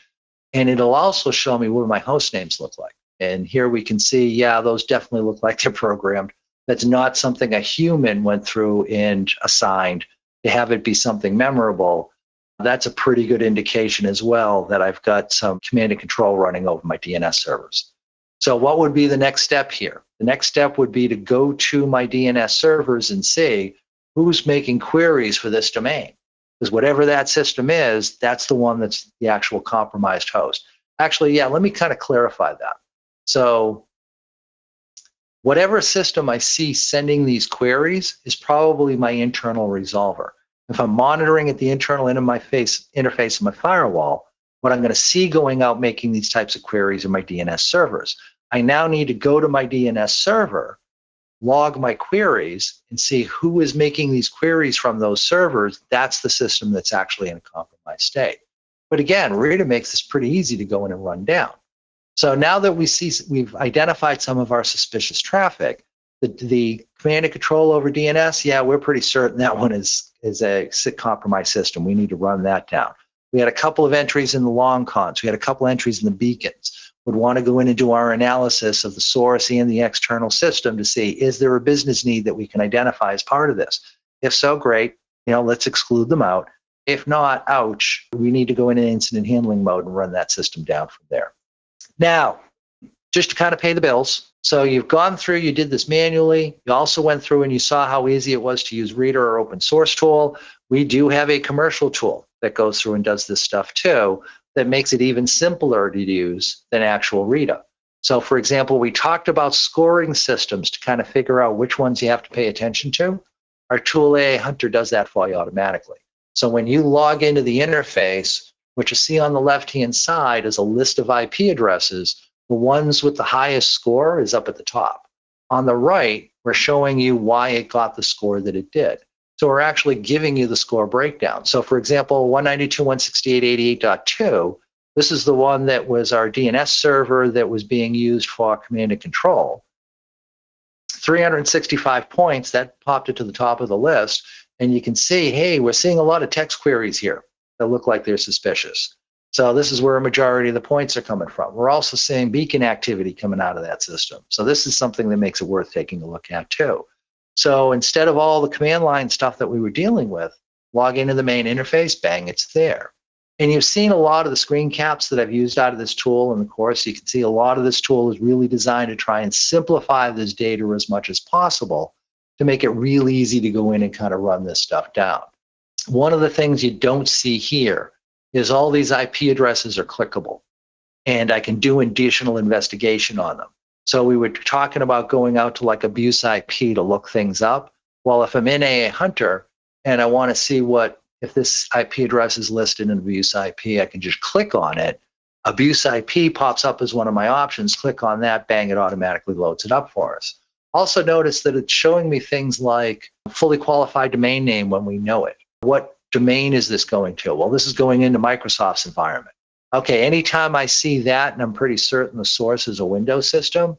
and it'll also show me what my host names look like. And here we can see, yeah, those definitely look like they're programmed. That's not something a human went through and assigned to have it be something memorable. That's a pretty good indication as well that I've got some command and control running over my DNS servers. So what would be the next step here? The next step would be to go to my DNS servers and see who's making queries for this domain. Because whatever that system is, that's the one that's the actual compromised host. Actually, yeah, let me kind of clarify that. So whatever system I see sending these queries is probably my internal resolver. If I'm monitoring at the internal interface of my firewall, what I'm going to see going out making these types of queries are my DNS servers. I now need to go to my DNS server, log my queries, and see who is making these queries from those servers. That's the system that's actually in a compromised state. But again, RITA makes this pretty easy to go in and run down. So now that we've identified some of our suspicious traffic, the command and control over DNS, yeah, we're pretty certain that one is a compromised system. We need to run that down. We had a couple of entries in the long cons. We had a couple entries in the beacons. Would want to go in and do our analysis of the source and the external system to see, is there a business need that we can identify as part of this? If so, great. Let's exclude them out. If not, ouch, we need to go in incident handling mode and run that system down from there. Now, just to kind of pay the bills. So you've gone through, you did this manually. You also went through and you saw how easy it was to use RITA or open source tool. We do have a commercial tool that goes through and does this stuff too, that makes it even simpler to use than actual RITA. So for example, we talked about scoring systems to kind of figure out which ones you have to pay attention to. Our tool AA Hunter does that for you automatically. So when you log into the interface, what you see on the left-hand side is a list of IP addresses. The ones with the highest score is up at the top. On the right, we're showing you why it got the score that it did. So we're actually giving you the score breakdown. So for example, 192.168.88.2, this is the one that was our DNS server that was being used for command and control. 365 points, that popped it to the top of the list. And you can see, hey, we're seeing a lot of text queries here that look like they're suspicious. So this is where a majority of the points are coming from. We're also seeing beacon activity coming out of that system. So this is something that makes it worth taking a look at too. So instead of all the command line stuff that we were dealing with, log into the main interface, bang, it's there. And you've seen a lot of the screen caps that I've used out of this tool in the course. You can see a lot of this tool is really designed to try and simplify this data as much as possible to make it real easy to go in and kind of run this stuff down. One of the things you don't see here is all these IP addresses are clickable, and I can do additional investigation on them. So we were talking about going out to like abuse IP to look things up. Well, if I'm in AA Hunter and I want to see if this IP address is listed in abuse IP, I can just click on it. Abuse IP pops up as one of my options. Click on that, bang, it automatically loads it up for us. Also notice that it's showing me things like fully qualified domain name when we know it. What domain is this going to? Well, this is going into Microsoft's environment. Okay, anytime I see that and I'm pretty certain the source is a Windows system,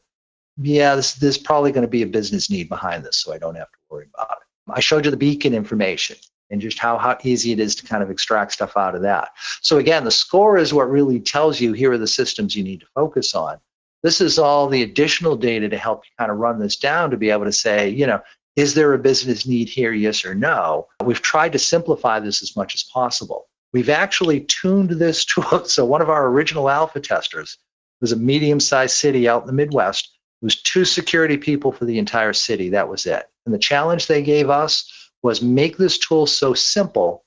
yeah, there's probably going to be a business need behind this, so I don't have to worry about it. I showed you the beacon information and just how easy it is to kind of extract stuff out of that. So again, the score is what really tells you here are the systems you need to focus on. This is all the additional data to help you kind of run this down to be able to say, is there a business need here, yes or no? We've tried to simplify this as much as possible. We've actually tuned this tool. So one of our original alpha testers was a medium-sized city out in the Midwest. It was 2 security people for the entire city. That was it. And the challenge they gave us was make this tool so simple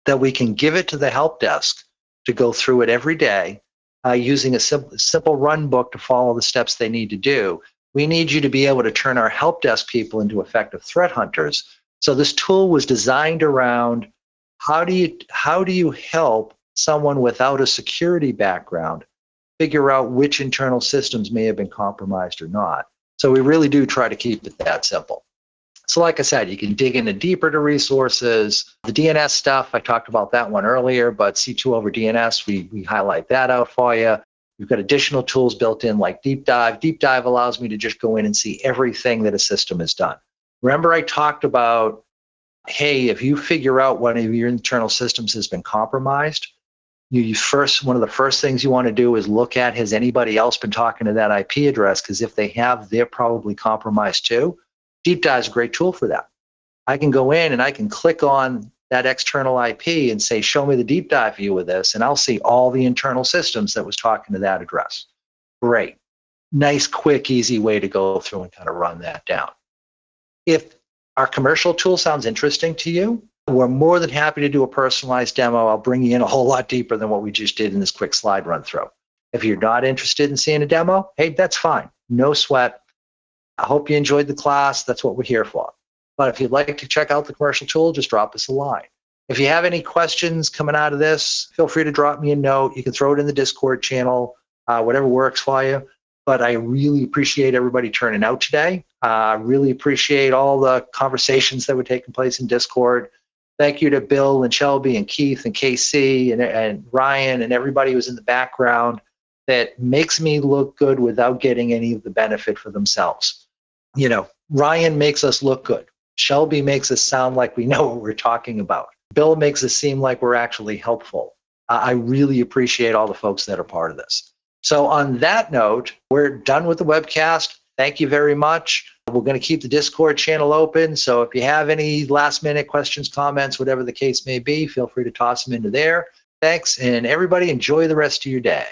that we can give it to the help desk to go through it every day using a simple run book to follow the steps they need to do. We need you to be able to turn our help desk people into effective threat hunters. So this tool was designed around how do you help someone without a security background figure out which internal systems may have been compromised or not. So we really do try to keep it that simple. So like I said, you can dig into deeper to resources. The DNS stuff, I talked about that one earlier, but C2 over DNS, we highlight that out for you. We've got additional tools built in like Deep Dive. Deep Dive allows me to just go in and see everything that a system has done. Remember I talked about hey, if you figure out one of your internal systems has been compromised, one of the first things you want to do is look at, has anybody else been talking to that IP address? Because if they have, they're probably compromised too. Deep Dive is a great tool for that. I can go in and I can click on that external IP and say, show me the deep dive view of this, and I'll see all the internal systems that was talking to that address. Great. Nice, quick, easy way to go through and kind of run that down. If our commercial tool sounds interesting to you, we're more than happy to do a personalized demo. I'll bring you in a whole lot deeper than what we just did in this quick slide run through. If you're not interested in seeing a demo, hey, that's fine. No sweat. I hope you enjoyed the class. That's what we're here for. But if you'd like to check out the commercial tool, just drop us a line. If you have any questions coming out of this, feel free to drop me a note. You can throw it in the Discord channel, whatever works for you. But I really appreciate everybody turning out today. Really appreciate all the conversations that were taking place in Discord. Thank you to Bill and Shelby and Keith and KC and Ryan and everybody who's in the background that makes me look good without getting any of the benefit for themselves. You know, Ryan makes us look good. Shelby makes us sound like we know what we're talking about. Bill makes us seem like we're actually helpful. I really appreciate all the folks that are part of this. So on that note, we're done with the webcast. Thank you very much. We're going to keep the Discord channel open. So if you have any last minute questions, comments, whatever the case may be, feel free to toss them into there. Thanks, and everybody enjoy the rest of your day.